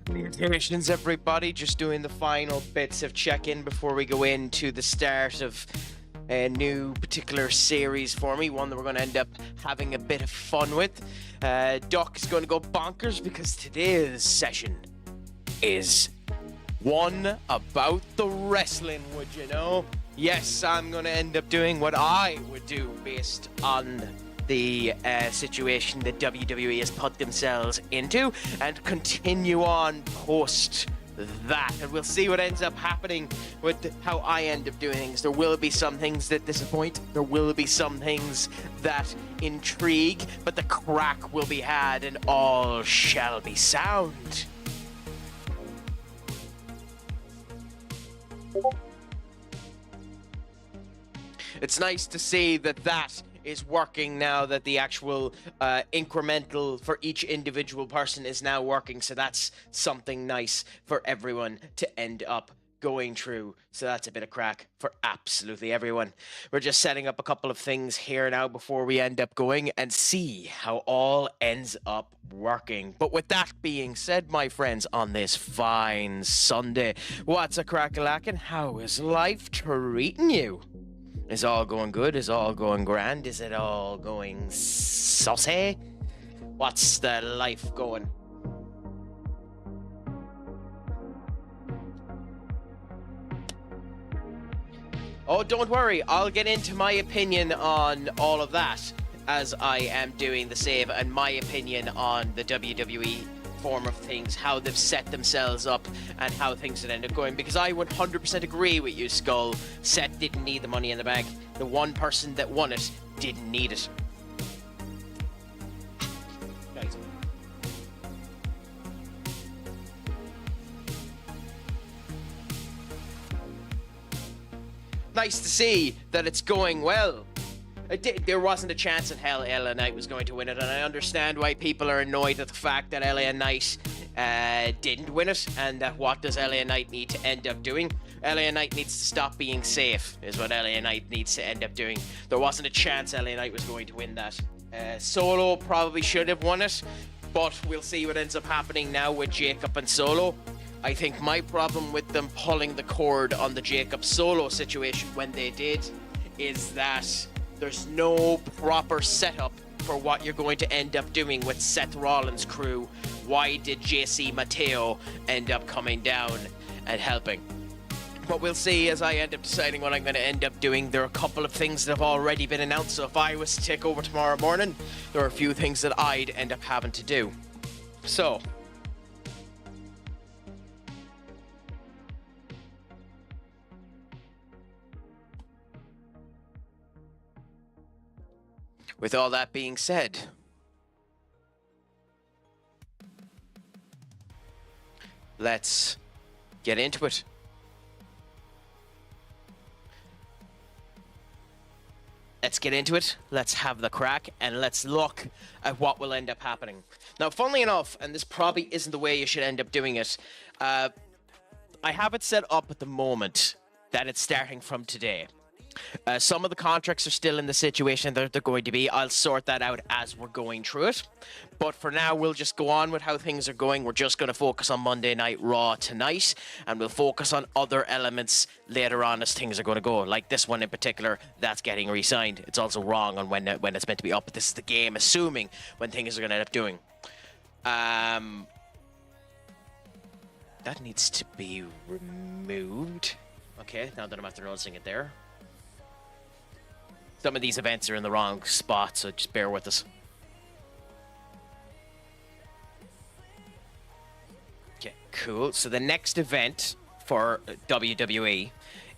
Congratulations, everybody. Just doing the final bits of check-in before we go into the start of a new particular series for me, one that we're going to end up having a bit of fun with. Doc is going to go bonkers because today's session is one about the wrestling, would you know? Yes, I'm going to end up doing what I would do based on the situation that WWE has put themselves into, and continue on post that, and we'll see what ends up happening with how I end up doing things. There will be some things that disappoint, there will be some things that intrigue, but the crack will be had and all shall be sound. It's nice to see that is working now, that the actual incremental for each individual person is now working, so that's something nice for everyone to end up going through. So that's a bit of crack for absolutely everyone. We're just setting up a couple of things here now before we end up going and see how all ends up working. But with that being said, my friends, on this fine Sunday, what's a crack-a-lackin'? How is life treating you? Is all going good? Is all going grand? Is it all going saucy? What's the life going? Oh, don't worry. I'll get into my opinion on all of that as I am doing the save, and my opinion on the WWE form of things, how they've set themselves up and how things would end up going, because I 100% agree with you, Skull. Seth didn't need the money in the bank. The one person that won it didn't need it. Guys. Nice to see that it's going well. There wasn't a chance in hell LA Knight was going to win it, and I understand why people are annoyed at the fact that LA Knight didn't win it, and that what does LA Knight need to end up doing? LA Knight needs to stop being safe, is what LA Knight needs to end up doing. There wasn't a chance LA Knight was going to win that. Solo probably should have won it, but we'll see what ends up happening now with Jacob and Solo. I think my problem with them pulling the cord on the Jacob Solo situation when they did is that there's no proper setup for what you're going to end up doing with Seth Rollins' crew. Why did JC Mateo end up coming down and helping? But we'll see as I end up deciding what I'm going to end up doing. There are a couple of things that have already been announced, so if I was to take over tomorrow morning, there are a few things that I'd end up having to do. So with all that being said, let's get into it. Let's get into it, let's have the crack, and let's look at what will end up happening. Now, funnily enough, and this probably isn't the way you should end up doing it, I have it set up at the moment that it's starting from today. Some of the contracts are still in the situation that they're going to be. I'll sort that out as we're going through it. But for now, we'll just go on with how things are going. We're just going to focus on Monday Night Raw tonight, and we'll focus on other elements later on as things are going to go. Like this one in particular, that's getting re-signed. It's also wrong on when it's meant to be up, but this is the game assuming when things are going to end up doing. That needs to be removed. Okay, now that I'm after noticing it there. Some of these events are in the wrong spot, so just bear with us. Okay, cool. So the next event for WWE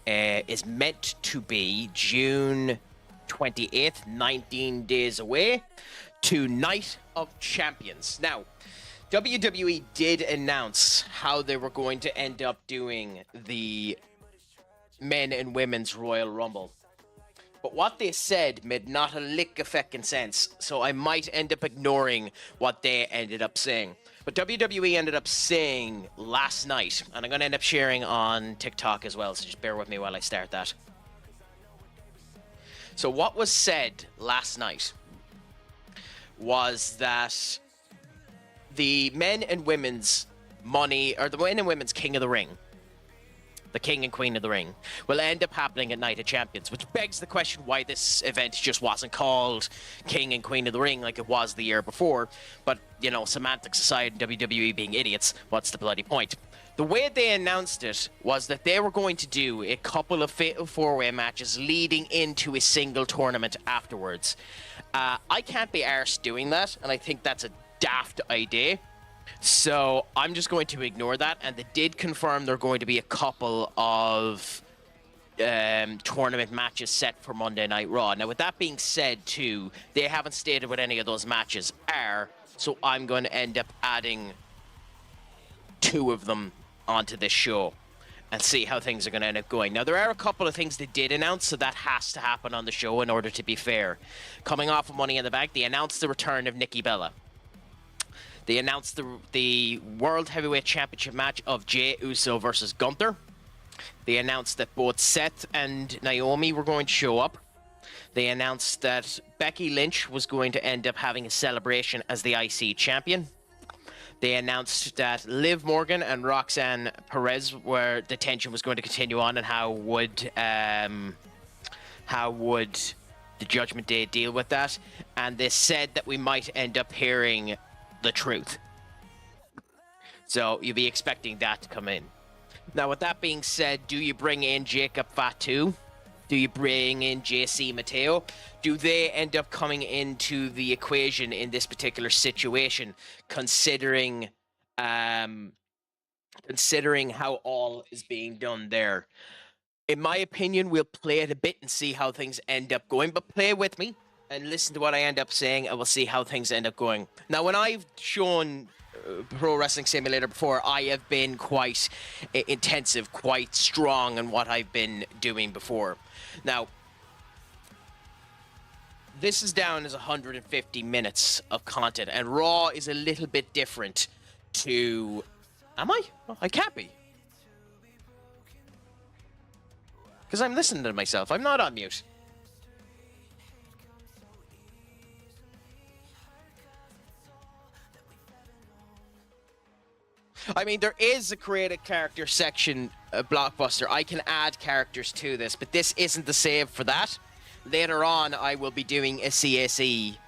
is meant to be June 28th, 19 days away, to Night of Champions. Now, WWE did announce how they were going to end up doing the men and women's Royal Rumble. But what they said made not a lick of feckin' sense, so I might end up ignoring what they ended up saying. But WWE ended up saying last night, and I'm going to end up sharing on TikTok as well, so just bear with me while I start that. So what was said last night was that the men and women's money, or the men and women's King of the Ring, the King and Queen of the Ring, will end up happening at Night of Champions, which begs the question why this event just wasn't called King and Queen of the Ring like it was the year before. But, you know, semantics aside, WWE being idiots, what's the bloody point? The way they announced it was that they were going to do a couple of Fatal 4-Way matches leading into a single tournament afterwards. I can't be arsed doing that, and I think that's a daft idea. So I'm just going to ignore that, and they did confirm there are going to be a couple of tournament matches set for Monday Night Raw. Now, with that being said, too, they haven't stated what any of those matches are, so I'm going to end up adding 2 of them onto this show and see how things are going to end up going. Now, there are a couple of things they did announce, so that has to happen on the show in order to be fair. Coming off of Money in the Bank, they announced the return of Nikki Bella. They announced the World Heavyweight Championship match of Jey Uso versus Gunther. They announced that both Seth and Naomi were going to show up. They announced that Becky Lynch was going to end up having a celebration as the IC champion. They announced that Liv Morgan and Roxanne Perez were the tension was going to continue on, and how would the Judgment Day deal with that? And they said that we might end up hearing the truth. So you'll be expecting that to come in. Now, with that being said, do you bring in Jacob Fatu? Do you bring in JC Mateo? Do they end up coming into the equation in this particular situation, considering how all is being done there? In my opinion, we'll play it a bit and see how things end up going, but play with me and listen to what I end up saying, and we'll see how things end up going. Now, when I've shown Pro Wrestling Simulator before, I have been quite intensive, quite strong in what I've been doing before. Now, this is down as 150 minutes of content, and Raw is a little bit different to... Am I? Oh, I can't be. Because I'm listening to myself. I'm not on mute. I mean, there is a created character section, Blockbuster. I can add characters to this, but this isn't the save for that. Later on, I will be doing a CSE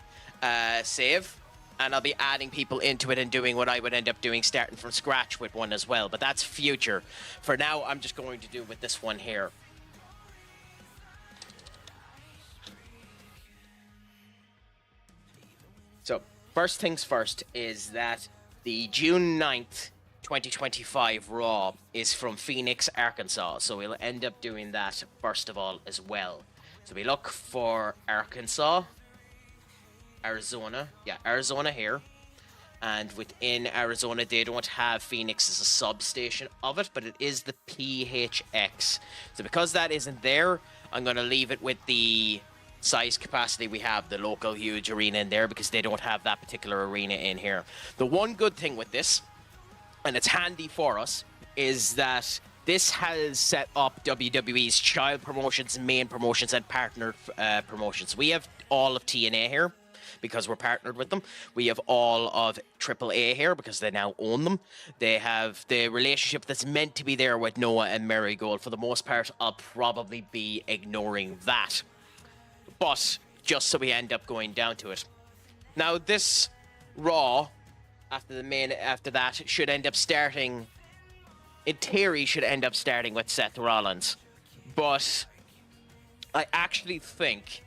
save, and I'll be adding people into it and doing what I would end up doing, starting from scratch with one as well. But that's future. For now, I'm just going to do with this one here. So, first things first is that the June 9th, 2025 Raw is from Phoenix, Arkansas. So we'll end up doing that first of all as well. So we look for Arkansas, Arizona. Yeah, Arizona here. And within Arizona, they don't have Phoenix as a substation of it, but it is the PHX. So because that isn't there, I'm going to leave it with the size capacity we have, the local huge arena in there, because they don't have that particular arena in here. The one good thing with this, and it's handy for us, is that this has set up WWE's child promotions, main promotions, and partner promotions. We have all of TNA here because we're partnered with them. We have all of AAA here because they now own them. They have the relationship that's meant to be there with Noah and Marigold. For the most part, I'll probably be ignoring that. But just so we end up going down to it. Now, this Raw, after that, should end up starting, in theory, should end up starting with Seth Rollins. But I actually think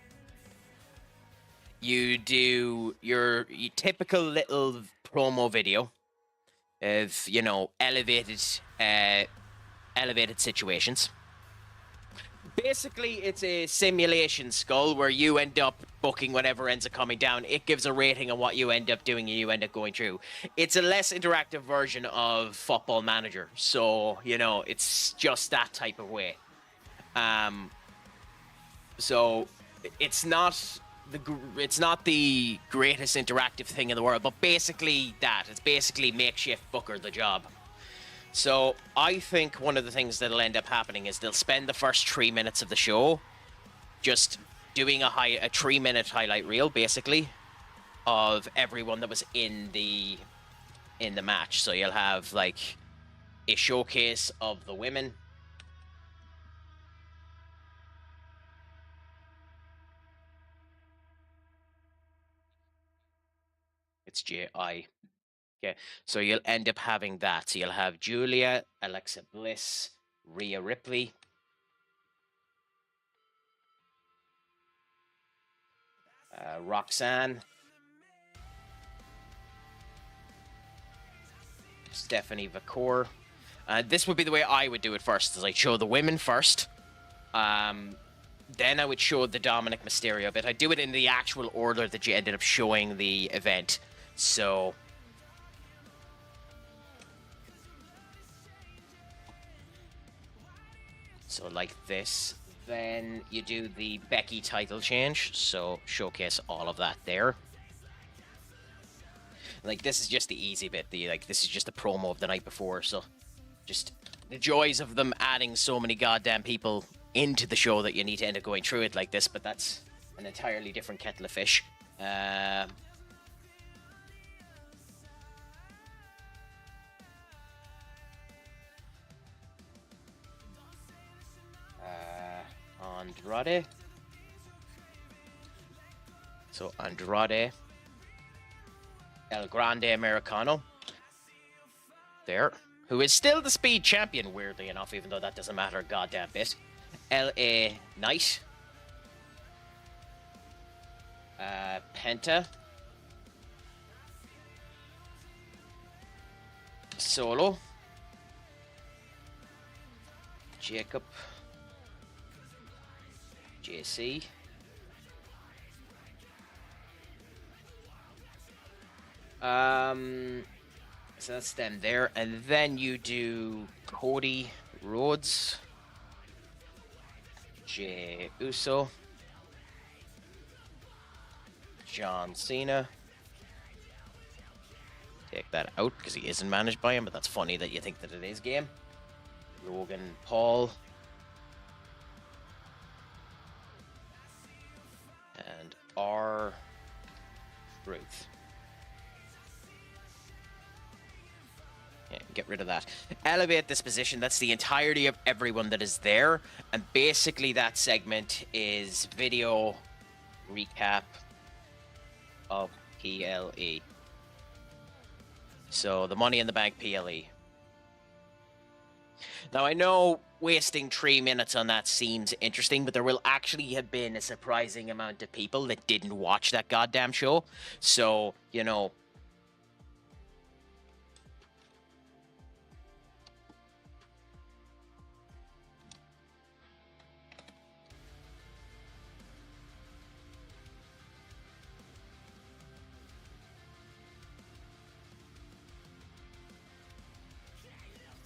you do your typical little promo video of, you know, elevated situations. Basically, it's a simulation skull where you end up booking whatever ends up coming down. It gives a rating on what you end up doing and you end up going through. It's a less interactive version of Football Manager. So, you know, it's just that type of way. So it's not it's not the greatest interactive thing in the world, but basically it's basically makeshift Booker the job. So I think one of the things that'll end up happening is they'll spend the first 3 minutes of the show just doing a 3-minute highlight reel, basically, of everyone that was in the match. So you'll have like a showcase of the women. It's J-I. Okay, so you'll end up having that. So you'll have Julia, Alexa Bliss, Rhea Ripley, Roxanne, Stephanie Vacour. This would be the way I would do it first, is I'd show the women first. Then I would show the Dominic Mysterio bit. I'd do it in the actual order that you ended up showing the event. So like this. Then you do the Becky title change. So showcase all of that there. Like, this is just the easy bit. This is just the promo of the night before. So just the joys of them adding so many goddamn people into the show that you need to end up going through it like this. But that's an entirely different kettle of fish. Andrade. So Andrade. El Grande Americano. There. Who is still the speed champion, weirdly enough, even though that doesn't matter a goddamn bit. L.A. Knight. Penta. Solo. Jacob. JC. So that's them there, and then you do Cody Rhodes, Jey Uso, John Cena. Take that out because he isn't managed by him, but that's funny that you think that it is game. Logan Paul. And R-Truth. Yeah, get rid of that. Elevate this position. That's the entirety of everyone that is there. And basically that segment is video recap of PLE. So the Money in the Bank PLE. Now, I know wasting 3 minutes on that seems interesting, but there will actually have been a surprising amount of people that didn't watch that goddamn show. So, you know...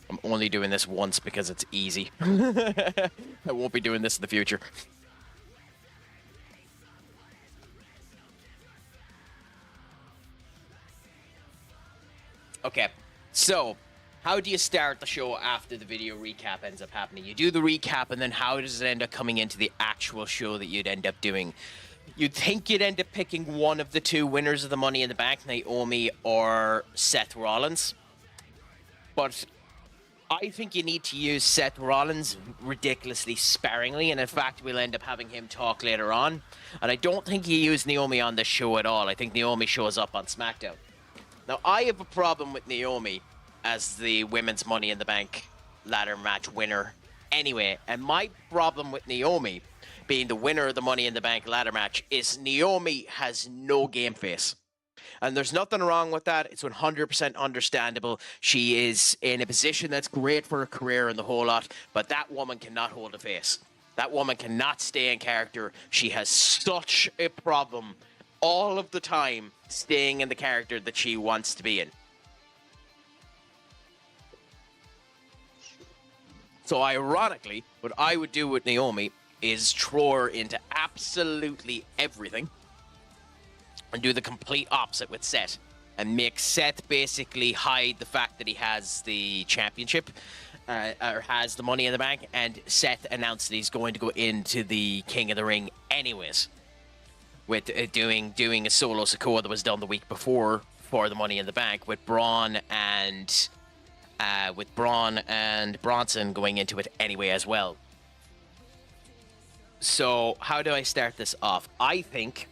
I'm only doing this once because it's easy. I won't be doing this in the future. Okay, so how do you start the show after the video recap ends up happening? You do the recap, and then how does it end up coming into the actual show that you'd end up doing? You'd think you'd end up picking one of the two winners of the Money in the Bank, Naomi or Seth Rollins. But I think you need to use Seth Rollins ridiculously sparingly, and in fact, we'll end up having him talk later on. And I don't think you use Naomi on the show at all. I think Naomi shows up on SmackDown. Now, I have a problem with Naomi as the Women's Money in the Bank ladder match winner anyway. And my problem with Naomi being the winner of the Money in the Bank ladder match is Naomi has no game face. And there's nothing wrong with that. It's 100% understandable. She is in a position that's great for her career and the whole lot, but that woman cannot hold a face. That woman cannot stay in character. She has such a problem all of the time staying in the character that she wants to be in. So ironically, what I would do with Naomi is throw her into absolutely everything and do the complete opposite with Seth and make Seth basically hide the fact that he has the championship or has the Money in the Bank, and Seth announced that he's going to go into the King of the Ring anyways with doing a solo Sikoa that was done the week before for the Money in the Bank with Braun and Bronson going into it anyway as well. So how do I start this off? I think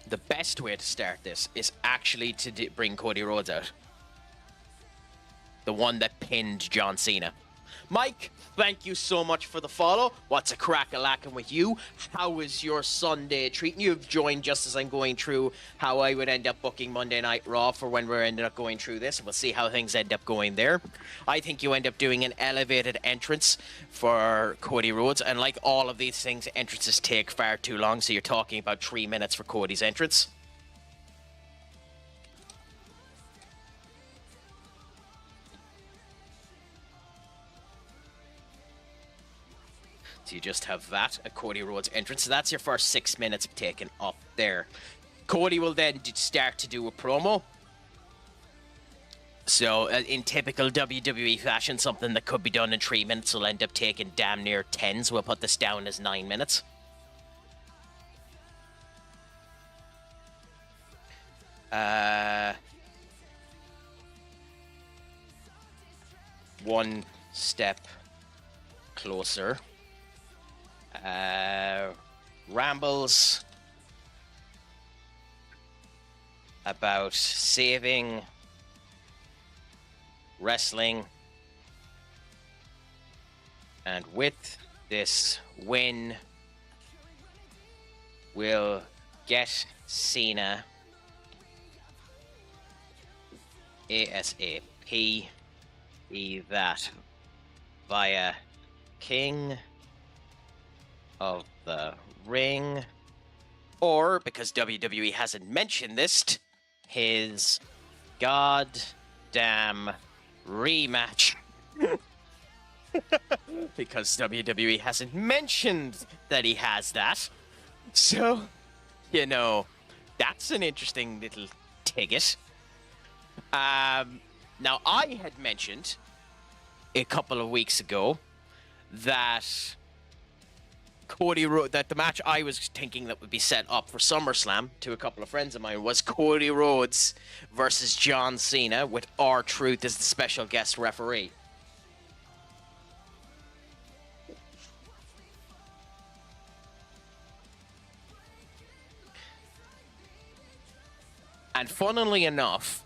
the best way to start this is actually to bring Cody Rhodes out. The one that pinned John Cena. Mike, thank you so much for the follow. What's a crack-a-lackin' with you? How is your Sunday treating you? You've joined just as I'm going through how I would end up booking Monday Night Raw for when we're ended up going through this. We'll see how things end up going there. I think you end up doing an elevated entrance for Cody Rhodes. And like all of these things, entrances take far too long. So you're talking about 3 minutes for Cody's entrance. So you just have that, a Cody Rhodes entrance. So that's your first 6 minutes taken up there. Cody will then start to do a promo. So in typical WWE fashion, something that could be done in 3 minutes will end up taking damn near 10. So we'll put this down as 9 minutes. One step closer. Rambles about saving wrestling, and with this win will get Cena ASAP, be that via King of the Ring, or because WWE hasn't mentioned this, his goddamn rematch. Because WWE hasn't mentioned that he has that. So, you know, that's an interesting little tidbit. Now, I had mentioned a couple of weeks ago that that the match I was thinking that would be set up for SummerSlam to a couple of friends of mine was Cody Rhodes versus John Cena with R-Truth as the special guest referee. And funnily enough,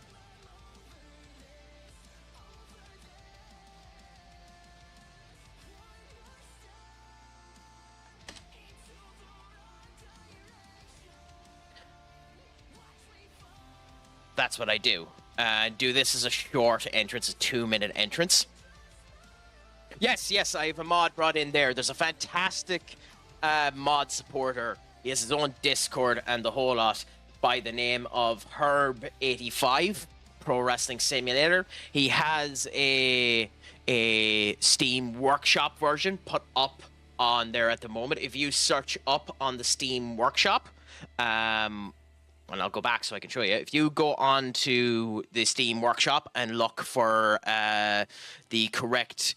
that's what I do. Do this as a short entrance, a 2-minute entrance. Yes, I have a mod brought in there. There's a fantastic mod supporter. He has his own Discord and the whole lot by the name of Herb85, Pro Wrestling Simulator. He has a Steam Workshop version put up on there at the moment. If you search up on the Steam Workshop, and I'll go back so I can show you. If you go on to the Steam Workshop and look for the correct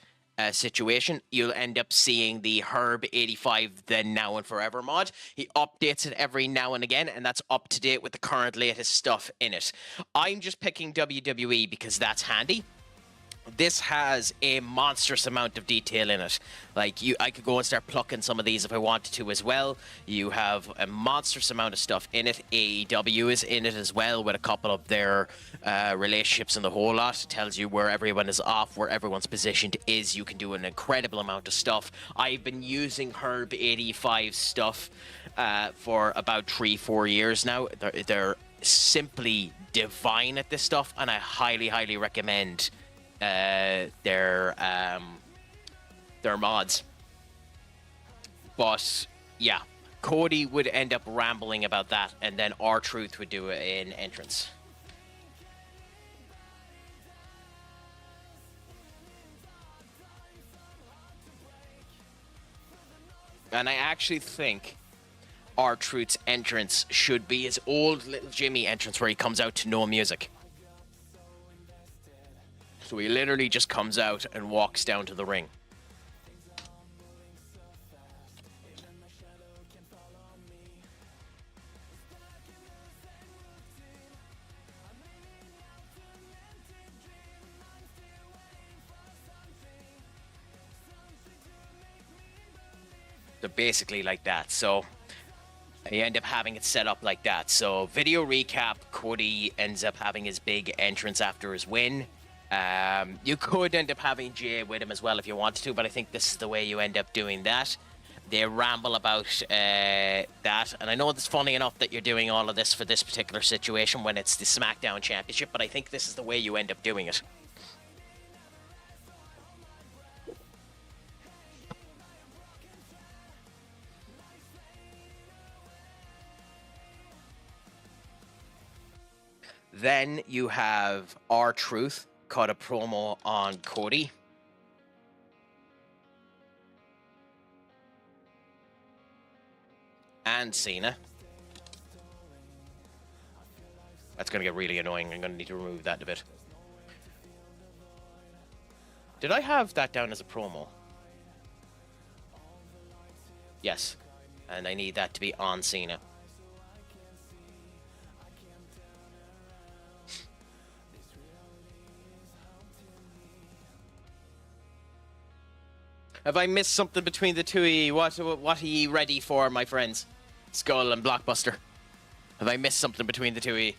situation, you'll end up seeing the Herb85 Then, Now, and Forever mod. He updates it every now and again, and that's up to date with the current latest stuff in it. I'm just picking WWE because that's handy. This has a monstrous amount of detail in it. Like, I could go and start plucking some of these if I wanted to as well. You have a monstrous amount of stuff in it. AEW is in it as well with a couple of their relationships and the whole lot. It tells you where everyone is off, where everyone's positioned is. You can do an incredible amount of stuff. I've been using Herb85 stuff for about 3-4 years now. They're simply divine at this stuff, and I highly recommend their mods. But yeah, Cody would end up rambling about that, and then R-Truth would do an entrance. And I actually think R-Truth's entrance should be his old Little Jimmy entrance where he comes out to no music. So he literally just comes out and walks down to the ring. So basically like that. So you end up having it set up like that. So video recap, Cody ends up having his big entrance after his win. You could end up having Jay with him as well if you wanted to, but I think this is the way you end up doing that. They ramble about that, and I know it's funny enough that you're doing all of this for this particular situation when it's the SmackDown Championship, but I think this is the way you end up doing it. Then you have R-Truth cut a promo on Cody. And Cena. That's going to get really annoying. I'm going to need to remove that a bit. Did I have that down as a promo? Yes. And I need that to be on Cena. Have I missed something between the two of you? What are you ready for, my friends? Skull and Blockbuster. Have I missed something between the two of you?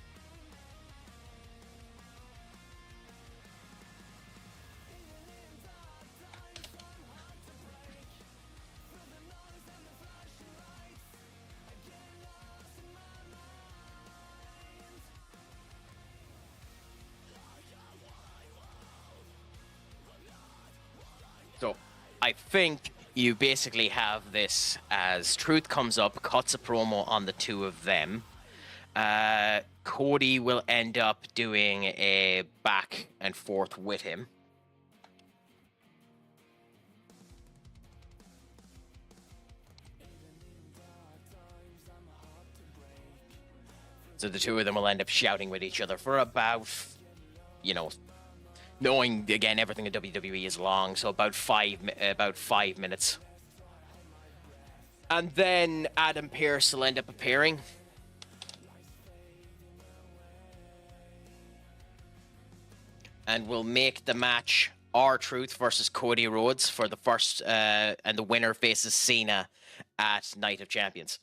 So, I think you basically have this as Truth comes up, cuts a promo on the two of them. Cody will end up doing a back and forth with him. So the two of them will end up shouting with each other for about, you know, knowing, again, everything in WWE is long, so about 5 minutes. And then Adam Pearce will end up appearing. And we'll make the match R-Truth versus Cody Rhodes for the first, and the winner faces Cena at Night of Champions.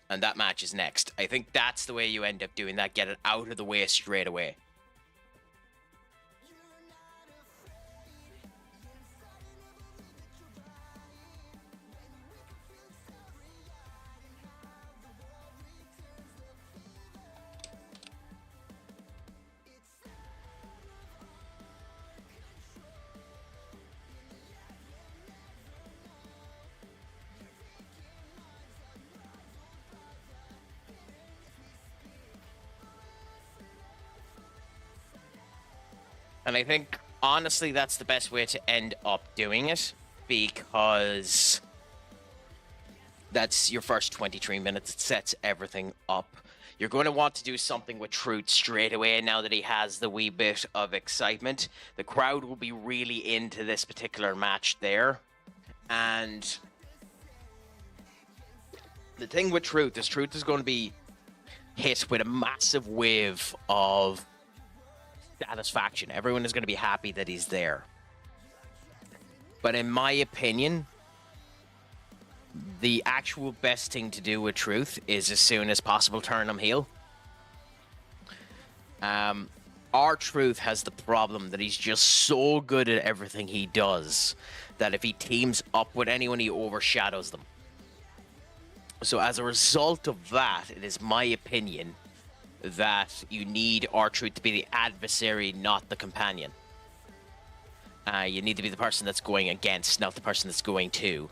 And that match is next. I think that's the way you end up doing that. Get it out of the way straight away. And I think, honestly, that's the best way to end up doing it, because that's your first 23 minutes. It sets everything up. You're going to want to do something with Truth straight away now that he has the wee bit of excitement. The crowd will be really into this particular match there. And the thing with Truth is going to be hit with a massive wave of satisfaction. Everyone is going to be happy that he's there. But in my opinion, the actual best thing to do with Truth is as soon as possible turn him heel. R-Truth has the problem that he's just so good at everything he does that if he teams up with anyone, he overshadows them. So as a result of that, it is my opinion that you need R-Truth to be the adversary, not the companion. You need to be the person that's going against, not the person that's going to.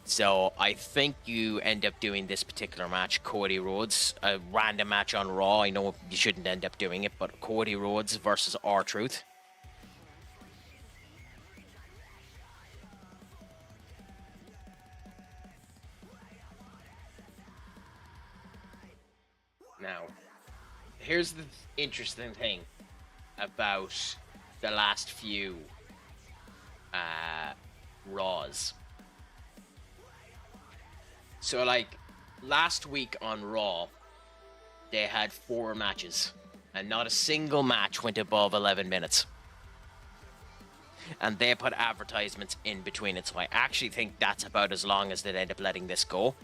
So I think you end up doing this particular match, Cody Rhodes, a random match on Raw. I know you shouldn't end up doing it, but Cody Rhodes versus R-Truth. Now, here's the interesting thing about the last few Raws. So, like, last week on Raw, they had 4 matches, and not a single match went above 11 minutes. And they put advertisements in between it, so I actually think that's about as long as they'd end up letting this go.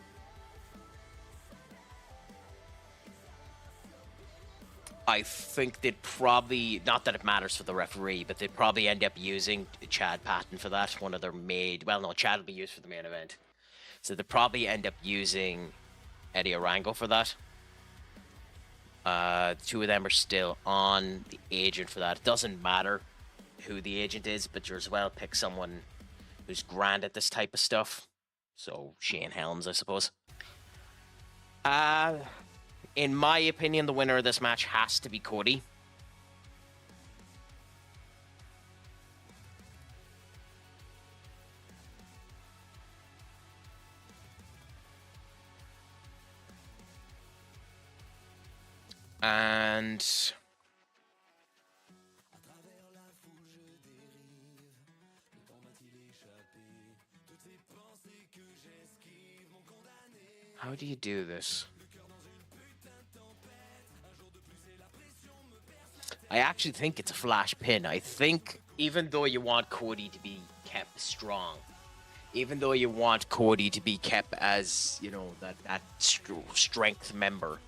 I think they'd probably, not that it matters for the referee, but they'd probably end up using Chad Patton for that. One of their well, no, Chad will be used for the main event. So they'd probably end up using Eddie Orango for that. The 2 of them are still on the agent for that. It doesn't matter who the agent is, but you're as well pick someone who's grand at this type of stuff. So Shane Helms, I suppose. In my opinion, the winner of this match has to be Cody. And how do you do this? I actually think it's a flash pin. I think even though you want Cody to be kept strong, even though you want Cody to be kept as, you know, that strength member,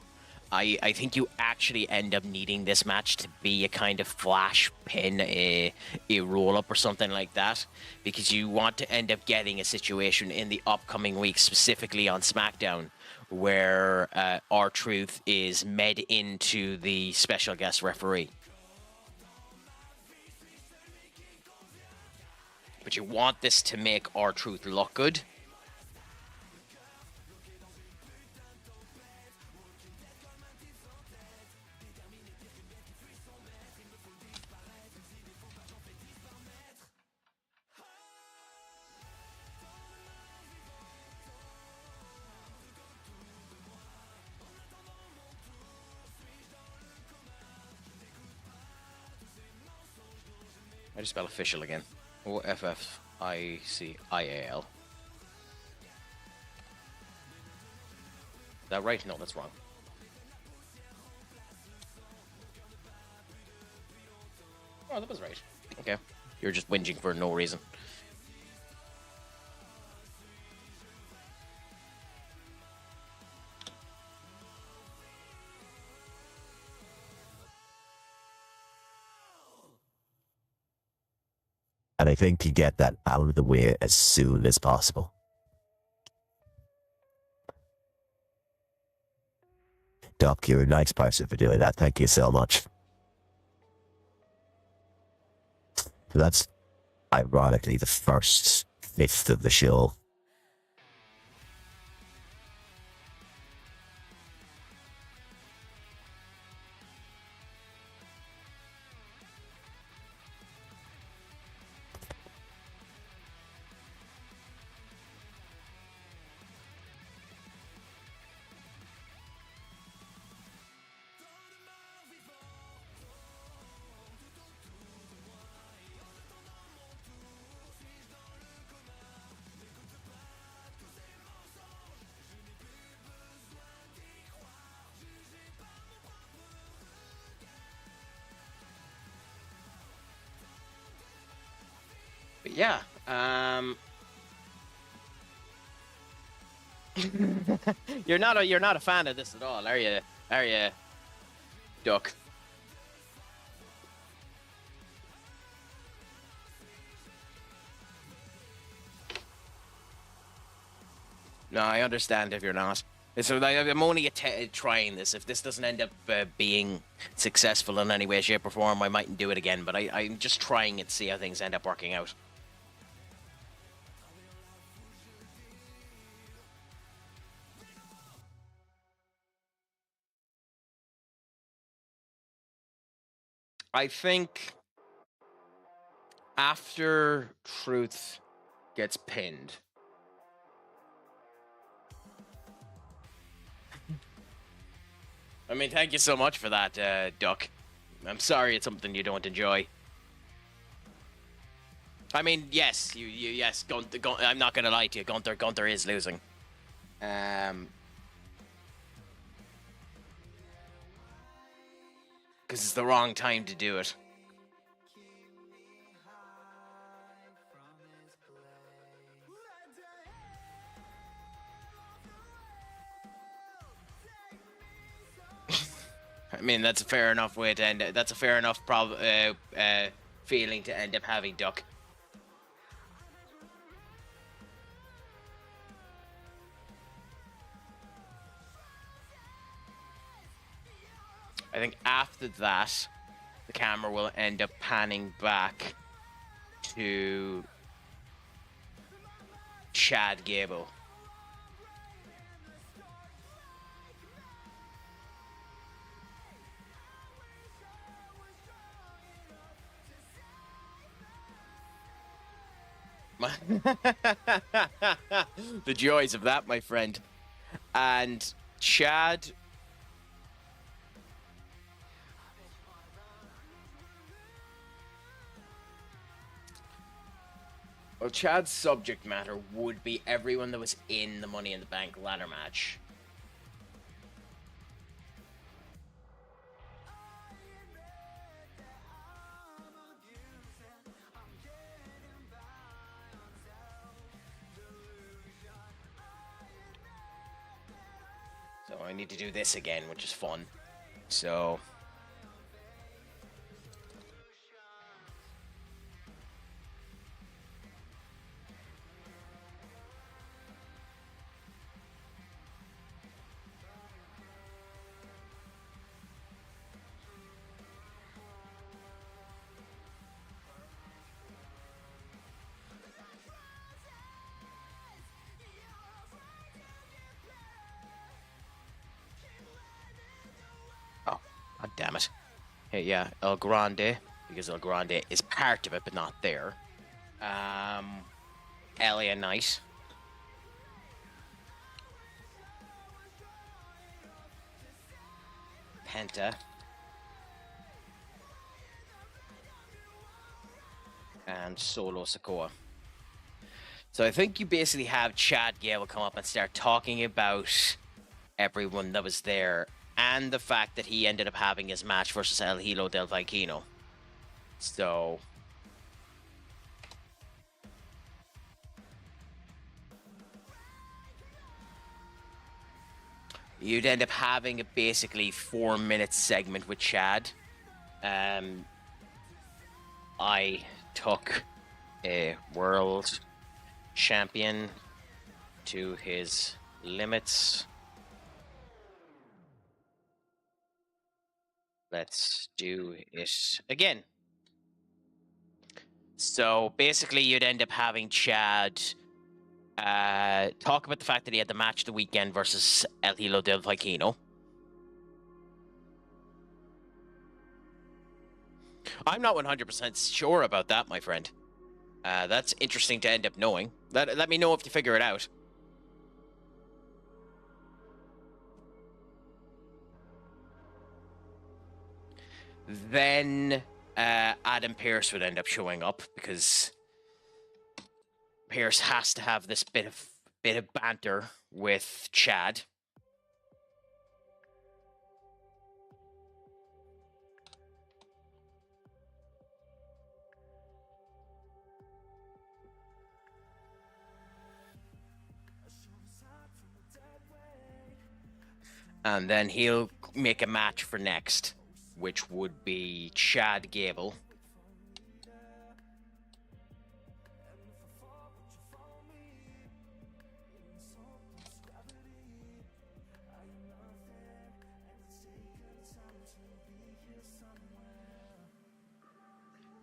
I think you actually end up needing this match to be a kind of flash pin, a roll-up or something like that, because you want to end up getting a situation in the upcoming week, specifically on SmackDown, where R-Truth is med into the special guest referee. But you want this to make R-Truth look good. I just spell official again. OFFICIAL. Is that right? No, that's wrong. Oh, that was right. Okay. You're just whinging for no reason. And I think you get that out of the way as soon as possible. Doc, you're a nice person for doing that. Thank you so much. So that's ironically the first fifth of the show. But yeah, you're not a fan of this at all, are you? Are you, Duck? No, I understand if you're not. So I'm only trying this. If this doesn't end up being successful in any way, shape, or form, I mightn't do it again. But I'm just trying it to see how things end up working out. I think after Truth gets pinned, I mean, thank you so much for that, Duck. I'm sorry it's something you don't enjoy. I mean, yes, yes, Gunther, I'm not gonna lie to you, Gunther is losing. Because it's the wrong time to do it. I mean, that's a fair enough way to end it. That's a fair enough feeling to end up having, Duck. I think after that, the camera will end up panning back to Chad Gable. The joys of that, my friend. And Chad... Well, Chad's subject matter would be everyone that was in the Money in the Bank ladder match. So I need to do this again, which is fun. So... God damn it. Hey, yeah, El Grande, because El Grande is part of it, but not there. LA Knight. Penta. And Solo Sikoa. So I think you basically have Chad Gable come up and start talking about everyone that was there and the fact that he ended up having his match versus El Hilo del Viquino. So... you'd end up having a basically 4-minute segment with Chad. I took a world champion to his limits. Let's do it again. So basically you'd end up having Chad talk about the fact that he had the match the weekend versus El Hilo del Viquino. I'm not 100% sure about that, my friend. That's interesting to end up knowing. Let me know if you figure it out. Then Adam Pearce would end up showing up because Pearce has to have this bit of banter with Chad. And then he'll make a match for next, which would be Chad Gable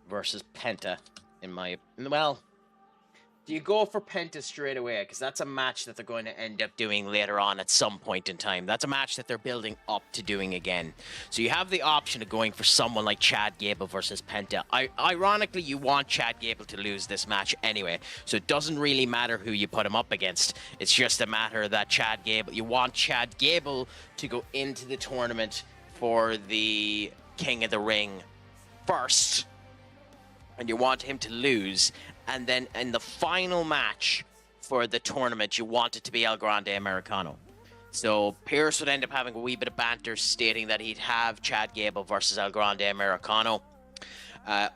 versus Penta. Well, Do you go for Penta straight away? Because that's a match that they're going to end up doing later on at some point in time. That's a match that they're building up to doing again. So you have the option of going for someone like Chad Gable versus Penta. Ironically, you want Chad Gable to lose this match anyway. So it doesn't really matter who you put him up against. It's just a matter that you want Chad Gable to go into the tournament for the King of the Ring first. And you want him to lose. And then in the final match for the tournament, you want it to be El Grande Americano. So Pierce would end up having a wee bit of banter stating that he'd have Chad Gable versus El Grande Americano.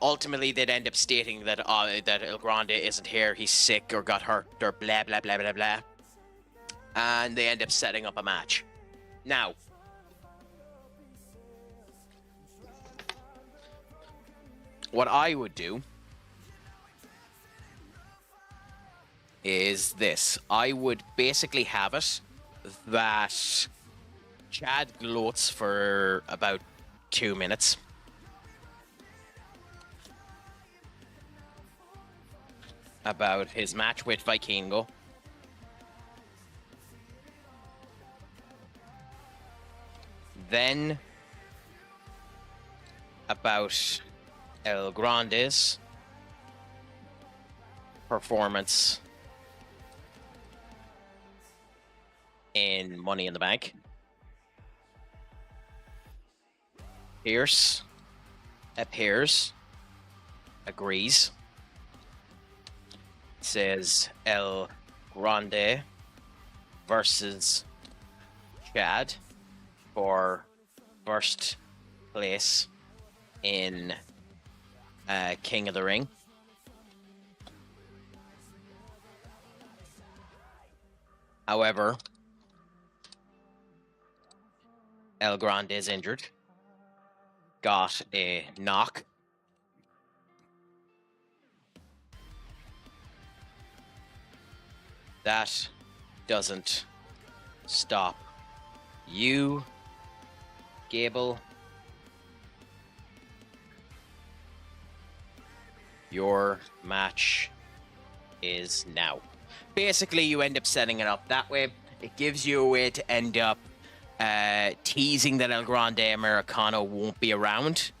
Ultimately, they'd end up stating that that El Grande isn't here, he's sick or got hurt or blah, blah, blah, blah, blah. And they end up setting up a match. Now, what I would do is this. I would basically have it that Chad gloats for about 2 minutes. About his match with Vikingo. Then about El Grande's performance in Money in the Bank. Pierce appears, agrees, says El Grande versus Chad for first place in King of the Ring. However, El Grande is injured. Got a knock. That doesn't stop you, Gable. Your match is now. Basically, you end up setting it up that way. It gives you a way to end up teasing that El Grande Americano won't be around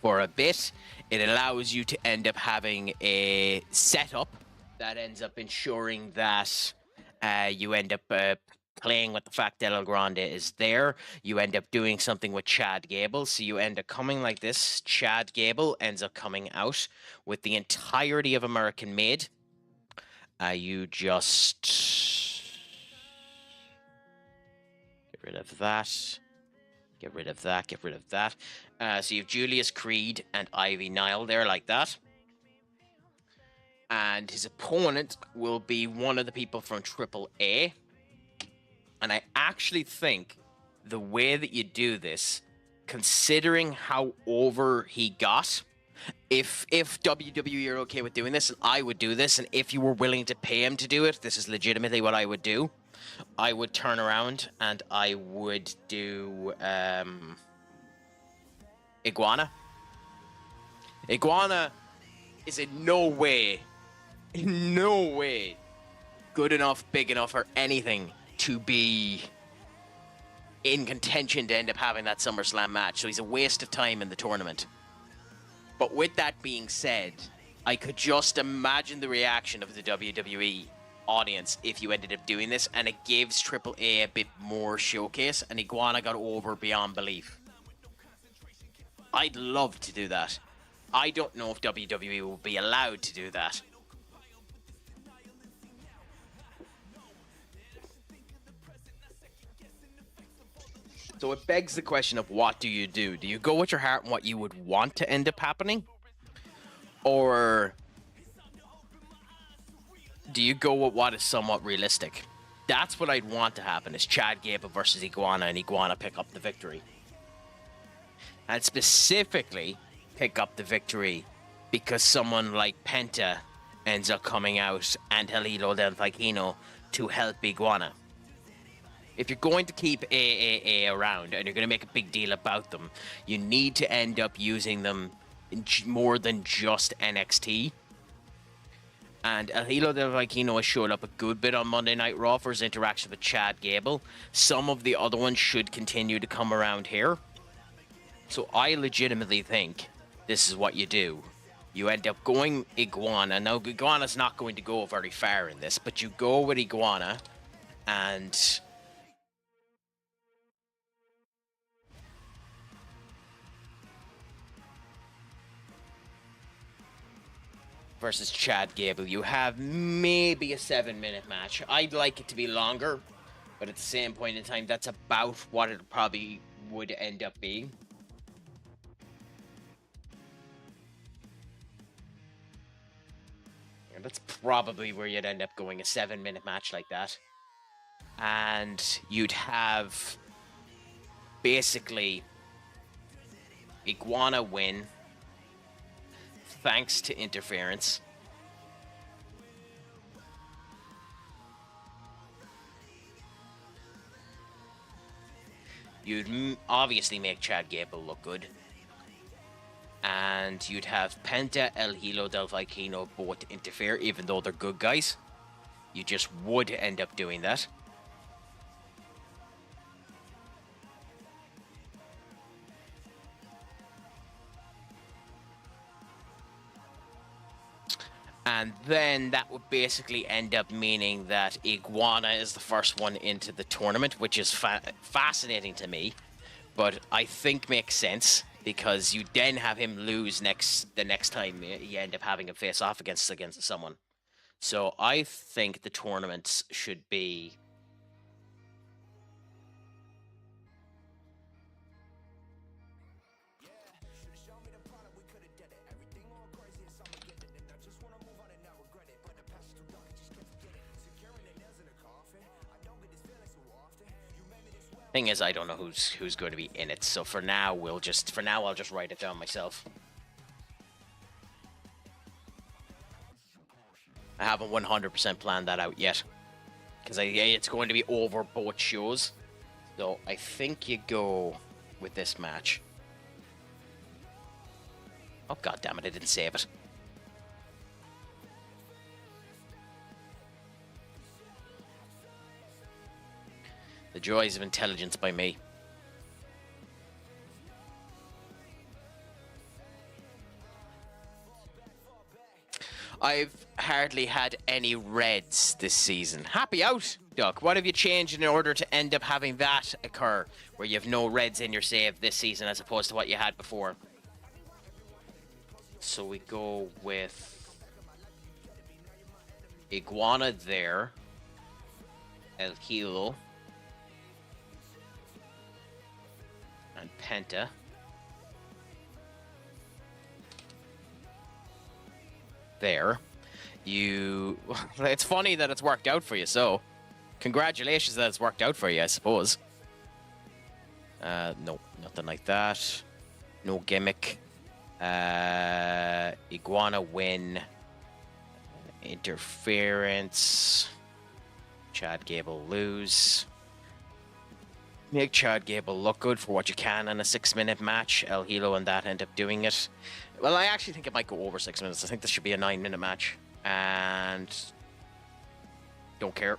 for a bit. It allows you to end up having a setup that ends up ensuring that you end up playing with the fact that El Grande is there. You end up doing something with Chad Gable. So you end up coming like this. Chad Gable ends up coming out with the entirety of American Made. You just get rid of that. Get rid of that. Get rid of that. So you have Julius Creed and Ivy Nile there like that. And his opponent will be one of the people from AAA. And I actually think the way that you do this, considering how over he got, if WWE are okay with doing this, and I would do this, and if you were willing to pay him to do it, this is legitimately what I would do. I would turn around and I would do Iguana. Iguana is in no way good enough, big enough, or anything to be in contention to end up having that SummerSlam match. So he's a waste of time in the tournament. But with that being said, I could just imagine the reaction of the WWE audience if you ended up doing this, and it gives AAA a bit more showcase, and Iguana got over beyond belief. I'd love to do that. I don't know if WWE will be allowed to do that. So it begs the question of what do you do? Do you go with your heart and what you would want to end up happening? Or do you go with what is somewhat realistic? That's what I'd want to happen, is Chad Gable versus Iguana, and Iguana pick up the victory. And specifically pick up the victory because someone like Penta ends up coming out and El Hilo del Vikingo to help Iguana. If you're going to keep AAA around and you're going to make a big deal about them, you need to end up using them in more than just NXT. And El Hilo del Vikingo has showed up a good bit on Monday Night Raw for his interaction with Chad Gable. Some of the other ones should continue to come around here. So I legitimately think this is what you do. You end up going Iguana. Now, Iguana's not going to go very far in this, but you go with Iguana and... versus Chad Gable. You have maybe a 7-minute match. I'd like it to be longer, but at the same point in time, that's about what it probably would end up being. And that's probably where you'd end up going, a 7-minute match like that. And you'd have basically Iguana win thanks to interference. You'd obviously make Chad Gable look good. And you'd have Penta, El Hilo del Vikingo both interfere, even though they're good guys. You just would end up doing that. And then that would basically end up meaning that Iguana is the first one into the tournament, which is fascinating to me, but I think makes sense because you then have him lose the next time you end up having him face off against someone. So I think the tournaments should be... Thing is, I don't know who's going to be in it, so for now I'll just write it down myself. I haven't 100% planned that out yet, because it's going to be over both shows. So I think you go with this match. Oh god damn it! I didn't save it. The joys of intelligence by me. I've hardly had any reds this season. Happy out, Duck. What have you changed in order to end up having that occur, where you have no reds in your save this season as opposed to what you had before? So we go with Iguana there. El Hilo. And Penta. There. It's funny that it's worked out for you, so congratulations that it's worked out for you, I suppose. No, nothing like that. No gimmick. Iguana win. Interference. Chad Gable lose. Make Chad Gable look good for what you can in a 6-minute match. El Hilo and that end up doing it. Well, I actually think it might go over 6 minutes. I think this should be a 9-minute match. And... don't care.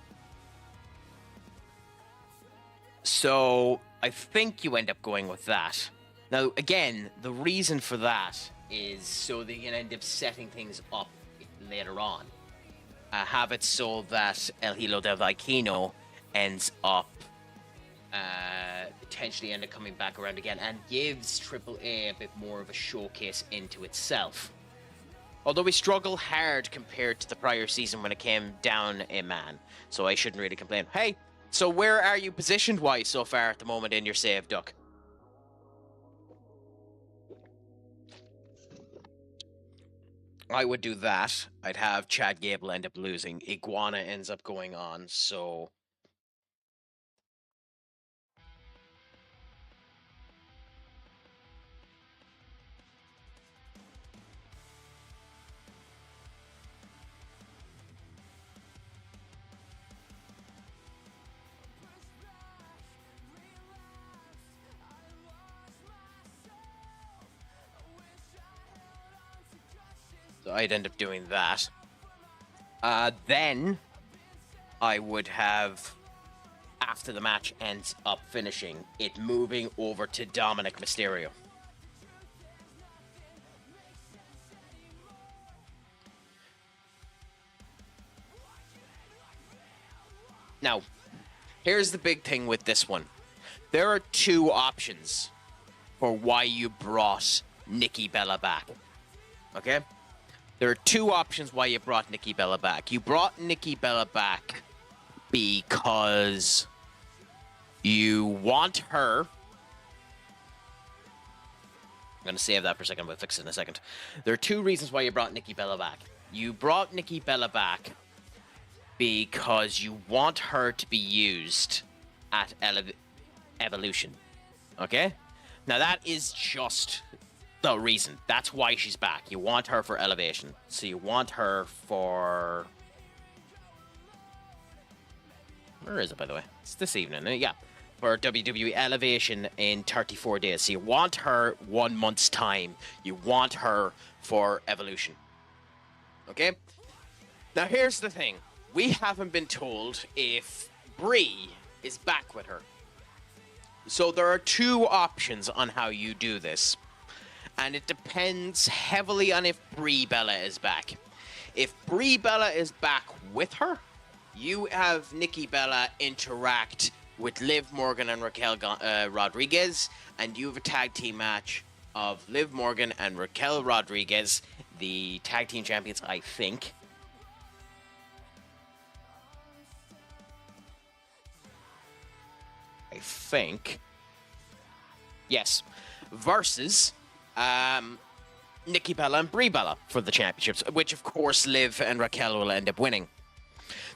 So, I think you end up going with that. Now, again, the reason for that is so that you can end up setting things up later on. Have it so that El Hilo del Vikingo ends up potentially end up coming back around again and gives AAA a bit more of a showcase into itself. Although we struggle hard compared to the prior season when it came down a man, so I shouldn't really complain. Hey, so where are you positioned-wise so far at the moment in your save, Duck? I would do that. I'd have Chad Gable end up losing. Iguana ends up going on, so... So I'd end up doing that. Then I would have, after the match ends up finishing, it moving over to Dominic Mysterio. Now, here's the big thing with this one. There are two options for why you brought Nikki Bella back. Okay? There are two options why you brought Nikki Bella back. You brought Nikki Bella back because you want her. I'm going to save that for a second, but fix it in a second. There are two reasons why you brought Nikki Bella back. You brought Nikki Bella back because you want her to be used at Evolution. Okay? Now that is just the reason. That's why she's back. You want her for Elevation. So you want her for... Where is it, by the way? It's this evening. Yeah. For WWE Elevation in 34 days. So you want her 1 month's time. You want her for Evolution. Okay? Now here's the thing. We haven't been told if Brie is back with her. So there are two options on how you do this. And it depends heavily on if Brie Bella is back. If Brie Bella is back with her, you have Nikki Bella interact with Liv Morgan and Raquel Rodriguez, and you have a tag team match of Liv Morgan and Raquel Rodriguez, the tag team champions, I think. Yes. Versus Nikki Bella and Brie Bella for the championships, which of course Liv and Raquel will end up winning.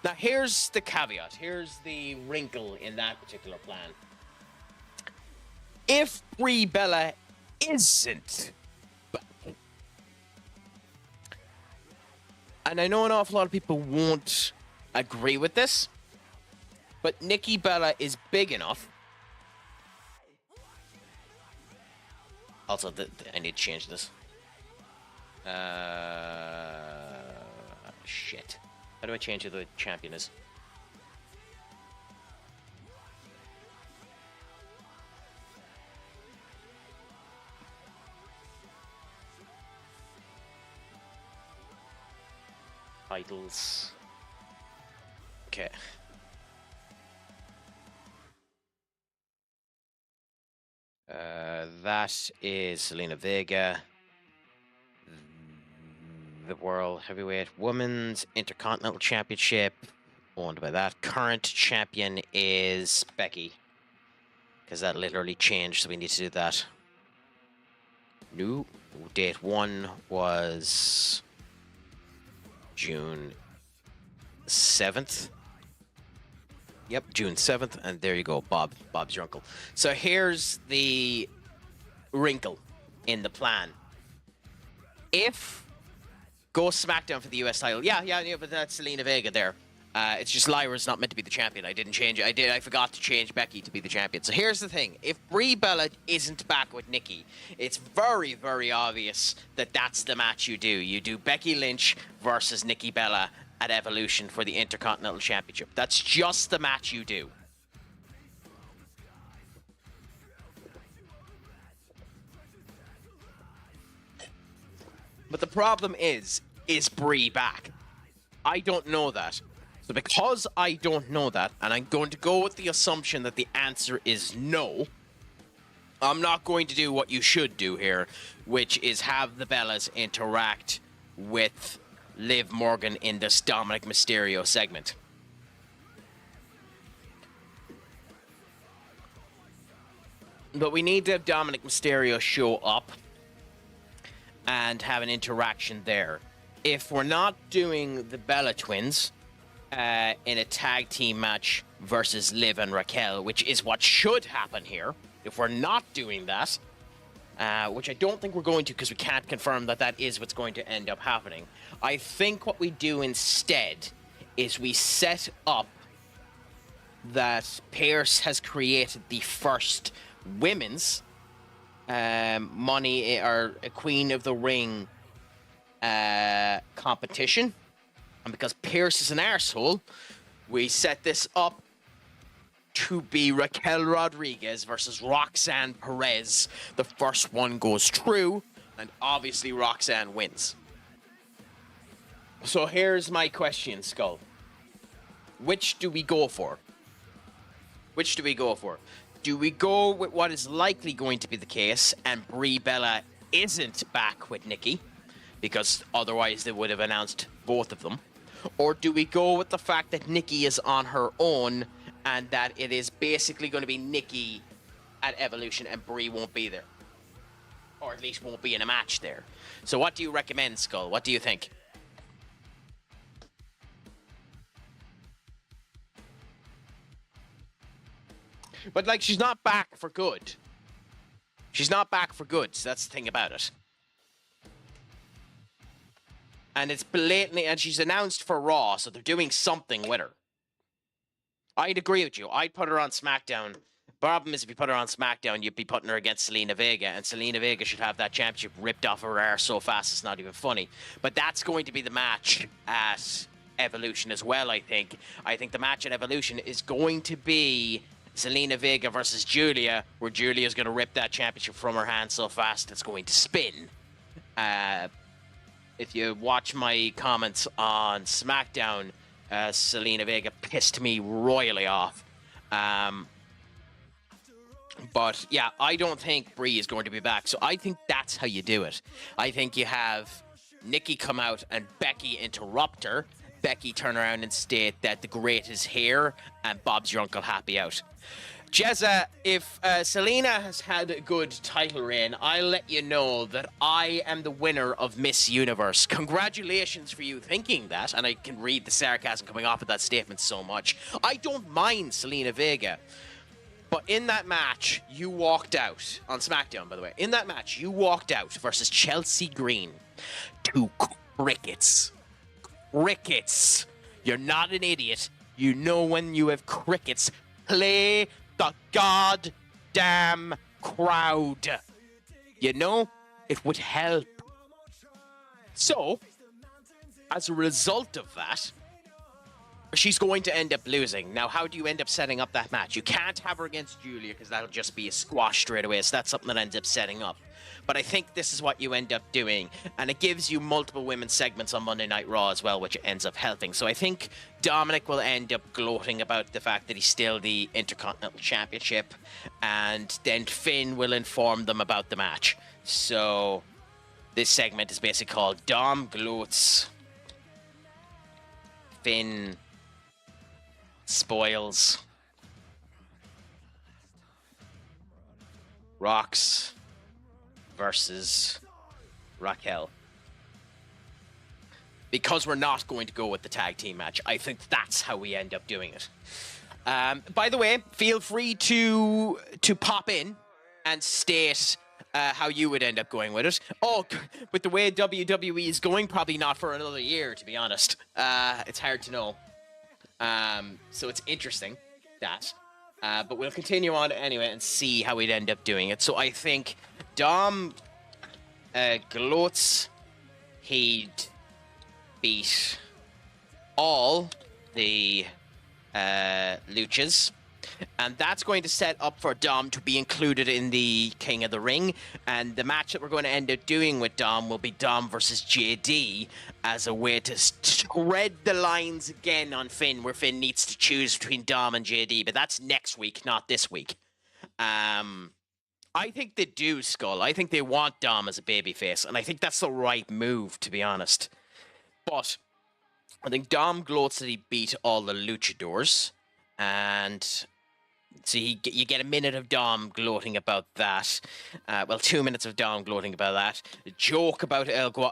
Now here's the caveat, here's the wrinkle in that particular plan. If Brie Bella isn't back, and I know an awful lot of people won't agree with this, but Nikki Bella is big enough. Also, I need to change this. Shit. How do I change who the champion is? Titles. Okay. That is Selena Vega. The World Heavyweight Women's Intercontinental Championship, owned by that. Current champion is Becky, because that literally changed, so we need to do that. New date 1 was June 7th. Yep, June 7th, and there you go, Bob's your uncle. So here's the wrinkle in the plan. If go SmackDown for the US title, yeah, but that's Selena Vega there. It's just Lyra's not meant to be the champion. I didn't change it. I forgot to change Becky to be the champion. So here's the thing. If Brie Bella isn't back with Nikki, it's very, very obvious that that's the match you do. You do Becky Lynch versus Nikki Bella at Evolution for the Intercontinental Championship. That's just the match you do. But the problem is Brie back? I don't know that. So because I don't know that, and I'm going to go with the assumption that the answer is no, I'm not going to do what you should do here, which is have the Bellas interact with Liv Morgan in this Dominic Mysterio segment. But we need to have Dominic Mysterio show up and have an interaction there. If we're not doing the Bella Twins in a tag team match versus Liv and Raquel, which is what should happen here, if we're not doing that, which I don't think we're going to because we can't confirm that that is what's going to end up happening, I think what we do instead is we set up that Pierce has created the first women's money or a Queen of the Ring competition And because Pierce is an arsehole, we set this up to be Raquel Rodriguez versus Roxanne Perez. The first one goes through, and obviously Roxanne wins. So here's my question, Skull. Which do we go for? Which do we go for? Do we go with what is likely going to be the case, and Brie Bella isn't back with Nikki, because otherwise they would have announced both of them? Or do we go with the fact that Nikki is on her own, and that it is basically going to be Nikki at Evolution and Brie won't be there? Or at least won't be in a match there. So what do you recommend, Skull? What do you think? But, like, she's not back for good. She's not back for good, so that's the thing about it. And it's blatantly... And she's announced for Raw, so they're doing something with her. I'd agree with you. I'd put her on SmackDown. Problem is, if you put her on SmackDown, you'd be putting her against Zelina Vega, and Zelina Vega should have that championship ripped off her arse so fast it's not even funny. But that's going to be the match at Evolution as well, I think. I think the match at Evolution is going to be Zelina Vega versus Julia, where Julia's going to rip that championship from her hand so fast it's going to spin. If you watch my comments on SmackDown, Zelina Vega pissed me royally off. But yeah, I don't think Brie is going to be back. So I think that's how you do it. I think you have Nikki come out and Becky interrupt her. Becky turn around and state that the great is here and Bob's your uncle happy out. Jezza, if Selena has had a good title reign, I'll let you know that I am the winner of Miss Universe. Congratulations for you thinking that, and I can read the sarcasm coming off of that statement so much. I don't mind Zelina Vega, but in that match, you walked out, on SmackDown, by the way, in that match, you walked out versus Chelsea Green to crickets. Crickets. You're not an idiot. You know when you have crickets, play the goddamn crowd. You know, it would help. So, as a result of that, she's going to end up losing. Now, how do you end up setting up that match? You can't have her against Julia because that'll just be a squash straight away. So that's something that ends up setting up. But I think this is what you end up doing. And it gives you multiple women's segments on Monday Night Raw as well, which ends up helping. So I think Dominic will end up gloating about the fact that he's still the Intercontinental Championship. And then Finn will inform them about the match. So this segment is basically called Dom Gloats, Finn spoils, Rox versus Raquel. Because we're not going to go with the tag team match, I think that's how we end up doing it. By the way, feel free to pop in and state how you would end up going with it. Oh, with the way WWE is going, probably not for another year, to be honest. It's hard to know. So it's interesting, that. But we'll continue on anyway and see how we'd end up doing it. So I think Dom gloats he'd beat all the luchas. And that's going to set up for Dom to be included in the King of the Ring. And the match that we're going to end up doing with Dom will be Dom versus JD as a way to spread the lines again on Finn, where Finn needs to choose between Dom and JD. But that's next week, not this week. I think they do, Skull. I think they want Dom as a babyface. And I think that's the right move, to be honest. But I think Dom gloats that he beat all the luchadors. And so you get a minute of Dom gloating about that. 2 minutes of Dom gloating about that. A joke about Iguana.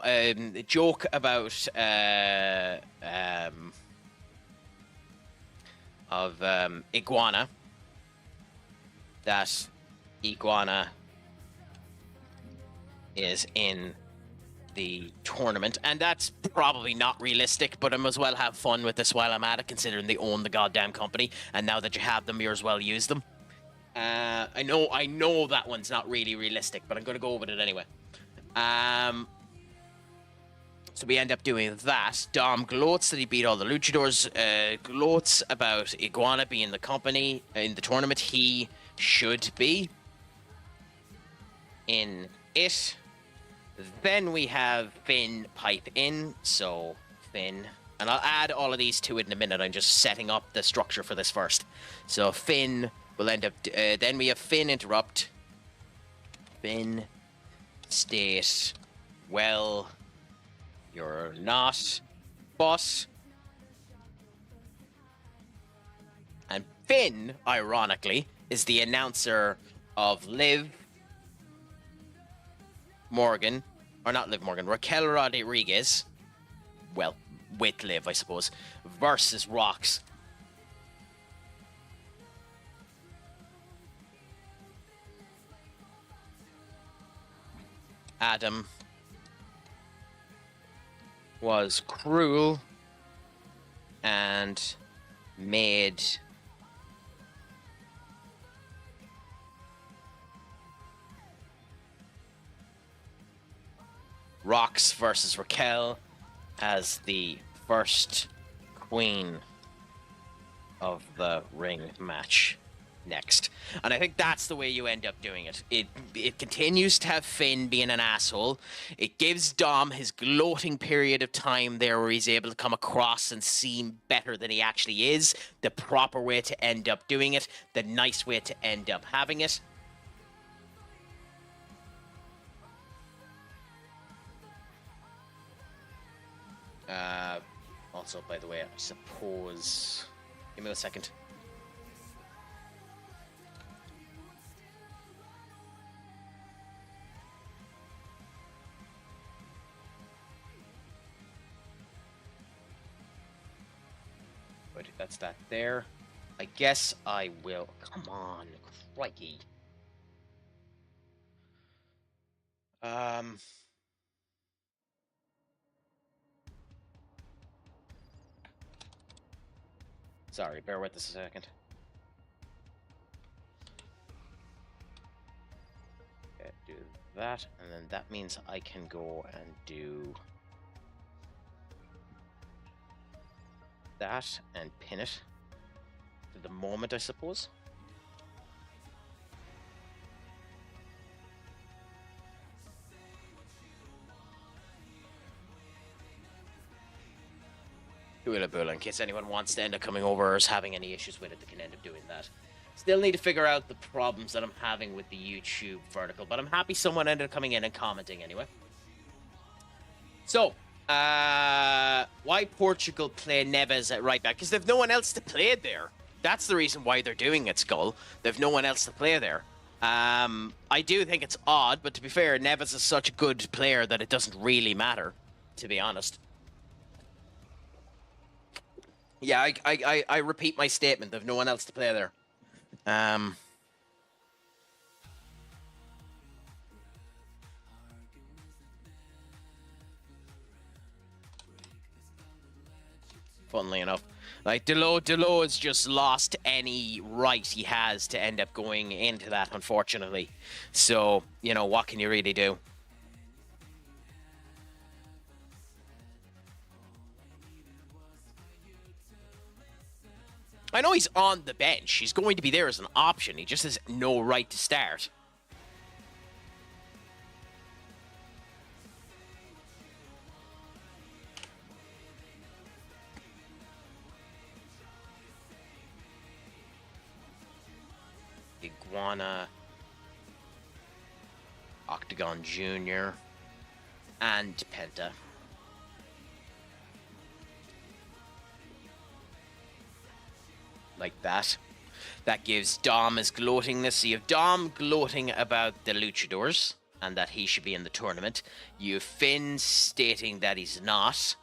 That Iguana is in the tournament, and that's probably not realistic, but I might as well have fun with this while I'm at it, considering they own the goddamn company, and now that you have them, you as well use them. I know that one's not really realistic, but I'm gonna go with it anyway. So we end up doing that. Dom gloats that he beat all the luchadors, gloats about Iguana being the company in the tournament he should be in it. Then we have Finn pipe in, so Finn, and I'll add all of these to it in a minute. I'm just setting up the structure for this first. So Finn will end up, then we have Finn interrupt. Finn state, well, you're not, boss. And Finn, ironically, is the announcer of Liv Morgan, or not Liv Morgan, Raquel Rodriguez, well, with Liv, I suppose, versus Rox. Adam was cruel and made Rox versus Raquel as the first queen of the ring match next. And I think that's the way you end up doing it. It continues to have Finn being an asshole. It gives Dom his gloating period of time there where he's able to come across and seem better than he actually is. The proper way to end up doing it. The nice way to end up having it. Also, by the way, I suppose... Give me a second. But that's that there. I guess I will... Come on, crikey. Sorry, bear with us a second. Okay, do that, and then that means I can go and do that and pin it to the moment, I suppose. In case anyone wants to end up coming over or is having any issues with it, they can end up doing that. Still need to figure out the problems that I'm having with the YouTube vertical, but I'm happy someone ended up coming in and commenting anyway. So, why Portugal play Neves at right back? Because they've no one else to play there. That's the reason why they're doing it, Skull. They've no one else to play there. I do think it's odd, but to be fair, Neves is such a good player that it doesn't really matter, to be honest. Yeah, I repeat my statement. There's no one else to play there. Funnily enough, like Delo has just lost any right he has to end up going into that, unfortunately. So, you know, what can you really do? I know he's on the bench. He's going to be there as an option. He just has no right to start. Iguana, Octagon Jr., and Penta. Like that. That gives Dom his gloatingness. So you have Dom gloating about the luchadors and that he should be in the tournament. You have Finn stating that he's not,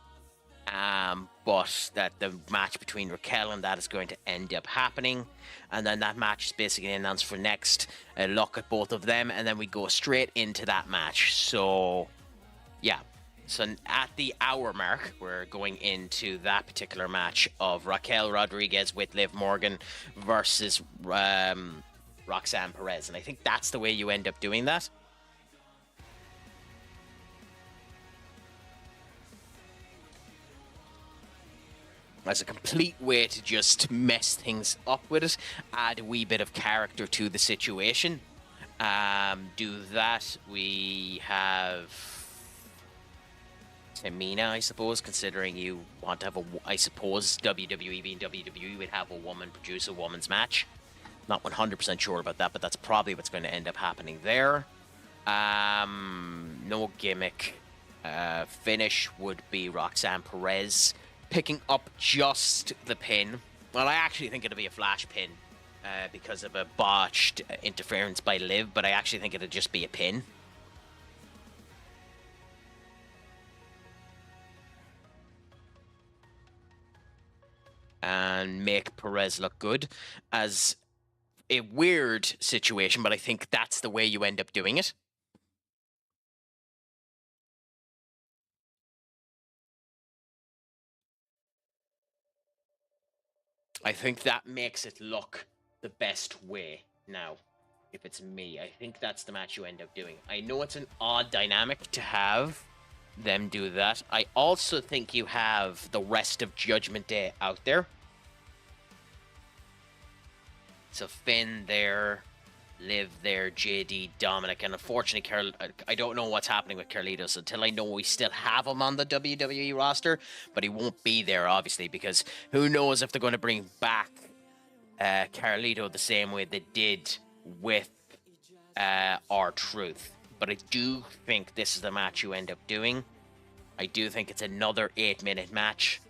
but that the match between Raquel and that is going to end up happening. And then that match is basically announced for next. A look at both of them, and then we go straight into that match. So, yeah. So at the hour mark, we're going into that particular match of Raquel Rodriguez with Liv Morgan versus Roxanne Perez. And I think that's the way you end up doing that. as a complete way to just mess things up with it, add a wee bit of character to the situation. Do that. We have Tamina, I suppose, considering you want to have I suppose WWE being WWE would have a woman produce a woman's match. Not 100% sure about that, but that's probably what's going to end up happening there. No gimmick. Finish would be Roxanne Perez picking up just the pin. Well, I actually think it'll be a flash pin because of a botched interference by Liv, but I actually think it'll just be a pin. And make Perez look good as a weird situation, but I think that's the way you end up doing it. I think that makes it look the best way now. If it's me, I think that's the match you end up doing. I know it's an odd dynamic to have them do that. I also think you have the rest of Judgment Day out there. So Finn there, Liv there, JD, Dominic, and unfortunately, I don't know what's happening with Carlitos until I know we still have him on the WWE roster, but he won't be there, obviously, because who knows if they're going to bring back Carlito the same way they did with R-Truth. But I do think this is the match you end up doing. I do think it's another 8-minute match.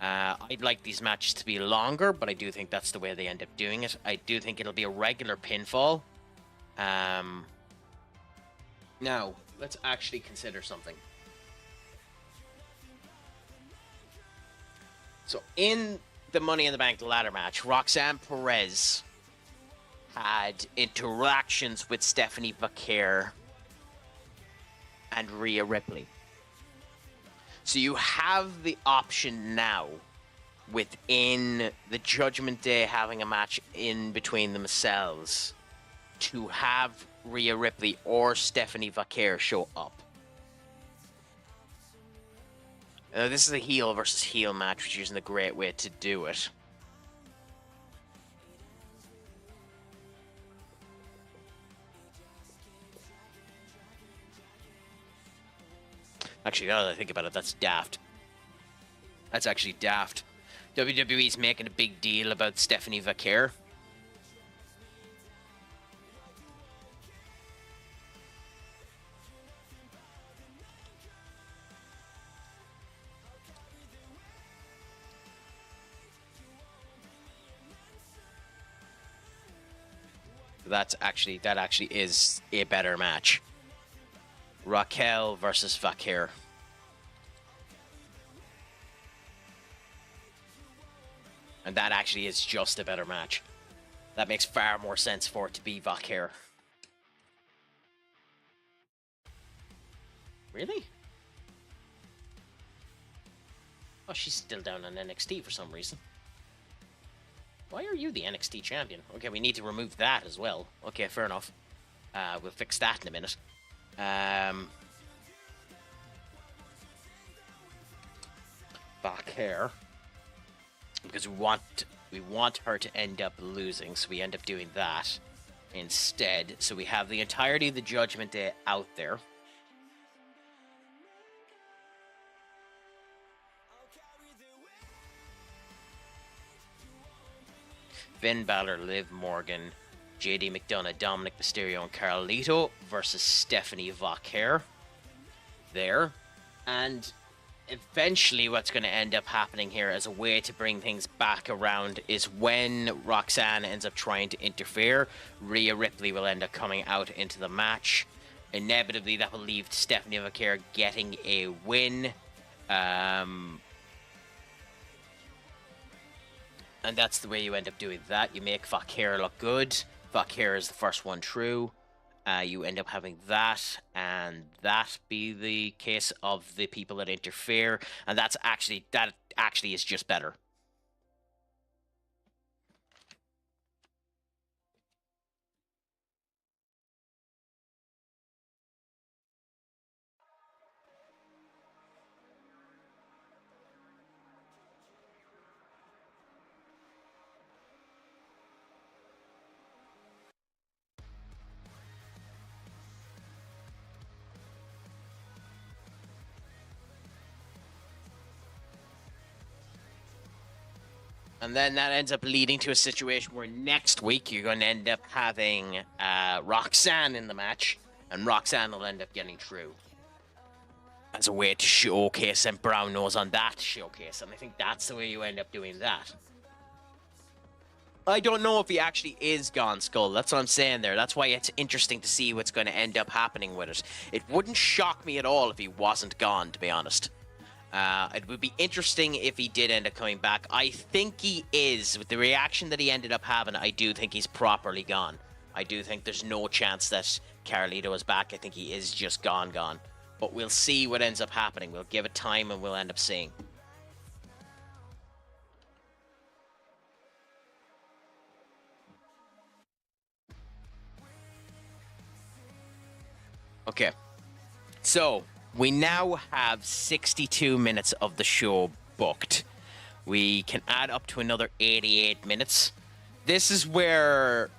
I'd like these matches to be longer, but I do think that's the way they end up doing it. I do think it'll be a regular pinfall. Now, let's actually consider something. So, in the Money in the Bank ladder match, Roxanne Perez had interactions with Stephanie Vaquer and Rhea Ripley. So you have the option now within the Judgment Day having a match in between themselves to have Rhea Ripley or Stephanie Vaquer show up. This is a heel versus heel match, which isn't a great way to do it. Actually, now that I think about it, that's daft. That's actually daft. WWE's making a big deal about Stephanie Vaquer. That actually is a better match. Raquel versus Vaquer. And that actually is just a better match. That makes far more sense for it to be Vaquer. Really? Oh, she's still down on NXT for some reason. Why are you the NXT champion? Okay, we need to remove that as well. Okay, fair enough. We'll fix that in a minute. Back here, because we want her to end up losing, so we end up doing that instead. So we have the entirety of the Judgment Day out there. Finn Balor, Liv Morgan, JD McDonough, Dominic Mysterio, and Carlito versus Stephanie Vaquer there. And eventually what's going to end up happening here as a way to bring things back around is when Roxanne ends up trying to interfere, Rhea Ripley will end up coming out into the match. Inevitably, that will leave Stephanie Vaquer getting a win. And that's the way you end up doing that. You make Vaquer look good. Vaquer is the first one through. You end up having that, and that be the case of the people that interfere. And that actually is just better. And then that ends up leading to a situation where next week you're going to end up having Roxanne in the match, and Roxanne will end up getting through as a way to showcase, and Brown knows on that showcase, and I think that's the way you end up doing that. I don't know if he actually is Gone Skull. That's what I'm saying there. That's why it's interesting to see what's going to end up happening with it. It wouldn't shock me at all if he wasn't gone, to be honest. It would be interesting if he did end up coming back. I think he is. With the reaction that he ended up having, I do think he's properly gone. I do think there's no chance that Carlito is back. I think he is just gone. But we'll see what ends up happening. We'll give it time and we'll end up seeing. Okay. So, we now have 62 minutes of the show booked. We can add up to another 88 minutes. This is where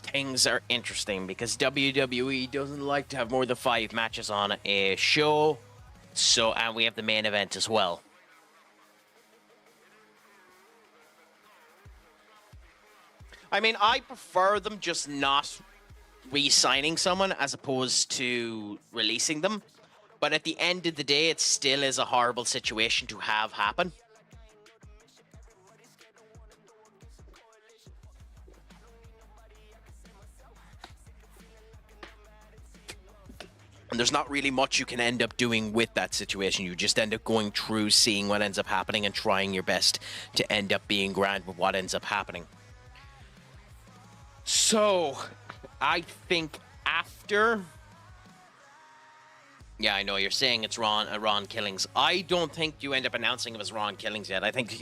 things are interesting because WWE doesn't like to have more than 5 matches on a show. So, and we have the main event as well. I mean, I prefer them just not re-signing someone as opposed to releasing them. But at the end of the day, it still is a horrible situation to have happen. And there's not really much you can end up doing with that situation. You just end up going through, seeing what ends up happening, and trying your best to end up being grand with what ends up happening. So, I think after... Yeah, I know you're saying it's Ron Killings. I don't think you end up announcing him as Ron Killings yet. I think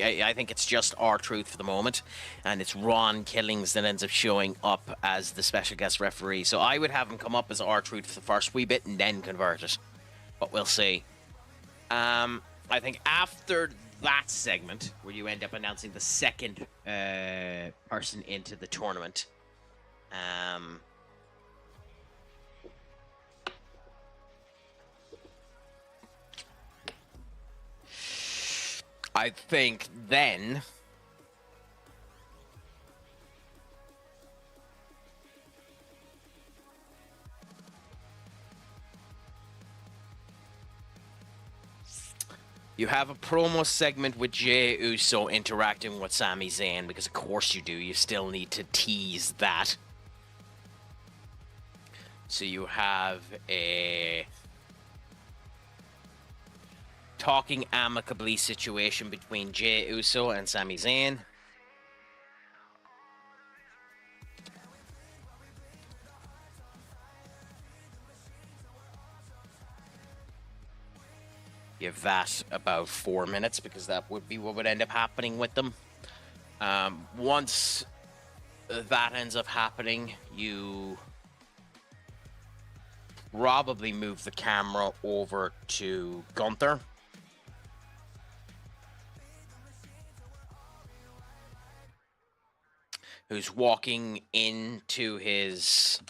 it's just R-Truth for the moment, and it's Ron Killings that ends up showing up as the special guest referee. So I would have him come up as R-Truth for the first wee bit and then convert it. But we'll see. I think after that segment, where you end up announcing the second person into the tournament, I think then you have a promo segment with Jey Uso interacting with Sami Zayn, because of course you do. You still need to tease that. So you have a talking amicably situation between Jey Uso and Sami Zayn. Give that about 4 minutes, because that would be what would end up happening with them. Once that ends up happening, you probably move the camera over to Gunther. Who's walking into his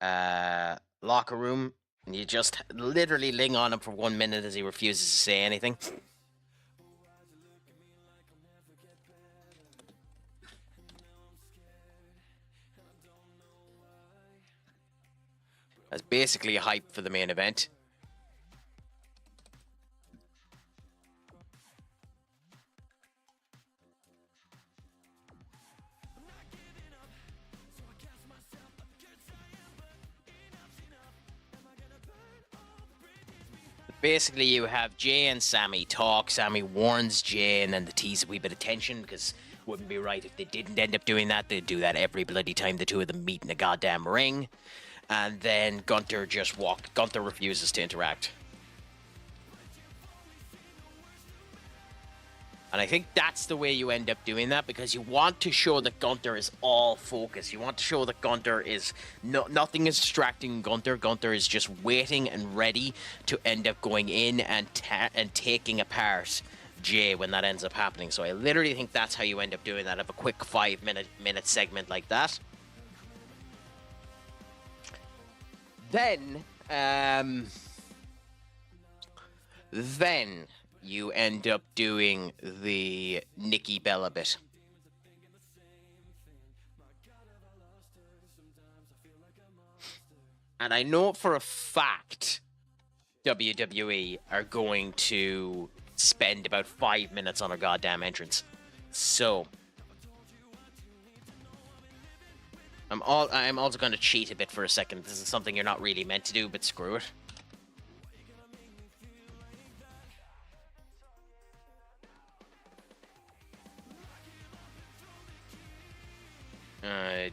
locker room, and you just literally ling on him for 1 minute as he refuses to say anything. That's basically a hype for the main event. Basically, you have Jey and Sami talk. Sami warns Jey, and then they tease a wee bit of tension, because it wouldn't be right if they didn't end up doing that. They'd do that every bloody time the two of them meet in a goddamn ring. And then Gunther refuses to interact. And I think that's the way you end up doing that, because you want to show that Gunther is all focus. You want to show that Gunther is... nothing is distracting Gunther. Gunther is just waiting and ready to end up going in and taking apart Jey when that ends up happening. So I literally think that's how you end up doing that. Have a quick 5-minute segment like that. Then you end up doing the Nikki Bella bit. And I know for a fact WWE are going to spend about 5 minutes on a goddamn entrance. So I'm also going to cheat a bit for a second. This is something you're not really meant to do, but screw it.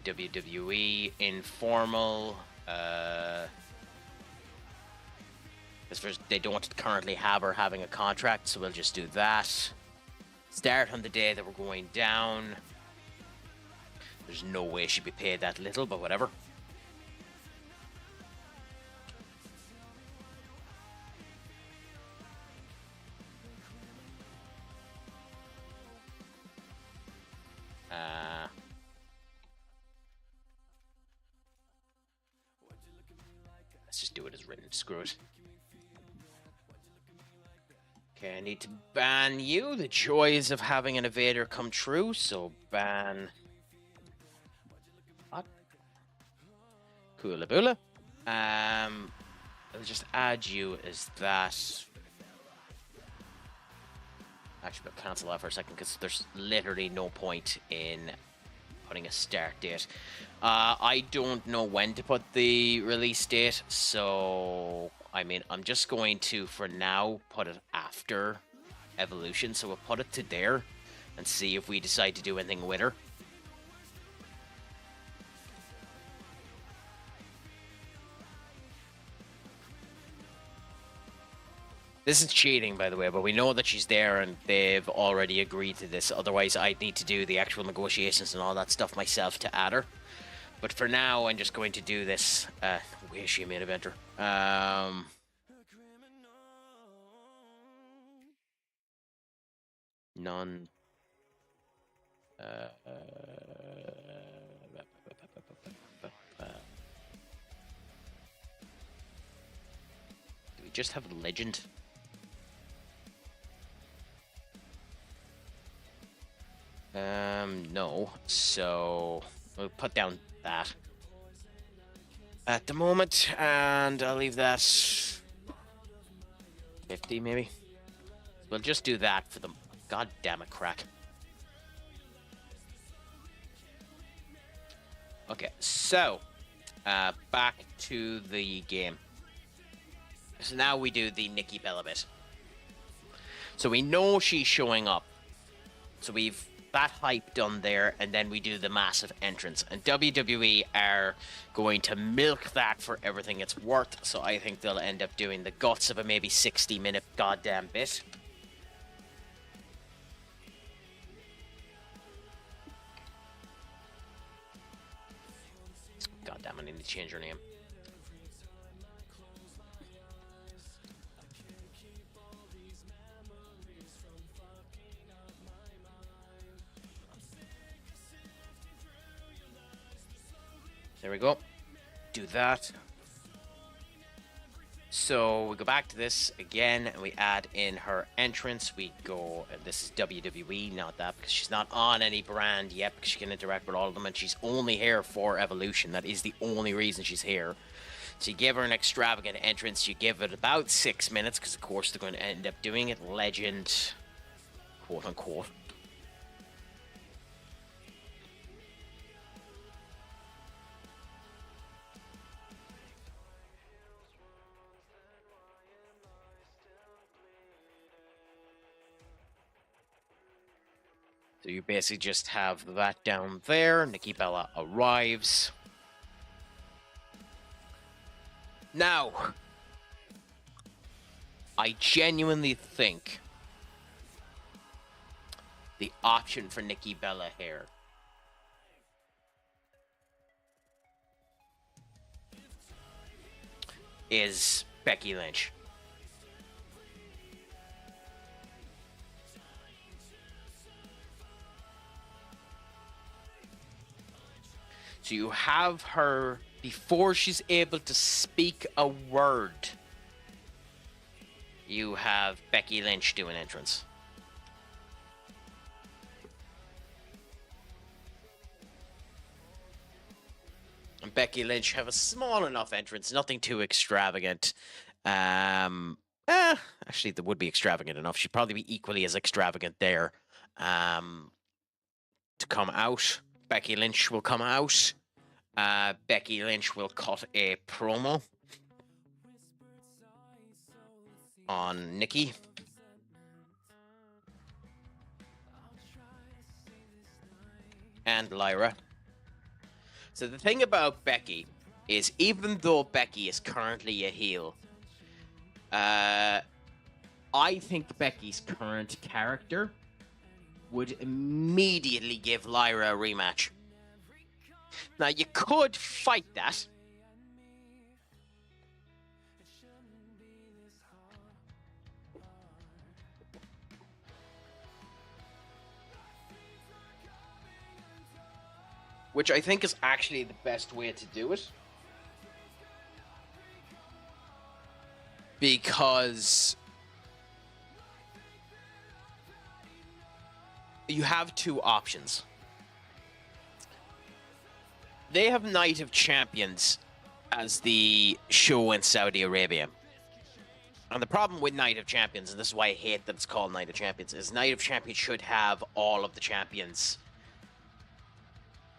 WWE informal. Because they don't currently have her having a contract, so we'll just do that. Start on the day that we're going down. There's no way she'd be paid that little, but whatever. Let's just do it as written. Screw it. Okay, I need to ban you. The joys of having an evader come true, so ban. What? Coolaboola. I'll just add you as that. Actually, I'll cancel that for a second because there's literally no point in putting a start date. I don't know when to put the release date, so I mean, I'm just going to, for now, put it after Evolution. So we'll put it to there and see if we decide to do anything with her. This is cheating, by the way, but we know that she's there and they've already agreed to this. Otherwise, I'd need to do the actual negotiations and all that stuff myself to add her. But for now, I'm just going to do this. Where is she a main eventer? None. Do we just have a legend? No. So we'll put down that at the moment, and I'll leave that 50 maybe. We'll just do that for them. God damn it, Craic. Okay, so back to the game. So now we do the Nikki Bella bit. So we know she's showing up. So we've that hype done there, and then we do the massive entrance. And WWE are going to milk that for everything it's worth. So I think they'll end up doing the guts of a maybe 60-minute goddamn bit. God damn, I need to change her name. There we go. Do that. So we go back to this again and we add in her entrance. We go, this is WWE, not that, because she's not on any brand yet, because she can interact with all of them, and she's only here for Evolution. That is the only reason she's here. So you give her an extravagant entrance. You give it about 6 minutes, because of course they're going to end up doing it. Legend, quote unquote. So you basically just have that down there. Nikki Bella arrives. Now, I genuinely think the option for Nikki Bella here is Becky Lynch. So you have her before she's able to speak a word. you have Becky Lynch do an entrance. And Becky Lynch have a small enough entrance, nothing too extravagant. Actually, that would be extravagant enough. She'd probably be equally as extravagant there. To come out, Becky Lynch will come out. Becky Lynch will cut a promo on Nikki. And Lyra. So the thing about Becky is, even though Becky is currently a heel, I think Becky's current character would immediately give Lyra a rematch. Now, you could fight that. Which I think is actually the best way to do it. Because you have two options. They have Night of Champions as the show in Saudi Arabia. And the problem with Night of Champions, and this is why I hate that it's called Night of Champions, is Night of Champions should have all of the champions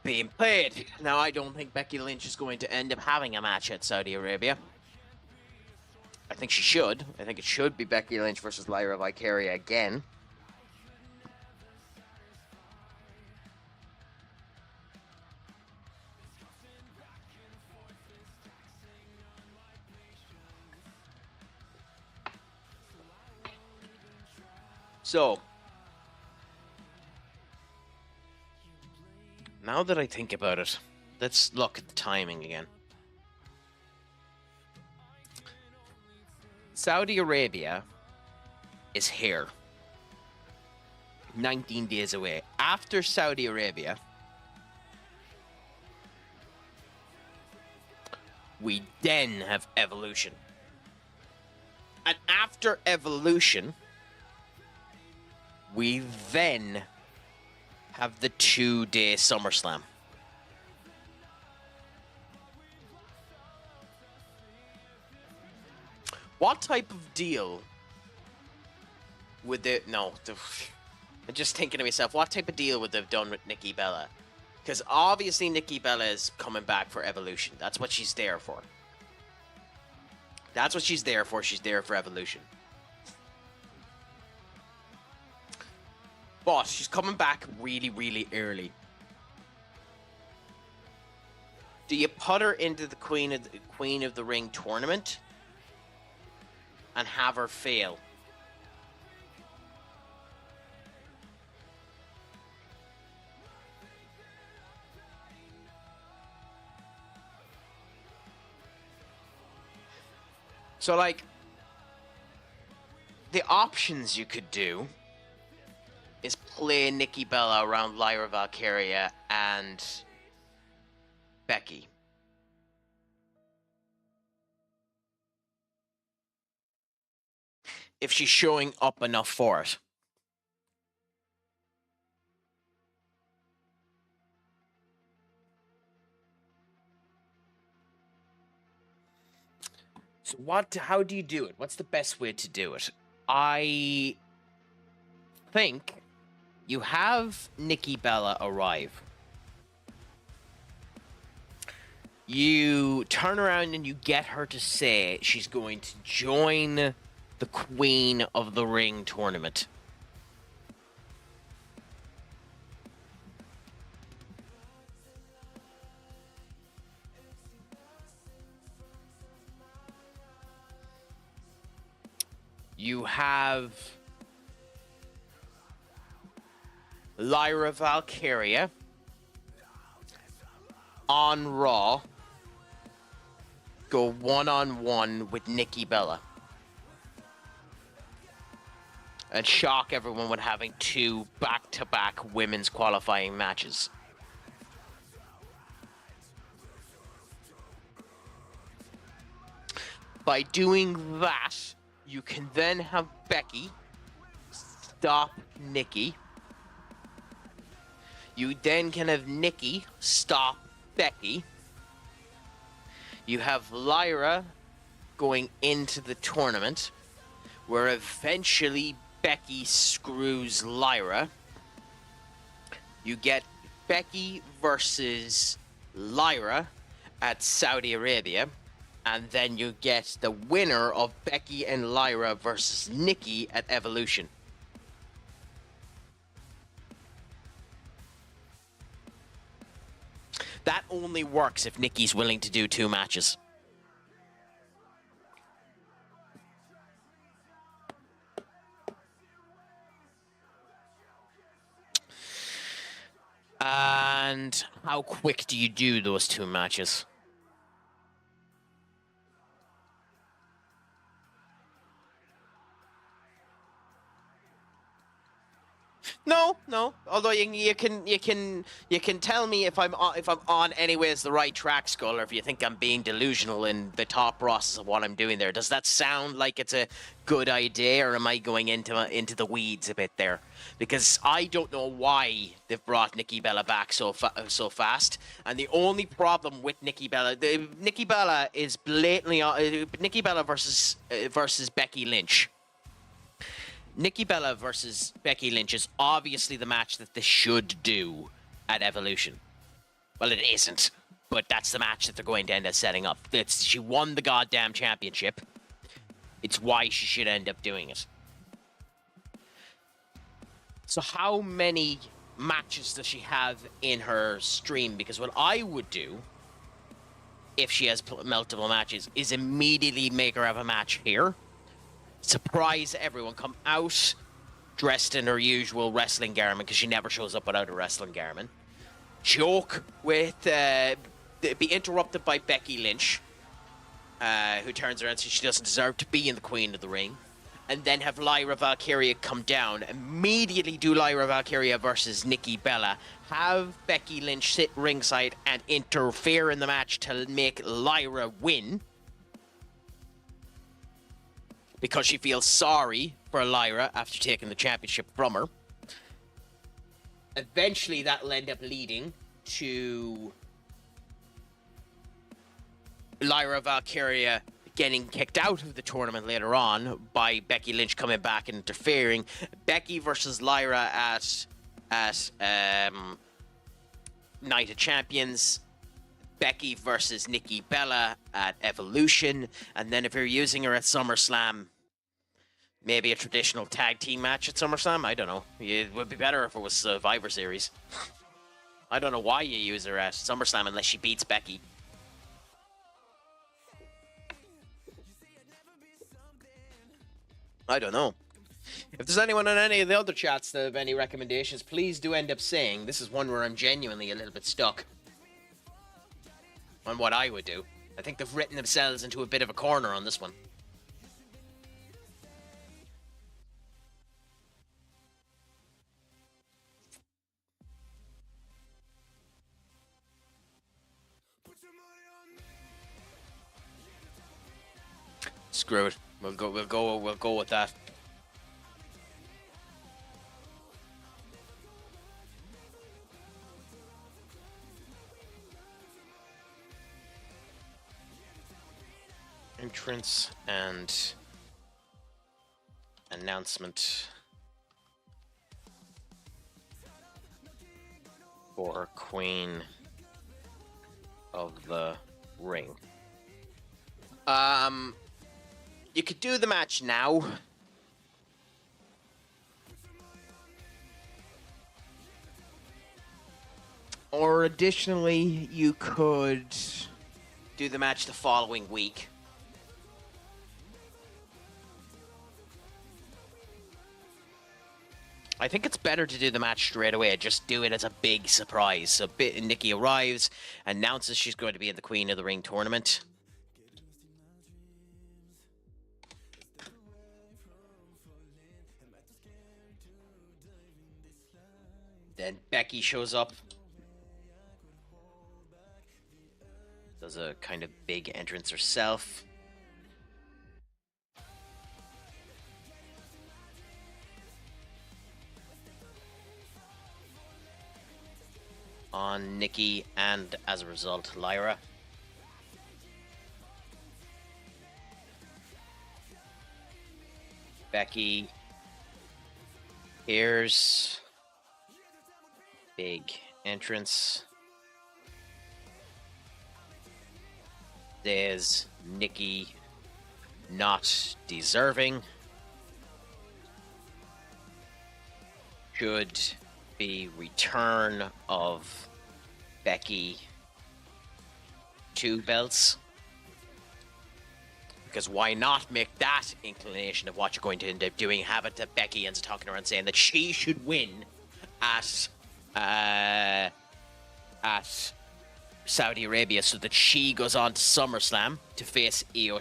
being played. Now, I don't think Becky Lynch is going to end up having a match at Saudi Arabia. I think she should. I think it should be Becky Lynch versus Lyra Valkyria again. So, now that I think about it, let's look at the timing again. Saudi Arabia is here. 19 days away. After Saudi Arabia, we then have Evolution. And after Evolution, we then have the 2-day SummerSlam. What type of deal would they... No, I'm just thinking to myself, what type of deal would they have done with Nikki Bella? Because obviously Nikki Bella is coming back for Evolution. That's what she's there for. That's what she's there for. She's there for Evolution. But she's coming back really, really early. Do you put her into the Queen of the Ring tournament and have her fail? So, like, the options you could do is play Nikki Bella around Lyra Valkyria and Becky. If she's showing up enough for it. So how do you do it? What's the best way to do it? I think you have Nikki Bella arrive. You turn around and you get her to say she's going to join the Queen of the Ring tournament. You have Lyra Valkyria on Raw go one-on-one with Nikki Bella and shock everyone with having 2 back-to-back women's qualifying matches. By doing that, You can then have Becky stop Nikki. You then can have Nikki stop Becky. You have Lyra going into the tournament, where eventually Becky screws Lyra. You get Becky versus Lyra at Saudi Arabia, and then you get the winner of Becky and Lyra versus Nikki at Evolution. That only works if Nikki's willing to do 2 matches. And how quick do you do those 2 matches? No. Although you can tell me if I'm on anyways the right track, Skull, or if you think I'm being delusional in the thought process of what I'm doing there. Does that sound like it's a good idea, or am I going into the weeds a bit there? Because I don't know why they've brought Nikki Bella back so fast, and the only problem with Nikki Bella is blatantly Nikki Bella versus Becky Lynch. Nikki Bella versus Becky Lynch is obviously the match that they should do at Evolution. Well, it isn't, but that's the match that they're going to end up setting up. She won the goddamn championship. It's why she should end up doing it. So how many matches does she have in her stream? Because what I would do, if she has multiple matches, is immediately make her have a match here. Surprise everyone, come out dressed in her usual wrestling garment, because she never shows up without a wrestling garment. Joke with, be interrupted by Becky Lynch, who turns around and says she doesn't deserve to be in the Queen of the Ring. And then have Lyra Valkyria come down, immediately do Lyra Valkyria versus Nikki Bella, have Becky Lynch sit ringside and interfere in the match to make Lyra win, because she feels sorry for Lyra after taking the championship from her. Eventually, that'll end up leading to Lyra Valkyria getting kicked out of the tournament later on by Becky Lynch coming back and interfering. Becky versus Lyra at Night of Champions. Becky versus Nikki Bella at Evolution. And then if you're using her at SummerSlam, maybe a traditional tag team match at SummerSlam? I don't know. It would be better if it was Survivor Series. I don't know why you use her at SummerSlam unless she beats Becky. I don't know. If there's anyone in any of the other chats that have any recommendations, please do end up saying. This is one where I'm genuinely a little bit stuck on what I would do. I think they've written themselves into a bit of a corner on this one. Screw it. We'll go with that. Entrance and announcement for Queen of the Ring. You could do the match now. Or additionally, you could do the match the following week. I think it's better to do the match straight away. Just do it as a big surprise. So Nikki arrives, announces she's going to be in the Queen of the Ring tournament. Then Becky shows up. Does a kind of big entrance herself. on Nikki and, as a result, Lyra. Becky. Here's big entrance. There's Nikki not deserving. Should be return of Becky 2 belts. Because why not make that inclination of what you're going to end up doing? Have it that Becky ends up talking around saying that she should win at Saudi Arabia, so that she goes on to SummerSlam to face Io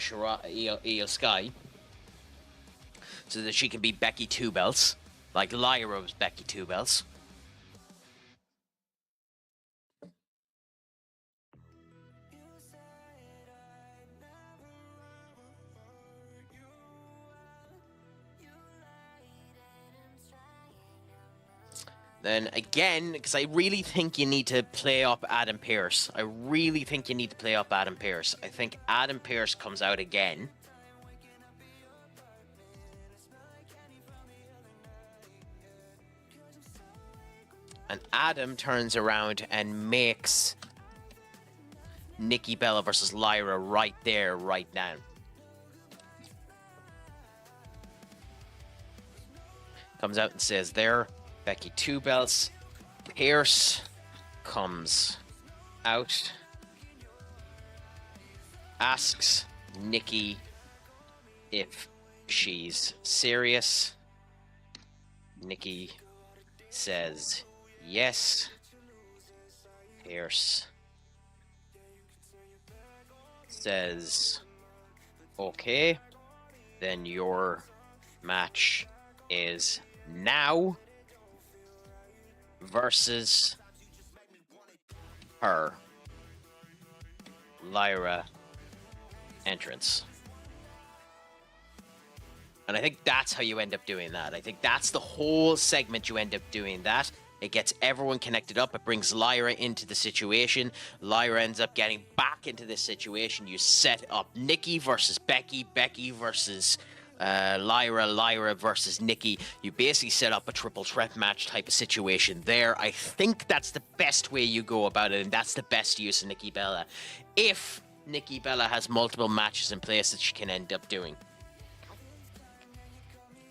Sky, so that she can be Becky 2 belts, like Lyra was Becky 2 belts. Then again, because I really think you need to play up Adam Pearce. I think Adam Pearce comes out again. And Adam turns around and makes Nikki Bella versus Lyra right there, right now. Comes out and says there, Becky 2 belts. Pearce comes out, asks Nikki if she's serious. Nikki says yes. Pearce says okay. Then your match is now versus her Lyra entrance. And I think that's how you end up doing that. I think that's the whole segment you end up doing that. It gets everyone connected up. It brings Lyra into the situation. Lyra ends up getting back into this situation. You set up Nikki versus Becky, Becky versus Lyra, Lyra versus Nikki. You basically set up a triple threat match type of situation there. I think that's the best way you go about it, and that's the best use of Nikki Bella. If Nikki Bella has multiple matches in place that she can end up doing.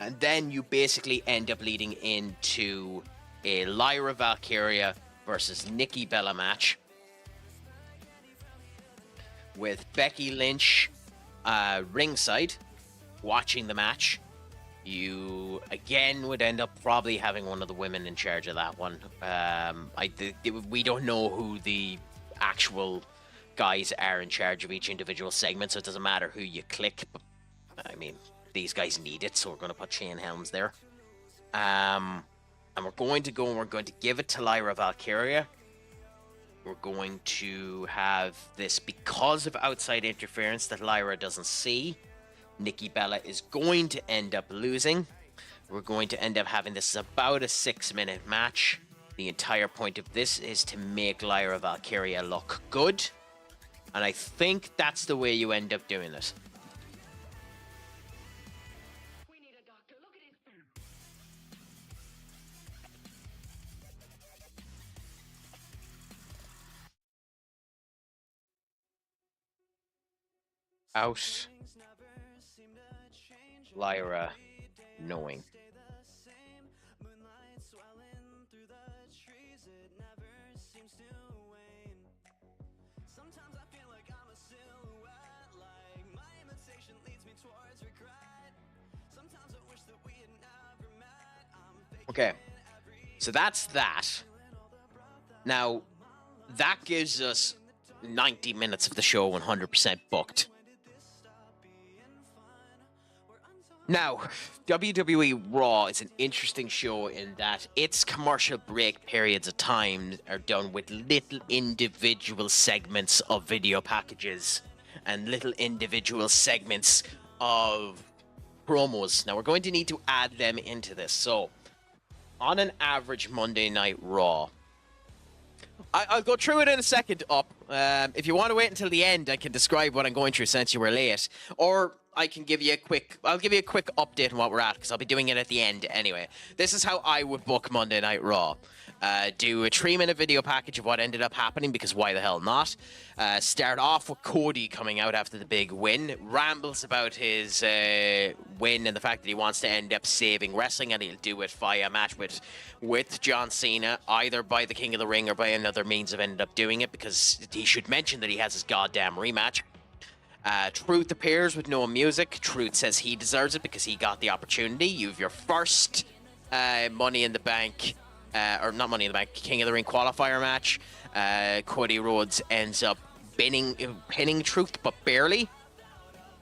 And then you basically end up leading into a Lyra Valkyria versus Nikki Bella match with Becky Lynch ringside watching the match. You again would end up probably having one of the women in charge of that one. We don't know who the actual guys are in charge of each individual segment, so it doesn't matter who you click. But I mean, these guys need it, so we're going to put Shane Helms there. And we're going to go and we're going to give it to Lyra Valkyria. We're going to have this, because of outside interference that Lyra doesn't see, Nikki Bella is going to end up losing. We're going to end up having this about a 6-minute match. The entire point of this is to make Lyra Valkyria look good. And I think that's the way you end up doing this. Out Lyra knowing. Okay, so that's that. Now, that gives us 90 minutes of the show 100% booked. Now, WWE Raw is an interesting show in that its commercial break periods of time are done with little individual segments of video packages and little individual segments of promos. Now, we're going to need to add them into this. So, on an average Monday Night Raw, I'll go through it in a second. If you want to wait until the end, I can describe what I'm going through since you were late, or I can give you a quick. I'll give you a quick update on what we're at because I'll be doing it at the end anyway. This is how I would book Monday Night Raw. Do a 3-minute video package of what ended up happening because why the hell not? Start off with Cody coming out after the big win, rambles about his win and the fact that he wants to end up saving wrestling, and he'll do it via a match with John Cena, either by the King of the Ring or by another means of ended up doing it, because he should mention that he has his goddamn rematch. Truth appears with no music. Truth says he deserves it because he got the opportunity. You have your first Money in the Bank, or not Money in the Bank, King of the Ring qualifier match. Cody Rhodes ends up pinning Truth, but barely.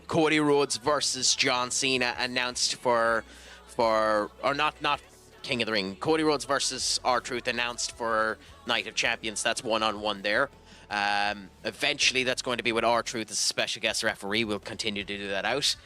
Cody Rhodes versus John Cena announced or not King of the Ring. Cody Rhodes versus R-Truth announced for Night of Champions. That's 1-on-1 there. Eventually, that's going to be with R-Truth as a special guest referee. We'll continue to do that out.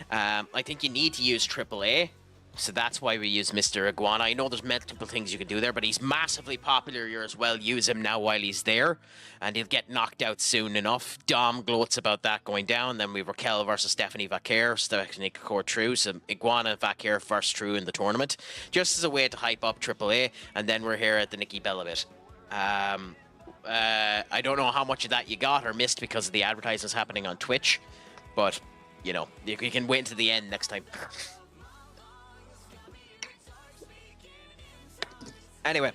I think you need to use AAA, so that's why we use Mr. Iguana. I know there's multiple things you can do there, but he's massively popular here as well. Use him now while he's there, and he'll get knocked out soon enough. Dom gloats about that going down. Then we have Raquel versus Stephanie Vaquer. Stephanie Vaquer True, so Iguana and Vaquer first True in the tournament, just as a way to hype up AAA. And then we're here at the Nikki Bella bit. I don't know how much of that you got or missed because of the advertisements happening on Twitch, but you know, you can wait until the end next time. Anyway,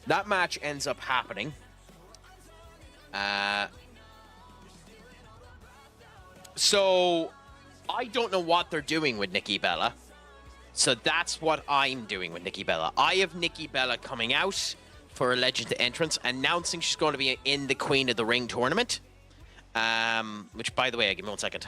that match ends up happening. So I don't know what they're doing with Nikki Bella. So that's what I'm doing with Nikki Bella. I have Nikki Bella coming out for a Legend entrance, announcing she's going to be in the Queen of the Ring tournament. Which, by the way, give me 1 second.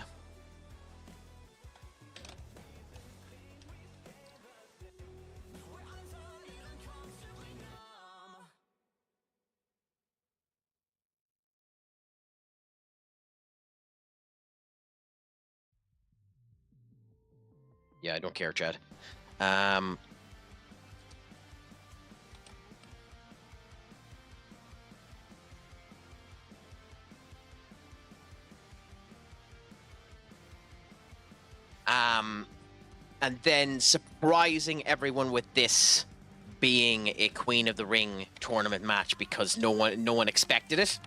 Yeah, I don't care, Chad. And then surprising everyone with this being a Queen of the Ring tournament match because no one expected it.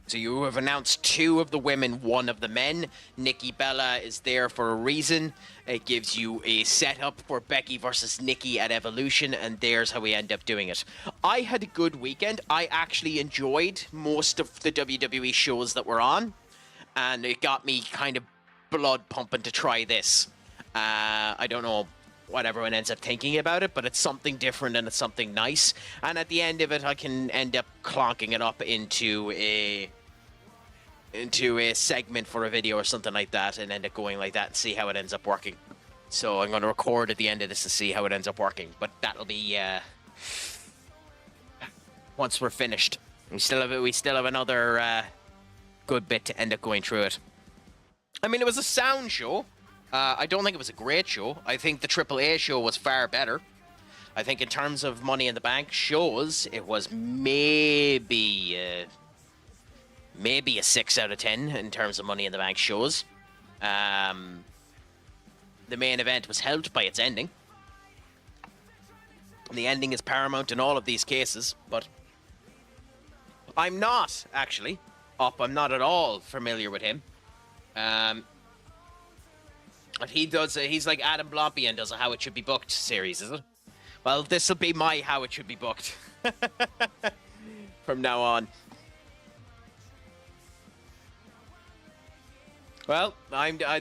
So you have announced 2 of the women, 1 of the men. Nikki Bella is there for a reason. It gives you a setup for Becky versus Nikki at Evolution, and there's how we end up doing it. I had a good weekend. I actually enjoyed most of the WWE shows that were on, and it got me kind of blood pumping to try this. I don't know what everyone ends up thinking about it, but it's something different and it's something nice. And at the end of it, I can end up clonking it up into a segment for a video or something like that, and end up going like that and see how it ends up working. So I'm going to record at the end of this to see how it ends up working, but that'll be once we're finished. We still have another good bit to end up going through it. I mean, it was a sound show. I don't think it was a great show. I think the AAA show was far better. I think in terms of Money in the Bank shows, it was maybe a 6 out of 10 in terms of Money in the Bank shows. The main event was helped by its ending. The ending is paramount in all of these cases, but I'm not, actually, I'm not at all familiar with him. But he does, he's like Adam Blompy and does a How It Should Be Booked series, is it? Well, this will be my How It Should Be Booked from now on. Well,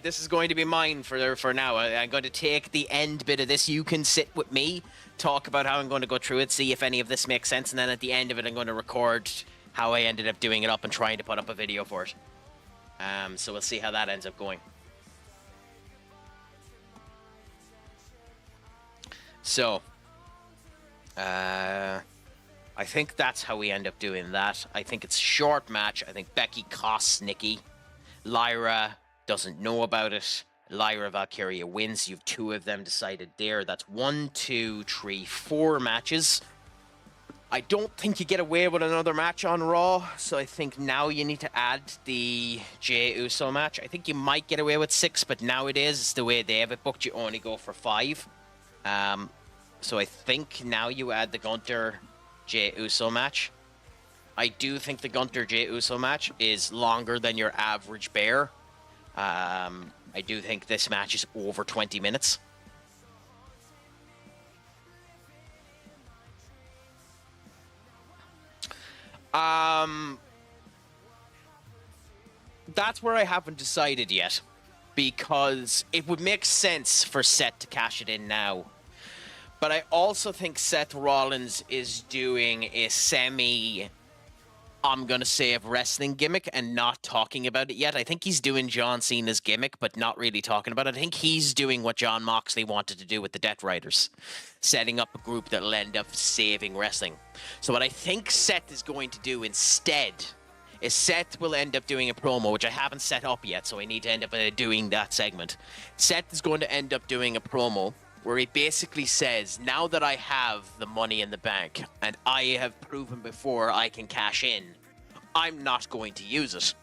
this is going to be mine for now. I'm going to take the end bit of this. You can sit with me, talk about how I'm going to go through it, see if any of this makes sense, and then at the end of it, I'm going to record how I ended up doing it up and trying to put up a video for it. So we'll see how that ends up going. So, I think that's how we end up doing that. I think it's a short match. I think Becky costs Nikki. Lyra doesn't know about it. Lyra Valkyria wins. You've 2 of them decided there. That's 1, 2, 3, 4 matches. I don't think you get away with another match on Raw, so I think now you need to add the Jey Uso match. I think you might get away with 6, but nowadays, the way they have it booked, you only go for 5. So I think now you add the Gunter Jey Uso match. I do think the Gunter Jey Uso match is longer than your average bear. I do think this match is over 20 minutes. That's where I haven't decided yet, because it would make sense for Seth to cash it in now. But I also think Seth Rollins is doing a semi, I'm going to say, of wrestling gimmick and not talking about it yet. I think he's doing John Cena's gimmick, but not really talking about it. I think he's doing what Jon Moxley wanted to do with the Death Riders, setting up a group that'll end up saving wrestling. So what I think Seth is going to do instead is Seth will end up doing a promo, which I haven't set up yet, so I need to end up doing that segment. Seth is going to end up doing a promo where he basically says, now that I have the money in the bank and I have proven before I can cash in, I'm not going to use it.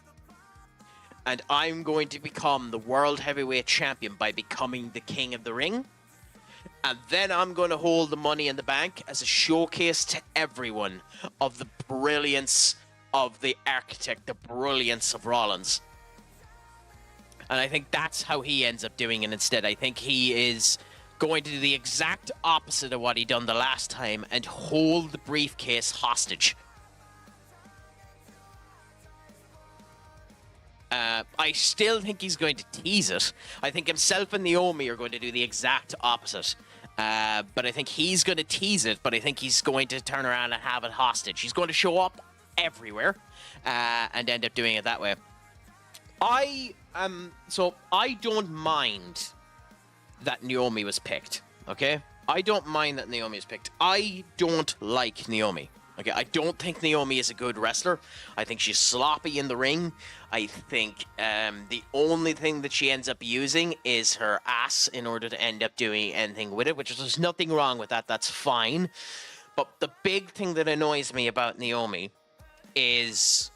And I'm going to become the World Heavyweight Champion by becoming the King of the Ring. And then I'm going to hold the money in the bank as a showcase to everyone of the brilliance of the architect, the brilliance of Rollins. And I think that's how he ends up doing it instead. I think he is going to do the exact opposite of what he done the last time and hold the briefcase hostage. I still think he's going to tease it. I think himself and Naomi are going to do the exact opposite. But I think he's going to tease it, but I think he's going to turn around and have it hostage. He's going to show up everywhere and end up doing it that way. So I don't mind that Naomi was picked, okay? I don't mind that Naomi was picked. I don't like Naomi, okay? I don't think Naomi is a good wrestler. I think she's sloppy in the ring. I think the only thing that she ends up using is her ass in order to end up doing anything with it, which is, there's nothing wrong with that. That's fine. But the big thing that annoys me about Naomi is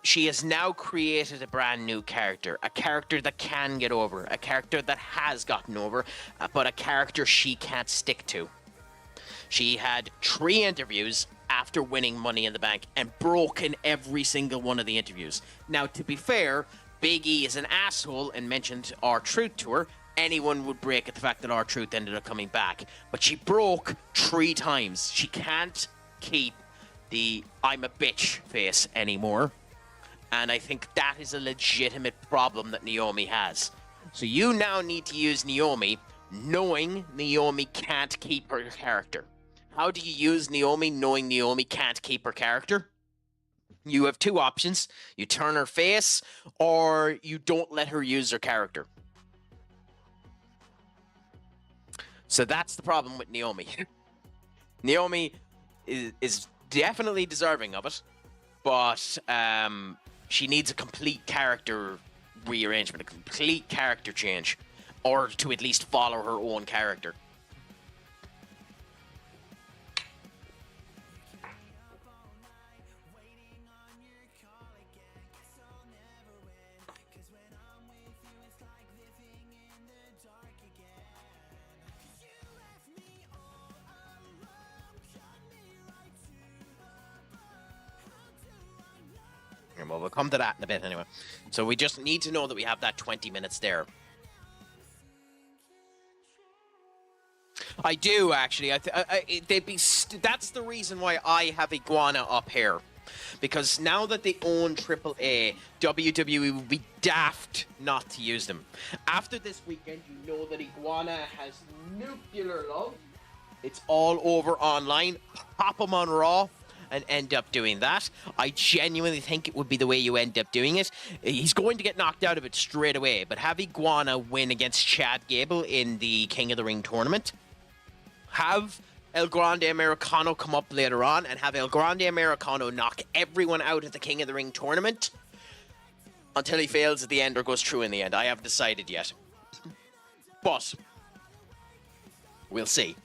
she has now created a brand new character, a character that can get over, a character that has gotten over, but a character she can't stick to. She had 3 interviews after winning Money in the Bank and broken every single one of the interviews. Now, to be fair, Big E is an asshole and mentioned R-Truth to her. Anyone would break at the fact that R-Truth ended up coming back. But she broke 3 times. She can't keep the I'm a bitch face anymore. And I think that is a legitimate problem that Naomi has. So you now need to use Naomi, knowing Naomi can't keep her character. How do you use Naomi knowing Naomi can't keep her character? You have 2 options. You turn her face, or you don't let her use her character. So that's the problem with Naomi. Naomi is definitely deserving of it, but she needs a complete character rearrangement, a complete character change, or to at least follow her own character. Well, we'll come to that in a bit anyway. So we just need to know that we have that 20 minutes there. I do, actually. That's the reason why I have Iguana up here. Because now that they own AAA, WWE will be daft not to use them. After this weekend, you know that Iguana has nuclear love. It's all over online. Pop them on Raw and end up doing that. I genuinely think it would be the way you end up doing it. He's going to get knocked out of it straight away, but have Iguana win against Chad Gable in the King of the Ring tournament. Have El Grande Americano come up later on and have El Grande Americano knock everyone out at the King of the Ring tournament. until he fails at the end or goes through in the end. I haven't decided yet. But we'll see.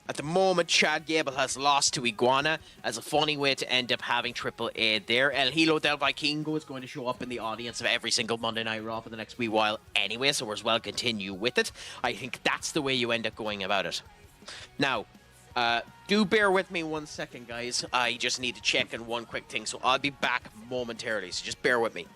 At the moment, Chad Gable has lost to Iguana as a funny way to end up having Triple A there. El Hilo del Vikingo is going to show up in the audience of every single Monday Night Raw for the next wee while anyway, so we're as well continue with it. I think that's the way you end up going about it. Now, do bear with me 1 second, guys. I just need to check on one quick thing, so I'll be back momentarily, so just bear with me.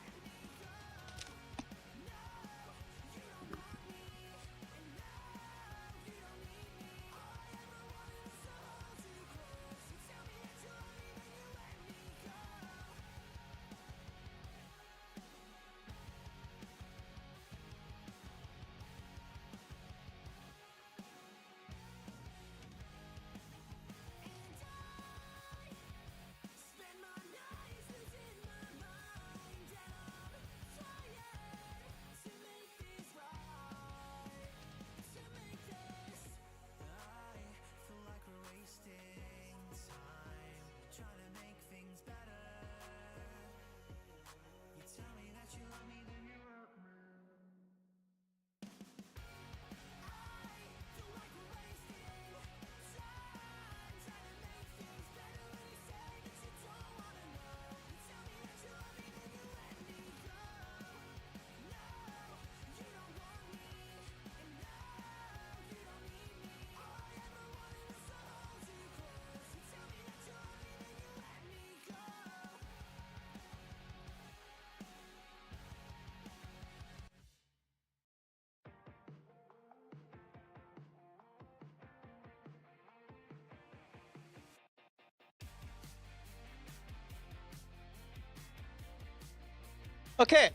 Okay,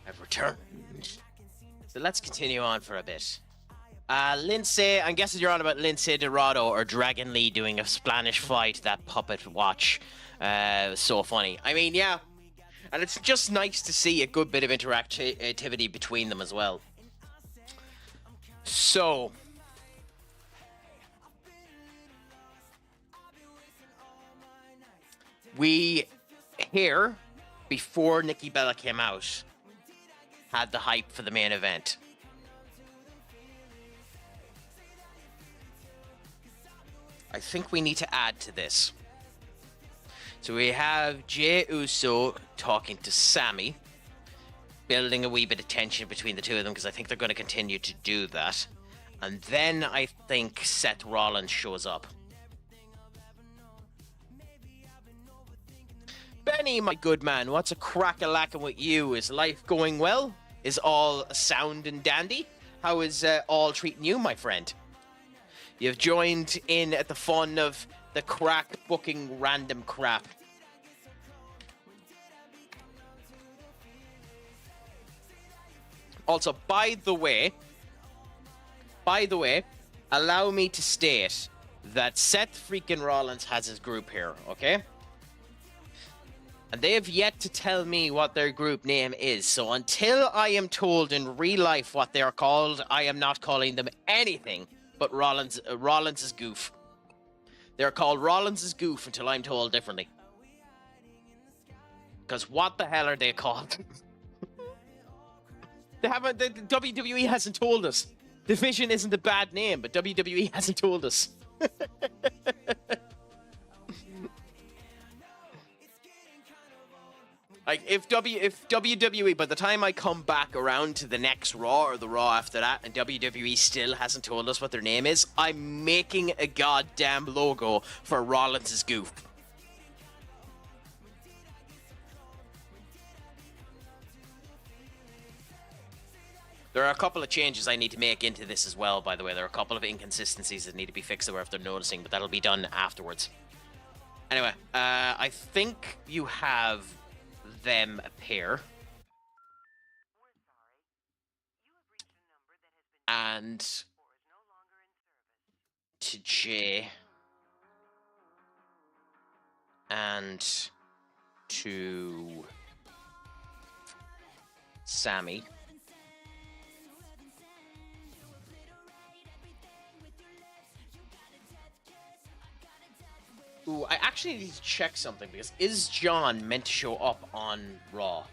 I've returned. So let's continue on for a bit. Lindsay, I'm guessing you're on about Lindsay Dorado or Dragon Lee doing a Spanish fight. That puppet watch was so funny. I mean, yeah, and it's just nice to see a good bit of interactivity between them as well. So, we here, before Nikki Bella came out, had the hype for the main event. I think we need to add to this. So we have Jey Uso talking to Sami, building a wee bit of tension between the two of them, because I think they're going to continue to do that. And then I think Seth Rollins shows up. Benny, my good man, what's a crack-a-lackin' with you? Is life going well? Is all sound and dandy? How is all treating you, my friend? You've joined in at the fun of the crack booking random crap. Also, by the way, allow me to state that Seth freaking Rollins has his group here, okay? And they have yet to tell me what their group name is. So until I am told in real life what they are called, I am not calling them anything but Rollins's Goof. They're called Rollins's Goof until I'm told differently. Because what the hell are they called? The WWE hasn't told us. Division isn't a bad name, but WWE hasn't told us. Like, if WWE, by the time I come back around to the next Raw or the Raw after that, and WWE still hasn't told us what their name is, I'm making a goddamn logo for Rollins' Goof. There are a couple of changes I need to make into this as well, by the way. There are a couple of inconsistencies that need to be fixed that we're after noticing, but that'll be done afterwards. Anyway, I think you have them appear. And to Jay. And to Sami. Ooh, I actually need to check something, because is John meant to show up on Raw?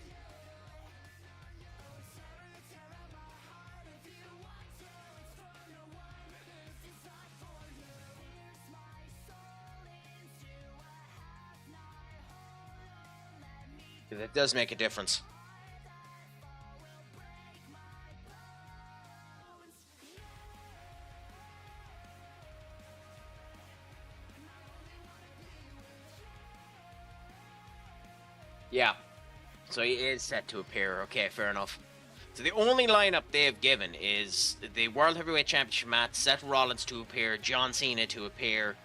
It does make a difference. Yeah. So he is set to appear. Okay, fair enough. So the only lineup they've given is the World Heavyweight Championship match, Seth Rollins to appear, John Cena to appear,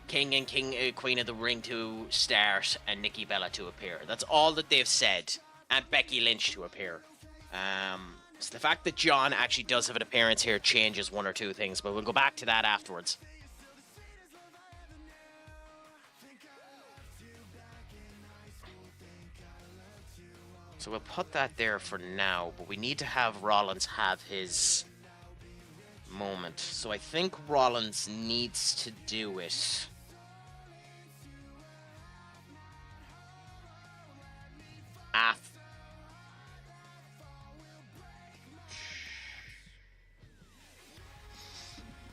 Queen of the Ring to start, and Nikki Bella to appear. That's all that they've said. And Becky Lynch to appear. So the fact that John actually does have an appearance here changes one or two things, but we'll go back to that afterwards. So we'll put that there for now, but we need to have Rollins have his moment. So I think Rollins needs to do it.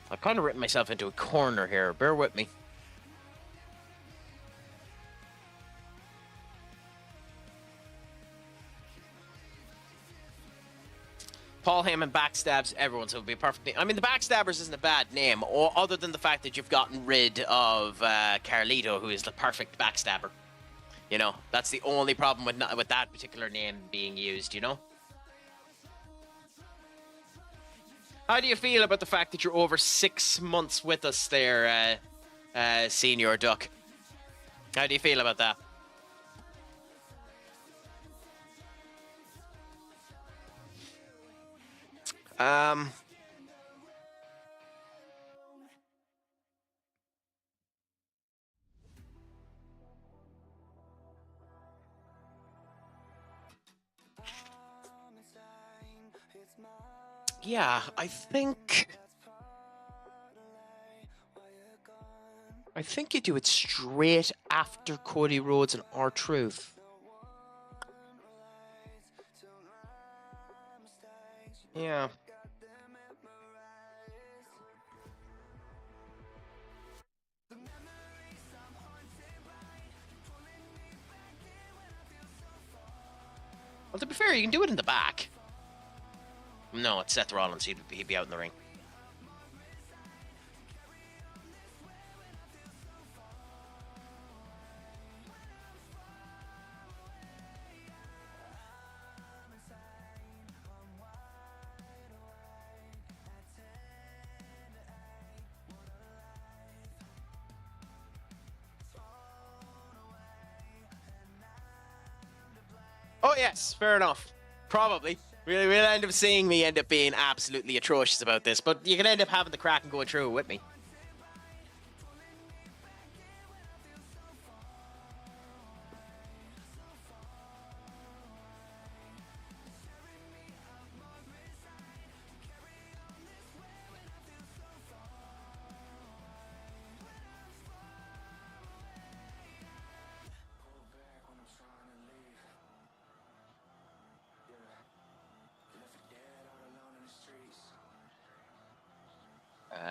I've kind of written myself into a corner here. Bear with me. Paul Heyman backstabs everyone, so it would be a perfect name. I mean, the Backstabbers isn't a bad name, other than the fact that you've gotten rid of Carlito, who is the perfect backstabber. You know, that's the only problem with that particular name being used, you know? How do you feel about the fact that you're over 6 months with us there, Senior Duck? How do you feel about that? Yeah, I think you do it straight after Cody Rhodes and R-Truth. Yeah. Well, to be fair, you can do it in the back. No, it's Seth Rollins. He'd be out in the ring. Oh, yes, fair enough. Probably. We'll end up seeing me end up being absolutely atrocious about this, but you can end up having the crack and going through it with me.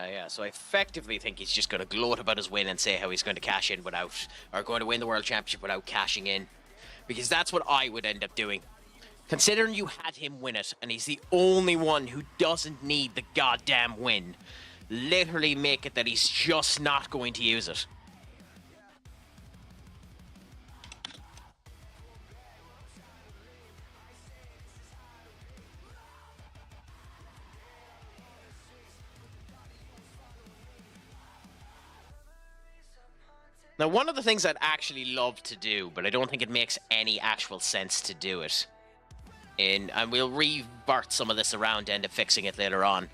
Yeah, so I effectively think he's just going to gloat about his win and say how he's going to cash in without, or going to win the World Championship without cashing in. Because that's what I would end up doing. Considering you had him win it, and he's the only one who doesn't need the goddamn win, literally make it that he's just not going to use it. Now, one of the things I'd actually love to do, but I don't think it makes any actual sense to do it, and we'll revert some of this around to end up fixing it later on,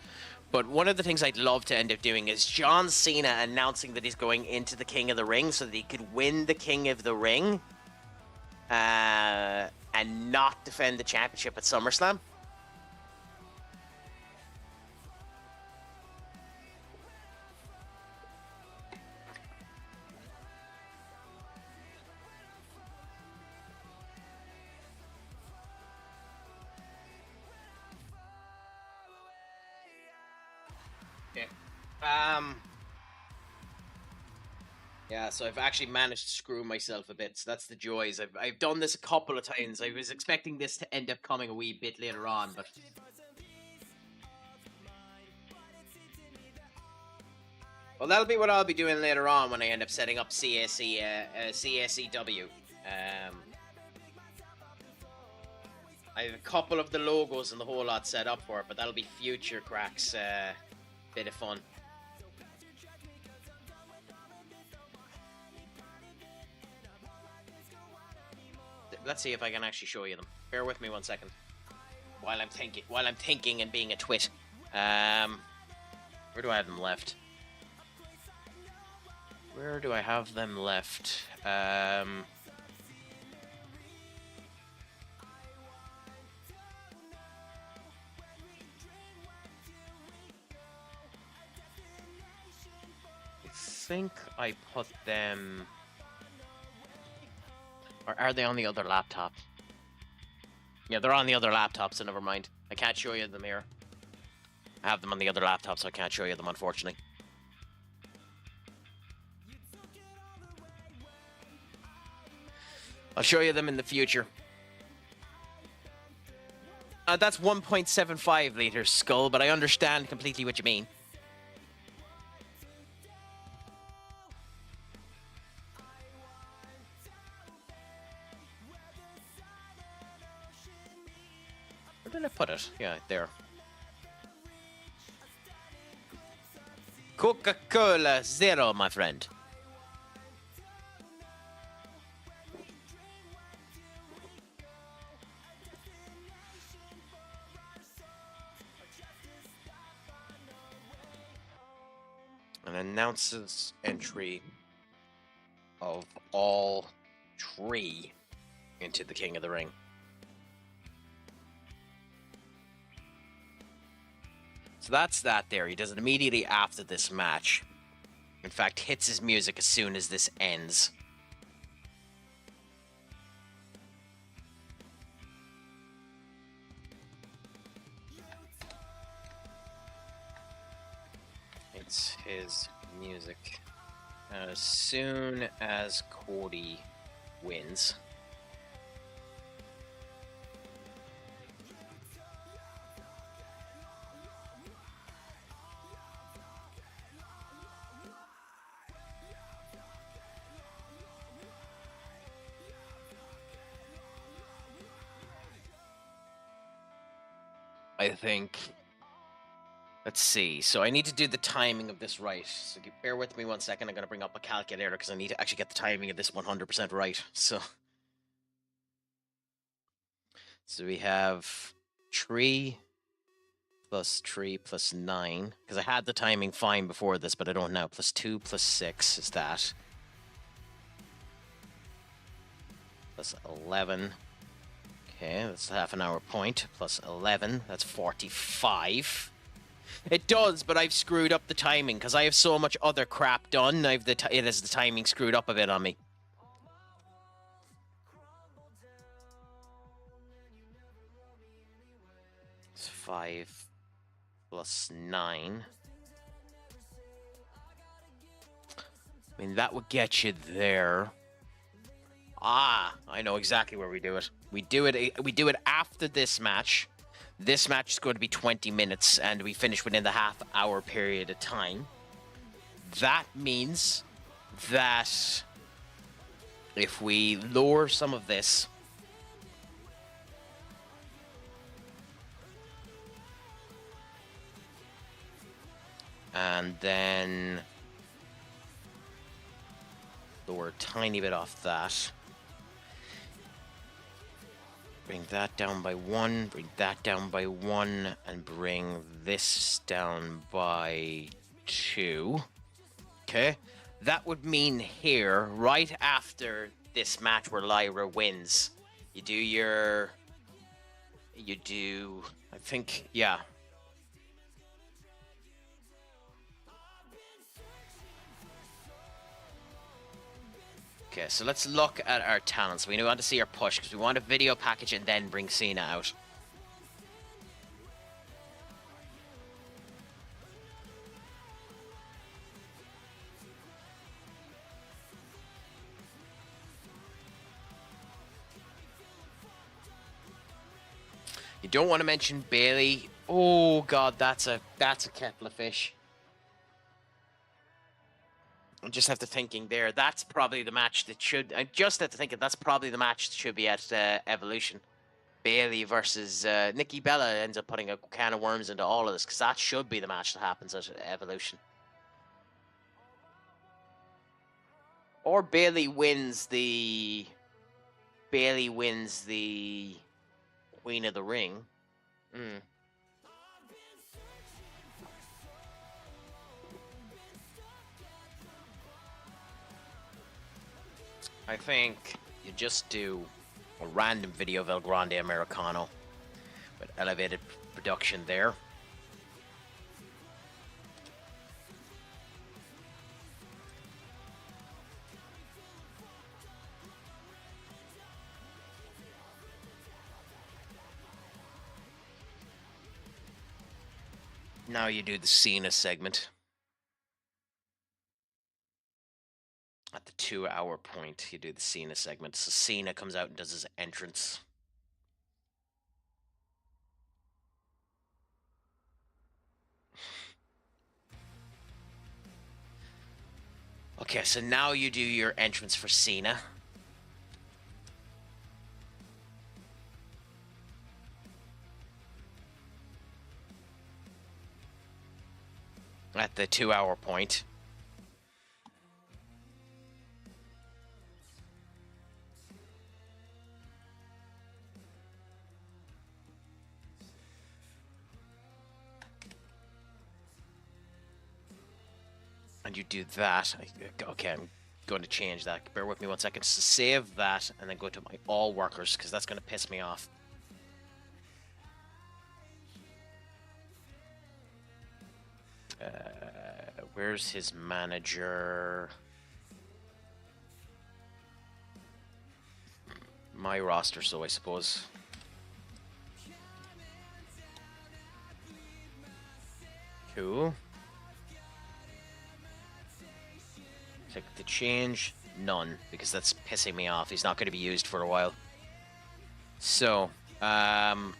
but one of the things I'd love to end up doing is John Cena announcing that he's going into the King of the Ring so that he could win the King of the Ring and not defend the championship at SummerSlam. Okay. Yeah, so I've actually managed to screw myself a bit. So that's the joys. I've done this a couple of times. I was expecting this to end up coming a wee bit later on, but well, that'll be what I'll be doing later on when I end up setting up CSEW. I have a couple of the logos and the whole lot set up for it, but that'll be future Craic's bit of fun. Let's see if I can actually show you them. Bear with me 1 second. While I'm thinking and being a twit. Where do I have them left? Where do I have them left? I think I put them... Or are they on the other laptop? Yeah, they're on the other laptop, so never mind. I can't show you them here. I have them on the other laptop, so I can't show you them, unfortunately. I'll show you them in the future. That's 1.75 liters, Skull, but I understand completely what you mean. Where did I put it? Yeah, there. Coca-Cola Zero, my friend. And announces entry of all 3 into the King of the Ring. So that's that there. He does it immediately after this match. In fact, hits his music as soon as this ends. It's his music as soon as Cody wins. I think... Let's see. So I need to do the timing of this right. So bear with me 1 second. I'm going to bring up a calculator because I need to actually get the timing of this 100% right. So we have 3 plus 3 plus 9. Because I had the timing fine before this, but I don't now. Plus 2 plus 6 is that. Plus 11. Okay, that's a half an hour point. Plus 11. That's 45. It does, but I've screwed up the timing because I have so much other crap done. It has the timing screwed up a bit on me. It's 5 plus 9. I mean, that would get you there. Ah, I know exactly where we do it. We do it after this match. This match is going to be 20 minutes, and we finish within the half-hour period of time. That means that if we lower some of this... and then lower a tiny bit off that. Bring that down by 1, bring that down by 1, and bring this down by 2. Okay? That would mean here, right after this match where Lyra wins, I think, yeah. Okay, so let's look at our talents. We want to see our push because we want a video package and then bring Cena out. You don't want to mention Bailey. Oh god, that's a kettle of fish. I just have to thinking there. That's probably the match that should. I just have to think that's probably the match that should be at Evolution. Bailey versus Nikki Bella ends up putting a can of worms into all of this because that should be the match that happens at Evolution. Or Bailey wins the Queen of the Ring. I think you just do a random video of El Grande Americano with elevated production there. Now you do the Cena segment. At the 2-hour point, you do the Cena segment. So Cena comes out and does his entrance. Okay, so now you do your entrance for Cena. At the 2-hour point. And you do that. Okay, I'm going to change that. Bear with me 1 second. So save that and then go to my all workers because that's going to piss me off. Where's his manager? My roster, so I suppose. Cool. Click to change. None, because that's pissing me off. He's not going to be used for a while. So, and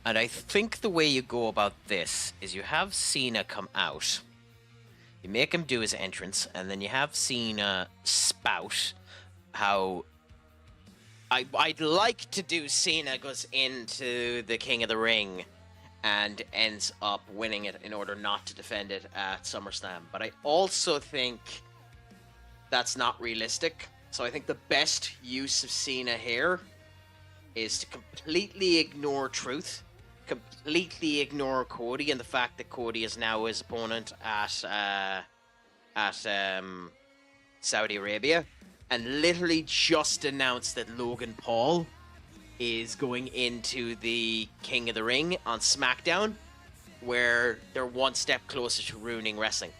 I think the way you go about this is you have Cena come out. You make him do his entrance, and then you have Cena spout how... I'd like to do Cena goes into the King of the Ring and ends up winning it in order not to defend it at SummerSlam. But I also think that's not realistic. So I think the best use of Cena here is to completely ignore truth, completely ignore Cody and the fact that Cody is now his opponent at Saudi Arabia, and literally just announce that Logan Paul is going into the King of the Ring on SmackDown, where they're one step closer to ruining wrestling.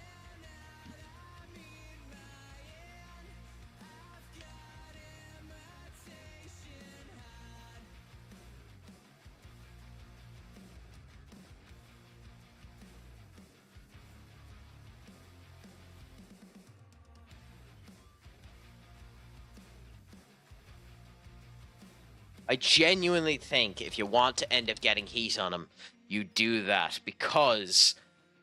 I genuinely think if you want to end up getting heat on him, you do that, because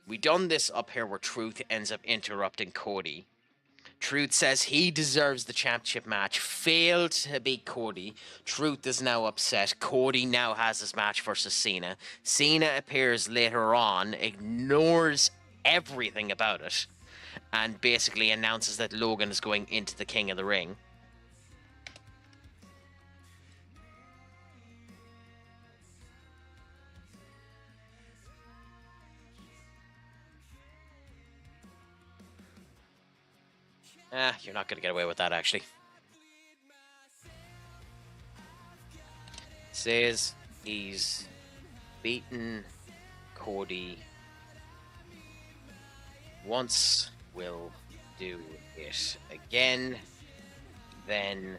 we done this up here where Truth ends up interrupting Cody. Truth says he deserves the championship match, failed to beat Cody. Truth is now upset. Cody now has his match versus Cena. Cena appears later on, ignores everything about it, and basically announces that Logan is going into the King of the Ring. You're not going to get away with that, actually. Says he's beaten Cody once, will do it again. Then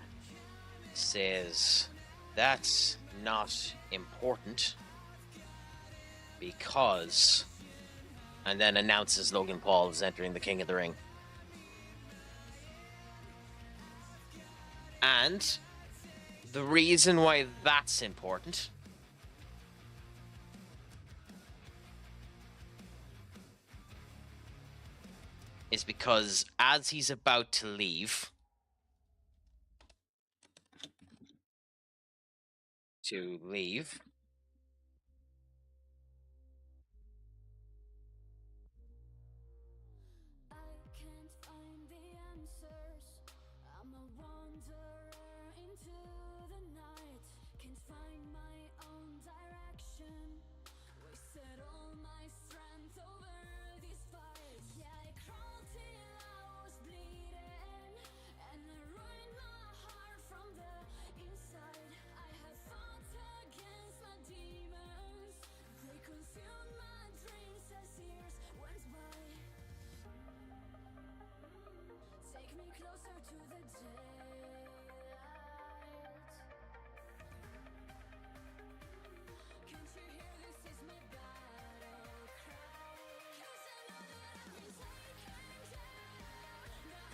says that's not important because... and then announces Logan Paul is entering the King of the Ring. And The reason why that's important is because as he's about to leave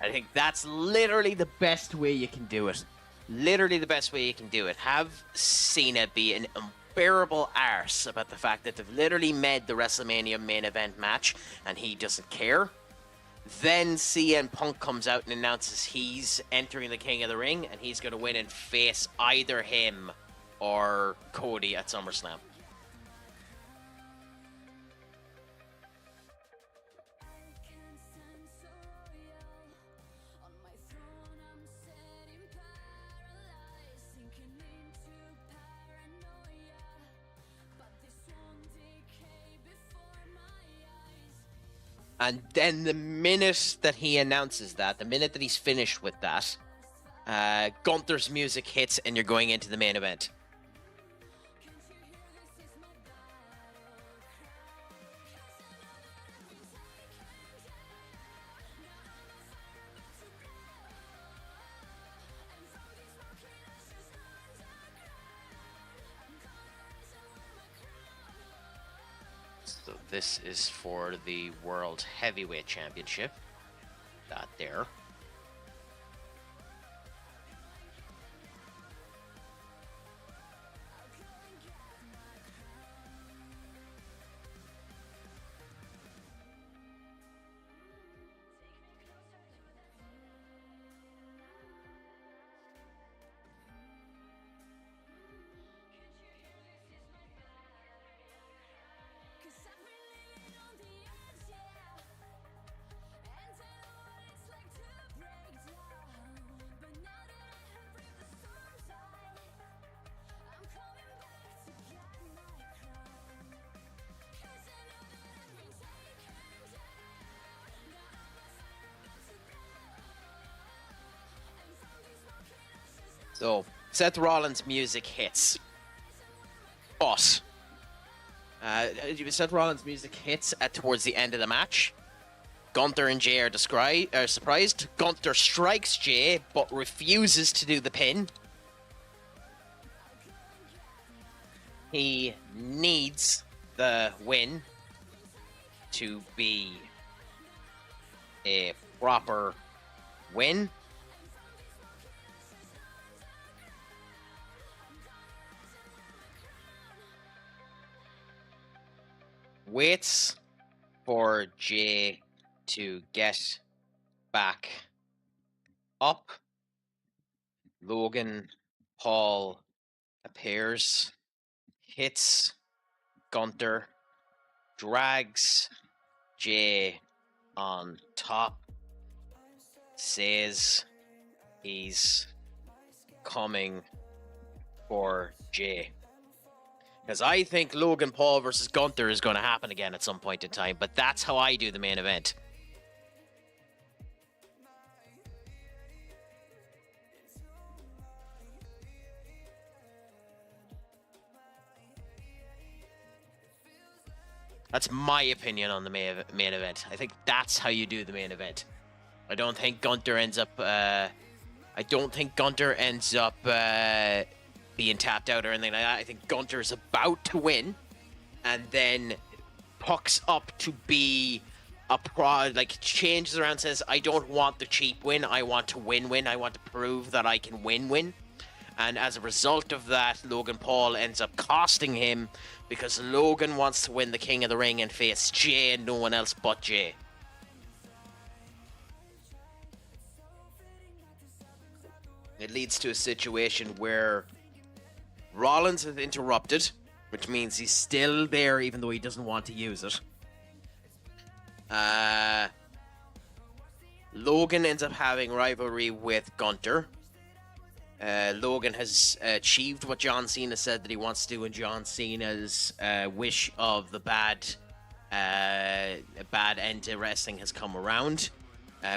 I think that's literally the best way you can do it. Literally the best way you can do it. Have Cena be an unbearable arse about the fact that they've literally made the WrestleMania main event match and he doesn't care. Then CM Punk comes out and announces he's entering the King of the Ring and he's going to win and face either him or Cody at SummerSlam. And then the minute that he announces that, the minute that he's finished with that, Gunther's music hits and you're going into the main event. So this is for the World Heavyweight Championship. That there. So, Seth Rollins' music hits. But, Seth Rollins' music hits towards the end of the match. Gunther and Jay are surprised. Gunther strikes Jay, but refuses to do the pin. He needs the win to be a proper win. Waits for Jay to get back up. Logan Paul appears, hits Gunther, drags Jay on top, says he's coming for Jay. Because I think Logan Paul versus Gunther is going to happen again at some point in time, but that's how I do the main event. That's my opinion on the main event. I think that's how you do the main event. I don't think Gunther ends up being tapped out or anything like that. I think Gunther's about to win and then pucks up to be a changes around, says, I don't want the cheap win, I want to win. I want to prove that I can win. And as a result of that, Logan Paul ends up costing him because Logan wants to win the King of the Ring and face Jay and no one else but Jay. It leads to a situation where Rollins is interrupted, which means he's still there even though he doesn't want to use it. Logan ends up having rivalry with Gunter. Logan has achieved what John Cena said that he wants to do, and John Cena's wish of the bad end to wrestling has come around.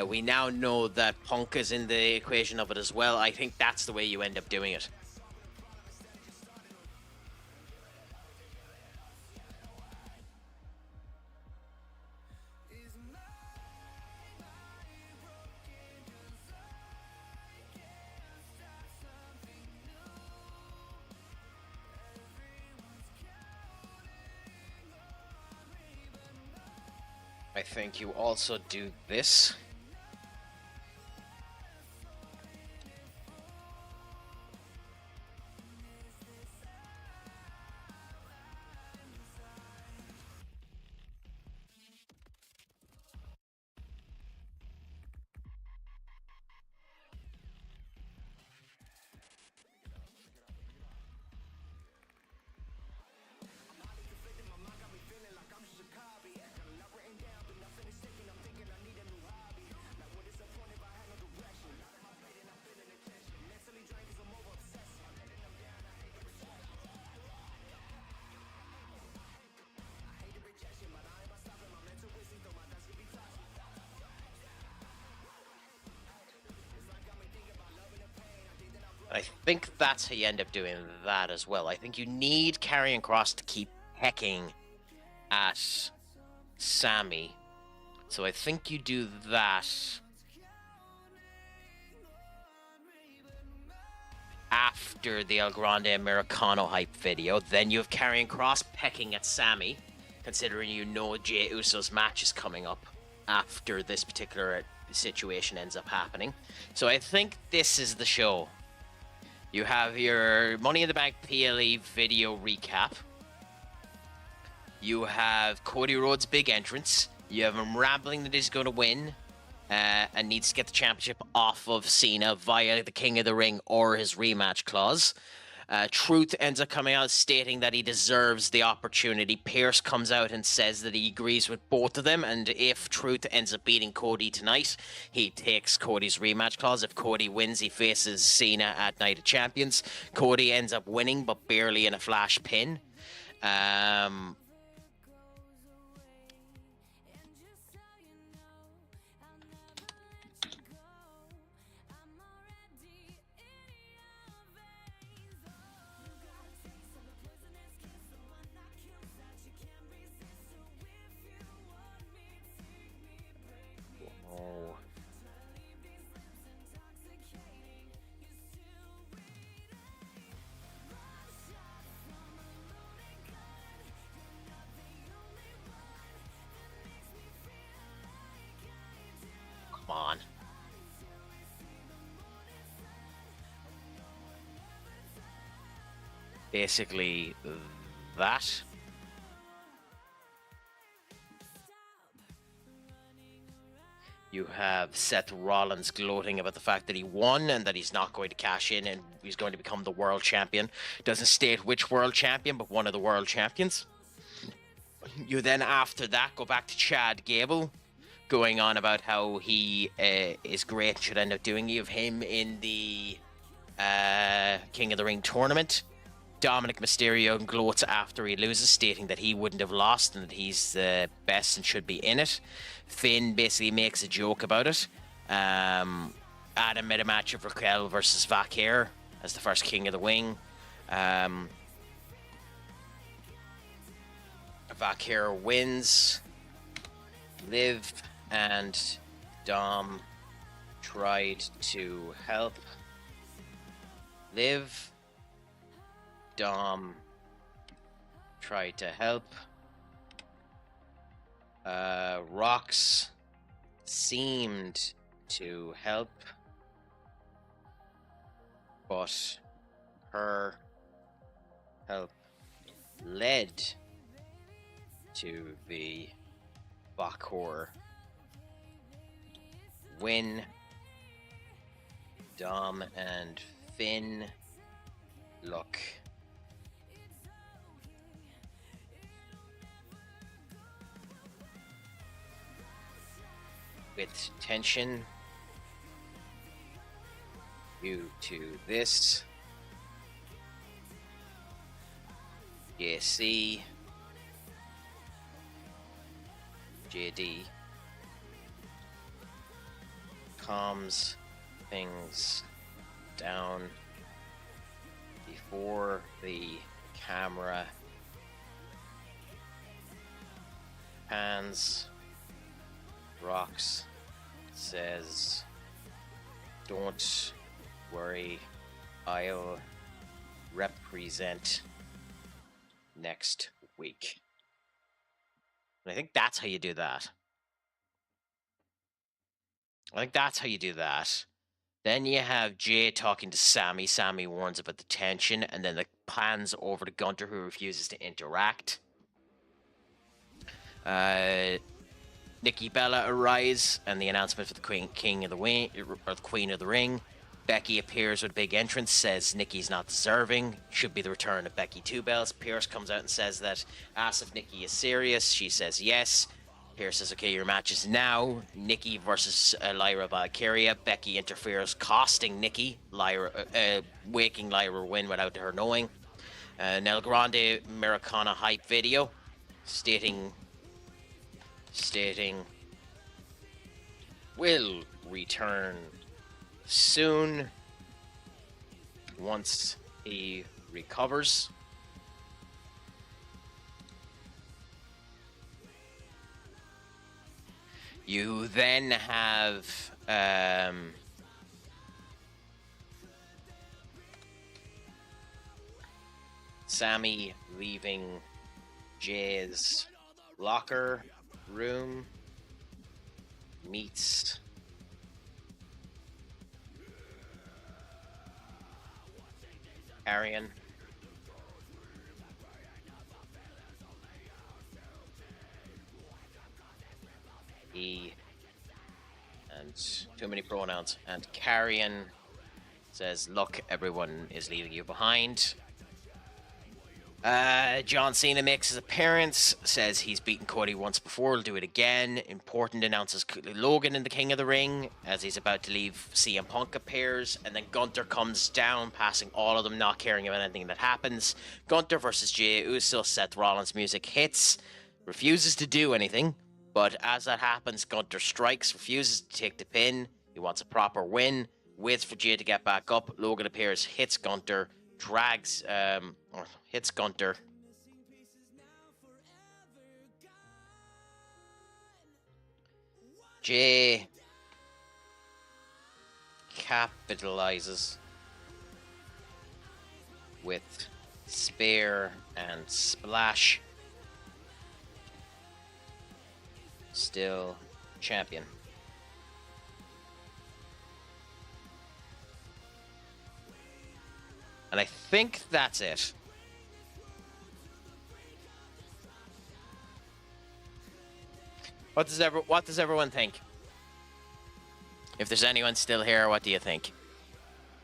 We now know that Punk is in the equation of it as well. I think that's the way you end up doing it. I think you also do this. I think that's how you end up doing that as well. I think you need Karrion Kross to keep hecking at Sami. So I think you do that after the El Grande Americano hype video. Then you have Karrion Kross pecking at Sami, considering you know Jey Uso's match is coming up after this particular situation ends up happening. So I think this is the show. You have your Money in the Bank PLE video recap. You have Cody Rhodes' big entrance. You have him rambling that he's going to win and needs to get the championship off of Cena via the King of the Ring or his rematch clause. Truth ends up coming out stating that he deserves the opportunity. Pierce comes out and says that he agrees with both of them, and if Truth ends up beating Cody tonight, he takes Cody's rematch clause. If Cody wins, he faces Cena at Night of Champions. Cody ends up winning, but barely in a flash pin. Come on. Basically, that. You have Seth Rollins gloating about the fact that he won and that he's not going to cash in and he's going to become the world champion. Doesn't state which world champion, but one of the world champions. You then, after that, go back to Chad Gable, going on about how he is great and should end up doing. You have him in the King of the Ring tournament. Dominic Mysterio gloats after he loses, stating that he wouldn't have lost and that he's the best and should be in it. Finn basically makes a joke about it. Adam made a match of Raquel versus Vaquer as the first King of the Ring. Vaquer wins. Liv and Dom tried to help. Liv, Dom tried to help. Rox seemed to help, but her help led to the Bakor win. Dom and Finn look with tension due to this. JC, JD calms things down before the camera pans. Rocks says, "Don't worry, I'll represent next week." And I think that's how you do that. Then you have Jay talking to Sammy. Sammy warns about the tension, and then the pans over to Gunter, who refuses to interact. Nikki Bella arise, and the announcement for the Queen of the Ring. Becky appears with a big entrance, says Nikki's not deserving. Should be the return of Becky Two Bells. Pierce comes out and says that, asks if Nikki is serious. She says yes. Pierce says, okay, your match is now. Nikki versus Lyra Valkyria. Becky interferes, costing Nikki. Waking Lyra win without her knowing. Nel Grande Americana hype video stating will return soon once he recovers. You then have Sammy leaving Jay's locker room, meets Arian. He and too many pronouns. And Carrion says, look, everyone is leaving you behind. John Cena makes his appearance, says he's beaten Cody once before, he'll do it again. Important announces Logan in the King of the Ring as he's about to leave. CM Punk appears, and then Gunter comes down, passing all of them, not caring about anything that happens. Gunter versus Jey Uso. Seth Rollins music hits, refuses to do anything, but as that happens, Gunter strikes, refuses to take the pin. He wants a proper win, waits for Jey to get back up. Logan appears, hits Gunter, hits Gunter. Jay capitalizes with spear and splash. Still champion. And I think that's it. What does everyone think? If there's anyone still here, what do you think?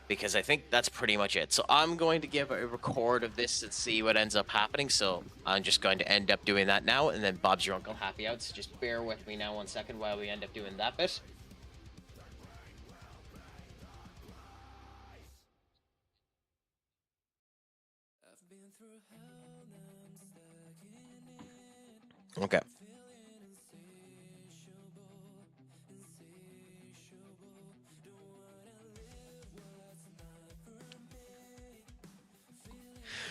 Because I think that's pretty much it. So I'm going to give a record of this and see what ends up happening. So I'm just going to end up doing that now, and then Bob's your uncle happy out. So just bear with me now 1 second while we end up doing that bit. Okay.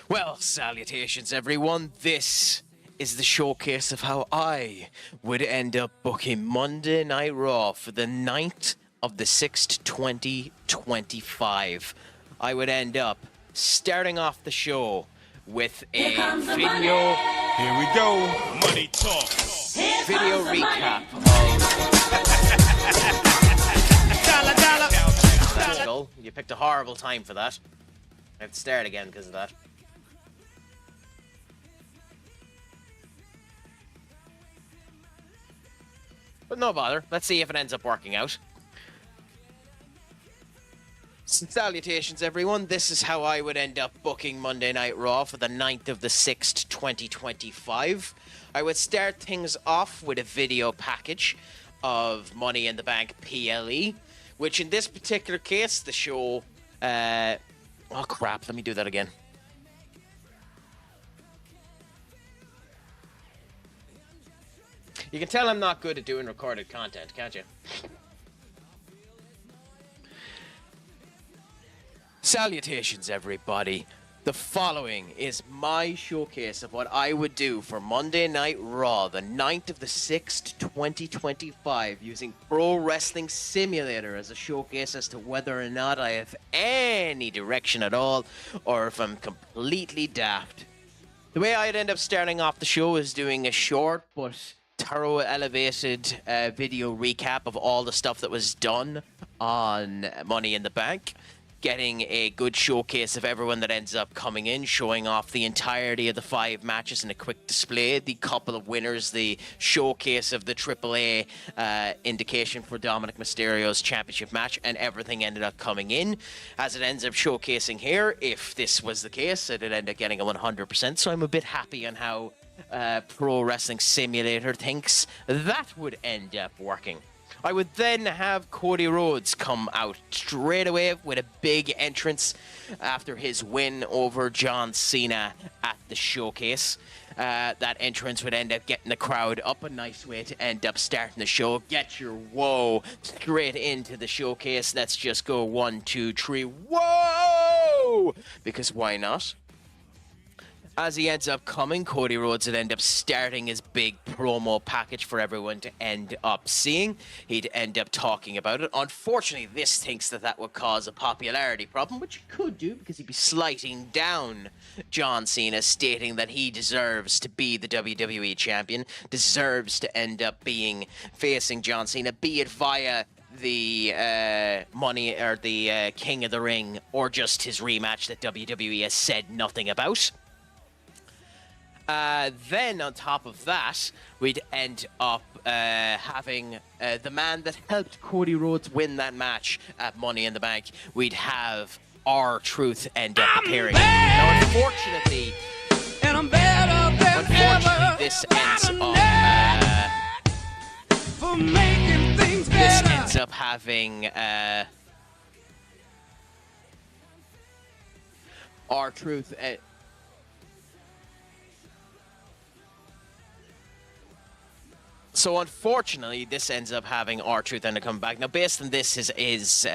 Well, salutations everyone. This is the showcase of how I would end up booking Monday Night Raw for the 9th of the 6th, 2025. I would end up starting off the show with a video. Here we go. Money talk. Video recap of... You picked a horrible time for that. I have to start again because of that. But no bother. Let's see if it ends up working out. Salutations, everyone. This is how I would end up booking Monday Night Raw for the 9th of the 6th, 2025. I would start things off with a video package of Money in the Bank PLE, which in this particular case, the show... oh, crap. Let me do that again. You can tell I'm not good at doing recorded content, can't you? Salutations, everybody. The following is my showcase of what I would do for Monday Night Raw, the 9th of the 6th, 2025, using Pro Wrestling Simulator as a showcase as to whether or not I have any direction at all, or if I'm completely daft. The way I'd end up starting off the show is doing a short but thorough, elevated video recap of all the stuff that was done on Money in the Bank. Getting a good showcase of everyone that ends up coming in, showing off the entirety of the 5 matches in a quick display, the couple of winners, the showcase of the AAA indication for Dominic Mysterio's championship match, and everything ended up coming in. As it ends up showcasing here, if this was the case, it'd end up getting a 100%, so I'm a bit happy on how Pro Wrestling Simulator thinks that would end up working. I would then have Cody Rhodes come out straight away with a big entrance after his win over John Cena at the showcase. That entrance would end up getting the crowd up, a nice way to end up starting the show. Get your whoa straight into the showcase. Let's just go 1, 2, 3, whoa! Because why not? As he ends up coming, Cody Rhodes would end up starting his big promo package for everyone to end up seeing. He'd end up talking about it. Unfortunately, this thinks that would cause a popularity problem, which it could do because he'd be slighting down John Cena, stating that he deserves to be the WWE champion, deserves to end up facing John Cena, be it via the money or the King of the Ring or just his rematch that WWE has said nothing about. Then, on top of that, we'd end up having the man that helped Cody Rhodes win that match at Money in the Bank. We'd have R-Truth end up appearing. Now, unfortunately, this ends up having R-Truth. So unfortunately, this ends up having R-Truth end up coming back. Now, based on this, his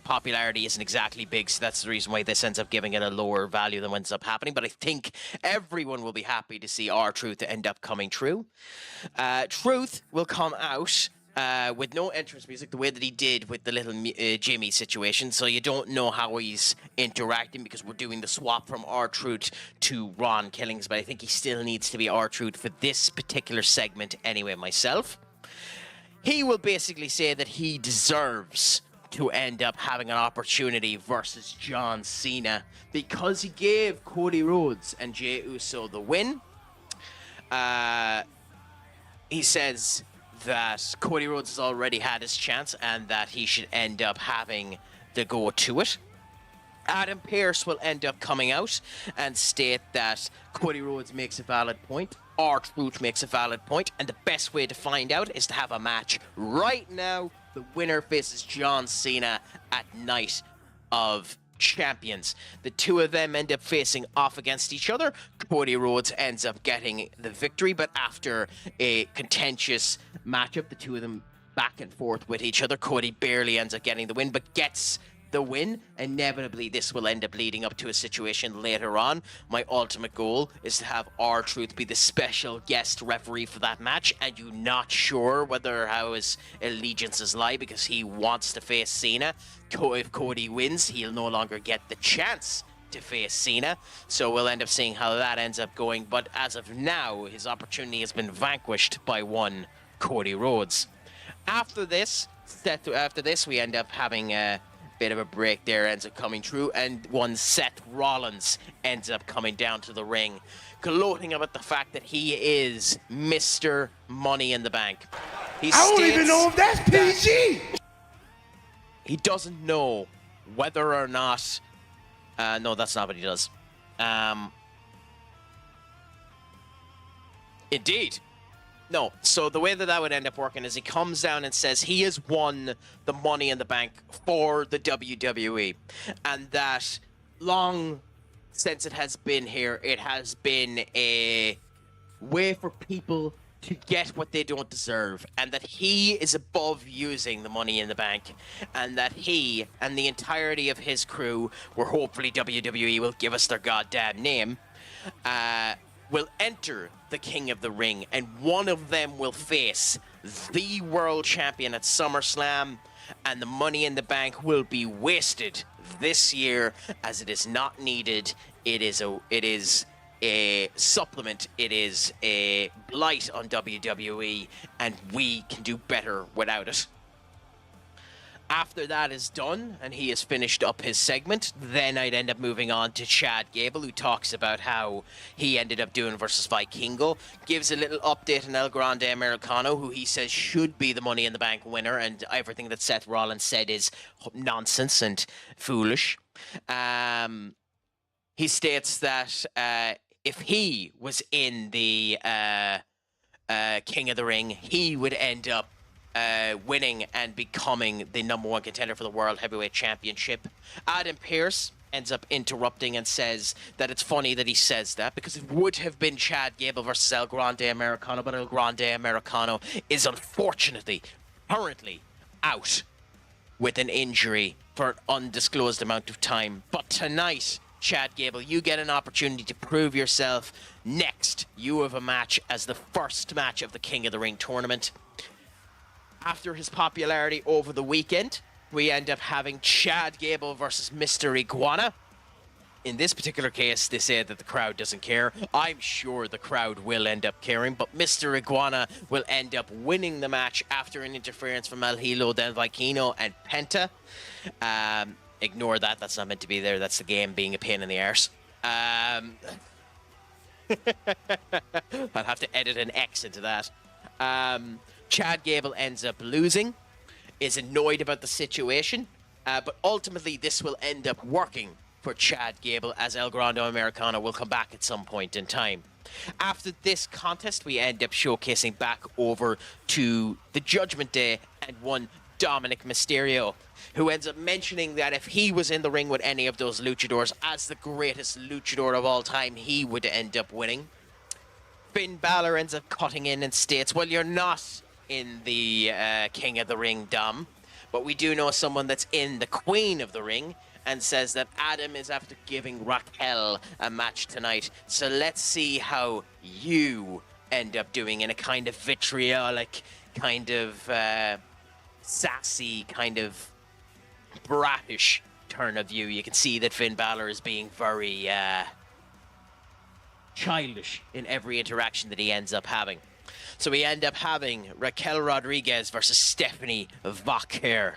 popularity isn't exactly big, so that's the reason why this ends up giving it a lower value than what ends up happening. But I think everyone will be happy to see R-Truth end up coming true. Truth will come out with no entrance music, the way that he did with the little Jimmy situation. So you don't know how he's interacting because we're doing the swap from R-Truth to Ron Killings, but I think he still needs to be R-Truth for this particular segment anyway myself. He will basically say that he deserves to end up having an opportunity versus John Cena because he gave Cody Rhodes and Jey Uso the win. He says that Cody Rhodes has already had his chance and that he should end up having the go to it. Adam Pearce will end up coming out and state that Cody Rhodes makes a valid point, R-Truth makes a valid point, and the best way to find out is to have a match right now. The winner faces John Cena at Night of Champions. The two of them end up facing off against each other. Cody Rhodes ends up getting the victory, but after a contentious matchup, the two of them back and forth with each other, Cody barely ends up getting the win, but gets the win. Inevitably, this will end up leading up to a situation later on. My ultimate goal is to have R-Truth be the special guest referee for that match, and you're not sure whether how his allegiances lie because he wants to face Cena. If Cody wins, he'll no longer get the chance to face Cena, so we'll end up seeing how that ends up going, but as of now, his opportunity has been vanquished by one Cody Rhodes. After this, we end up having bit of a break there ends up coming through, and one Seth Rollins ends up coming down to the ring, gloating about the fact that he is Mr. Money in the Bank. I don't even know if that's PG. He doesn't know whether or not... no, that's not what he does. Indeed. No, so the way that would end up working is he comes down and says he has won the Money in the Bank for the WWE. And that long since it has been here, it has been a way for people to get what they don't deserve, and that he is above using the Money in the Bank, and that he and the entirety of his crew, where hopefully WWE will give us their goddamn name, will enter the King of the Ring, and one of them will face the world champion at SummerSlam, and the Money in the Bank will be wasted this year as it is not needed. It is a supplement, it is a blight on WWE, and we can do better without it. After that is done, and he has finished up his segment, then I'd end up moving on to Chad Gable, who talks about how he ended up doing versus Vikingo, gives a little update on El Grande Americano, who he says should be the Money in the Bank winner, and everything that Seth Rollins said is nonsense and foolish. He states that if he was in the King of the Ring, he would end up winning and becoming the #1 contender for the World Heavyweight Championship. Adam Pearce ends up interrupting and says that it's funny that he says that, because it would have been Chad Gable versus El Grande Americano, but El Grande Americano is unfortunately currently out with an injury for an undisclosed amount of time. But tonight, Chad Gable, you get an opportunity to prove yourself. Next, you have a match as the first match of the King of the Ring tournament. After his popularity over the weekend, we end up having Chad Gable versus Mr. Iguana. In this particular case, they say that the crowd doesn't care. I'm sure the crowd will end up caring, but Mr. Iguana will end up winning the match after an interference from El Hilo del Vikingo and Penta. Ignore that. That's not meant to be there. That's the game being a pain in the arse. I'll have to edit an X into that. Chad Gable ends up losing, is annoyed about the situation, but ultimately this will end up working for Chad Gable, as El Grande Americano will come back at some point in time. After this contest, we end up showcasing back over to the Judgment Day and one Dominic Mysterio, who ends up mentioning that if he was in the ring with any of those luchadors, as the greatest luchador of all time, he would end up winning. Finn Balor ends up cutting in and states, well, you're not in the King of the Ring, Dom, but we do know someone that's in the Queen of the Ring, and says that Adam is after giving Raquel a match tonight. So let's see how you end up doing in a kind of vitriolic, kind of sassy, kind of bratish turn of view. You can see that Finn Balor is being very childish in every interaction that he ends up having. So we end up having Raquel Rodriguez versus Stephanie Vaquer.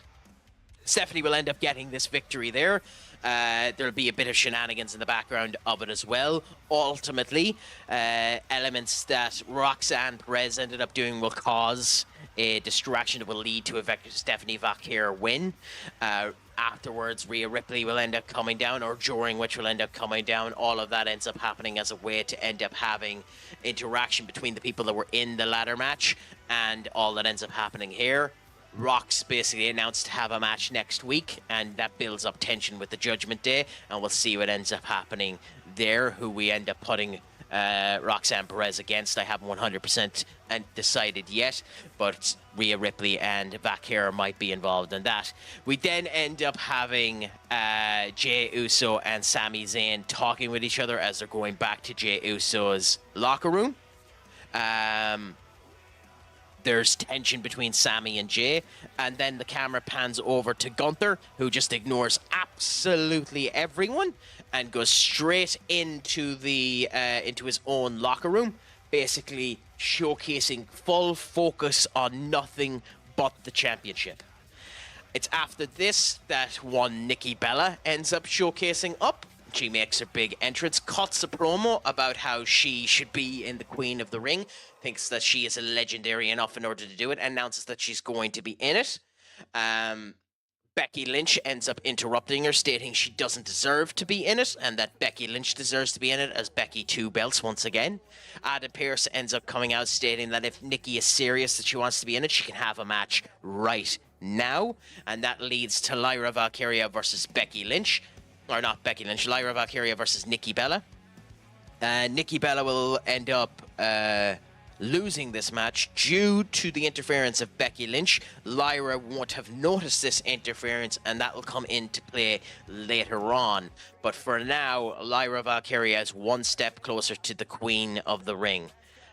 Stephanie will end up getting this victory there. There'll be a bit of shenanigans in the background of it as well. Ultimately, elements that Roxanne Perez ended up doing will cause a distraction that will lead to a Stephanie Vaquer win. Afterwards, Rhea Ripley will end up coming down, or during which will end up coming down. All of that ends up happening as a way to end up having interaction between the people that were in the ladder match, and all that ends up happening here. Rox basically announced to have a match next week, and that builds up tension with the Judgment Day, and we'll see what ends up happening there, who we end up putting Roxanne Perez against. I haven't 100% decided yet, but Rhea Ripley and Vaquer might be involved in that. We then end up having Jey Uso and Sami Zayn talking with each other as they're going back to Jey Uso's locker room. There's tension between Sami and Jey, and then the camera pans over to Gunther, who just ignores absolutely everyone and goes straight into the into his own locker room, basically showcasing full focus on nothing but the championship. It's after this that one Nikki Bella ends up showcasing up. She makes her big entrance, cuts a promo about how she should be in the Queen of the Ring, thinks that she is a legendary enough in order to do it, announces that she's going to be in it. Becky Lynch ends up interrupting her, stating she doesn't deserve to be in it, and that Becky Lynch deserves to be in it as Becky Two Belts once again. Adam Pearce ends up coming out stating that if Nikki is serious that she wants to be in it, she can have a match right now, and that leads to Lyra Valkyria versus Becky Lynch. Or not Becky Lynch, Lyra Valkyria versus Nikki Bella. Nikki Bella will end up losing this match due to the interference of Becky Lynch. Lyra won't have noticed this interference, and that will come into play later on. But for now, Lyra Valkyria is one step closer to the Queen of the Ring.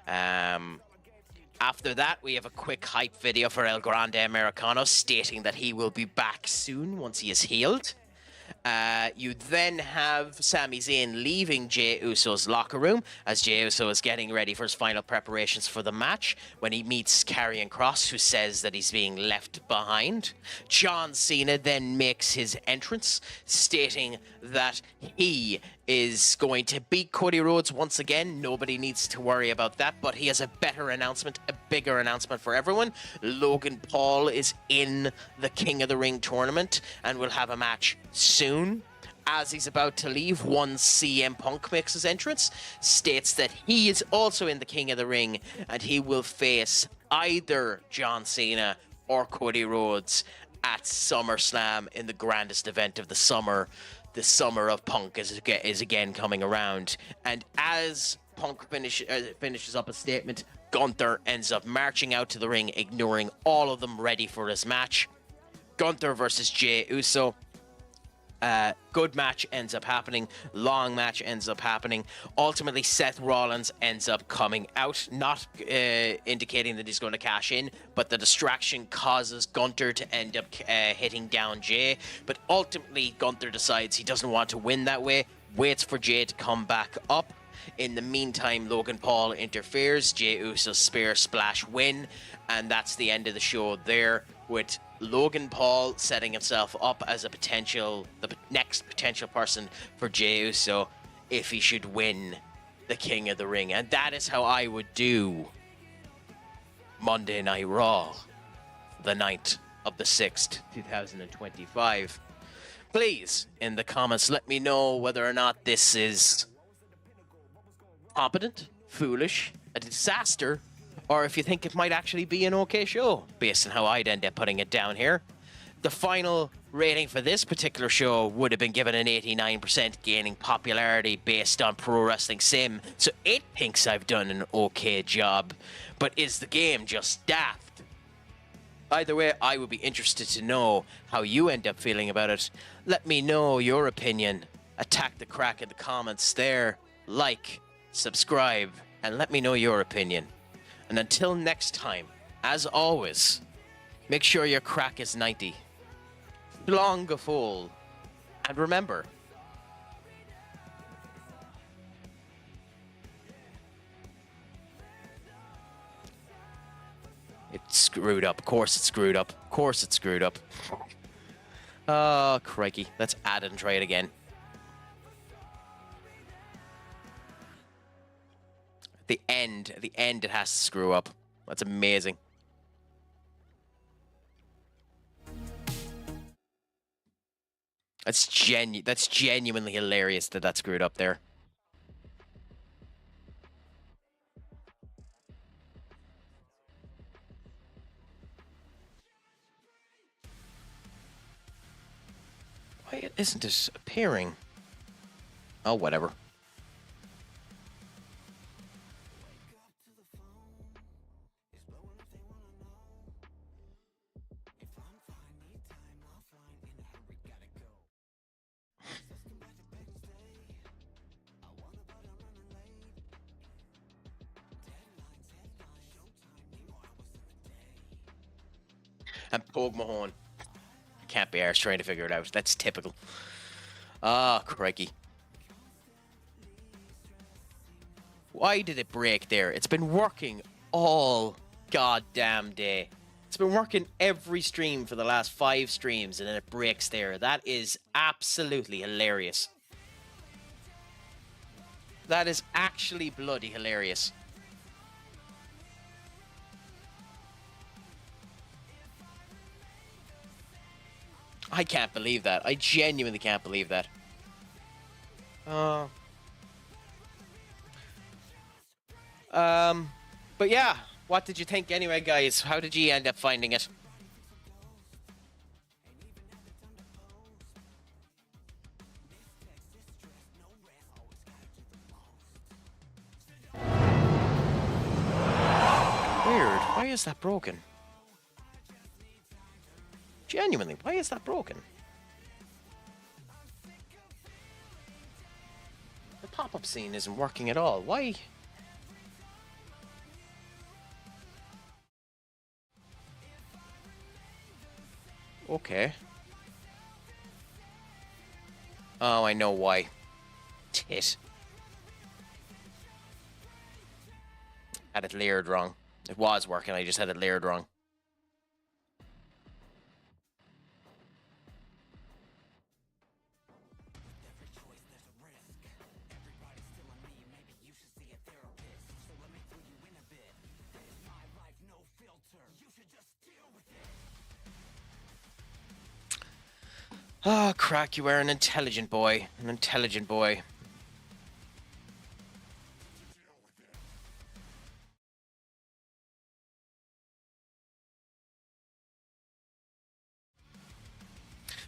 After that, we have a quick hype video for El Grande Americano stating that he will be back soon once he is healed. You then have Sami Zayn leaving Jey Uso's locker room as Jey Uso is getting ready for his final preparations for the match when he meets Karrion Kross, who says that he's being left behind. John Cena then makes his entrance, stating that he is going to beat Cody Rhodes once again. Nobody needs to worry about that, but he has a better announcement, a bigger announcement for everyone. Logan Paul is in the King of the Ring tournament and will have a match soon. As he's about to leave, one CM Punk makes his entrance, states that he is also in the King of the Ring and he will face either John Cena or Cody Rhodes at SummerSlam in the grandest event of the summer. The summer of Punk is again coming around. And as Punk finishes up a statement, Gunther ends up marching out to the ring, ignoring all of them, ready for his match. Gunther versus Jey Uso. Good match ends up happening. Long match ends up happening. Ultimately, Seth Rollins ends up coming out, not indicating that he's going to cash in, but the distraction causes Gunther to end up hitting down Jey. But ultimately, Gunther decides he doesn't want to win that way, waits for Jey to come back up. In the meantime, Logan Paul interferes. Jey Uso spear splash win, and that's the end of the show there, with Logan Paul setting himself up as the next potential person for Jey Uso if he should win the King of the Ring. And that is how I would do Monday Night Raw, the 9th of the 6th, 2025. Please, in the comments, let me know whether or not this is competent, foolish, a disaster, or if you think it might actually be an okay show, based on how I'd end up putting it down here. The final rating for this particular show would have been given an 89%, gaining popularity based on Pro Wrestling Sim, so it thinks I've done an okay job. But is the game just daft? Either way, I would be interested to know how you end up feeling about it. Let me know your opinion. Attack the Craic in the comments there. Like, subscribe, and let me know your opinion. And until next time, as always, make sure your Craic is 90. Long a fool. And remember, it's screwed up. Of course it's screwed up. Of course it's screwed up. Oh, crikey. Let's add it and try it again. At the end it has to screw up. That's amazing. That's genuinely hilarious that screwed up there. Why isn't this appearing? Oh, whatever. And Pogue Mahone. Can't be arsed trying to figure it out. That's typical. Ah, crikey. Why did it break there? It's been working all goddamn day. It's been working every stream for the last 5 streams, and then it breaks there. That is absolutely hilarious. That is actually bloody hilarious. I can't believe that. I genuinely can't believe that. But yeah, what did you think anyway, guys? How did you end up finding it? Weird. Why is that broken? Genuinely, why is that broken? The pop-up scene isn't working at all. Why? Okay. Oh, I know why. Tit. Had it layered wrong. It was working, I just had it layered wrong. Ah, Craic, you are an intelligent boy. An intelligent boy.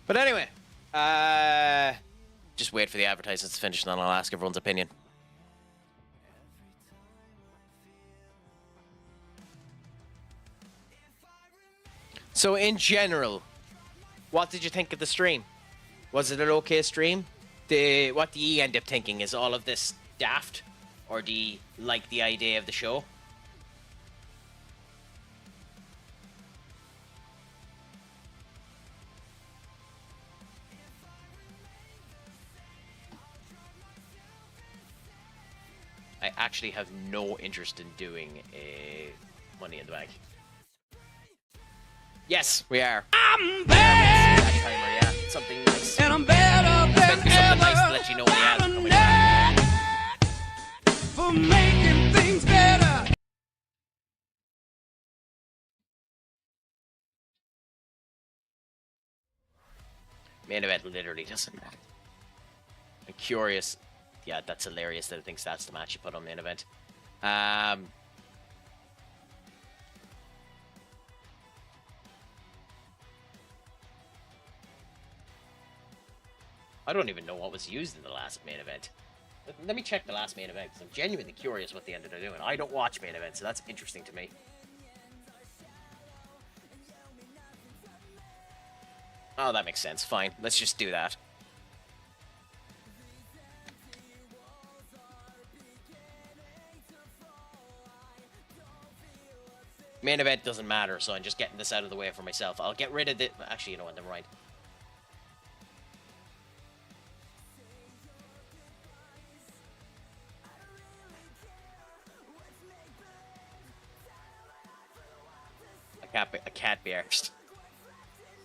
But anyway, just wait for the advertisements to finish and then I'll ask everyone's opinion. So in general, what did you think of the stream? Was it an okay stream? What do you end up thinking? Is all of this daft? Or do you like the idea of the show? I actually have no interest in doing a Money in the Bank. Yes, we are. I'm bad, Timer, yeah. Something nice. and I'm better than Something ever. nice to let you know when the ads are I'm coming. not for making things better. Main event literally doesn't matter. I'm curious. Yeah, that's hilarious that it thinks that's the match you put on main event. I don't even know what was used in the last main event. Let me check the last main event, because I'm genuinely curious what they ended up doing. I don't watch main events, so that's interesting to me. Oh, that makes sense. Fine. Let's just do that. Main event doesn't matter, so I'm just getting this out of the way for myself. I'll get rid of the... Actually, you know what? Never mind. I can't be arsed.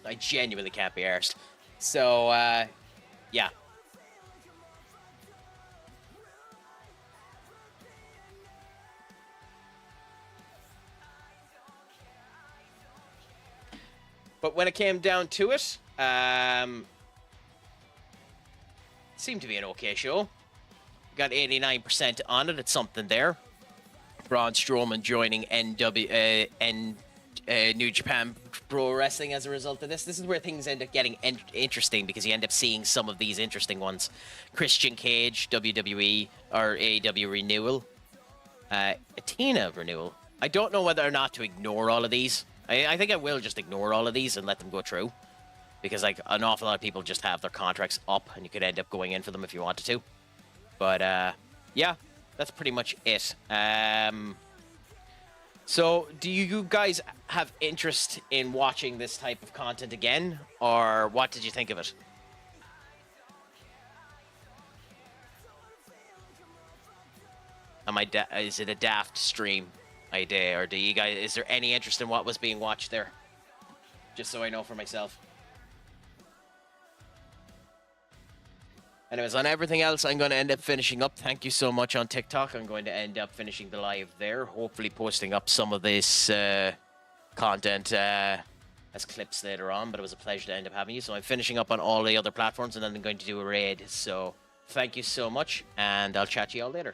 I genuinely can't be arsed. So, yeah. But when it came down to it, seemed to be an okay show. Got 89% on it. It's something there. Braun Strowman joining New Japan Pro Wrestling as a result of this. This is where things end up getting interesting, because you end up seeing some of these interesting ones. Christian Cage, WWE, or AEW renewal. Athena renewal. I don't know whether or not to ignore all of these. I think I will just ignore all of these and let them go through. Because like an awful lot of people just have their contracts up and you could end up going in for them if you wanted to. But yeah, that's pretty much it. So, do you guys have interest in watching this type of content again? Or what did you think of it? Is it a daft stream? idea, or do you guys? Is there any interest in what was being watched there? Just so I know for myself. Anyways, on everything else, I'm going to end up finishing up. Thank you so much on TikTok. I'm going to end up finishing the live there. Hopefully posting up some of this content as clips later on. But it was a pleasure to end up having you. So I'm finishing up on all the other platforms, and then I'm going to do a raid. So thank you so much, and I'll chat to you all later.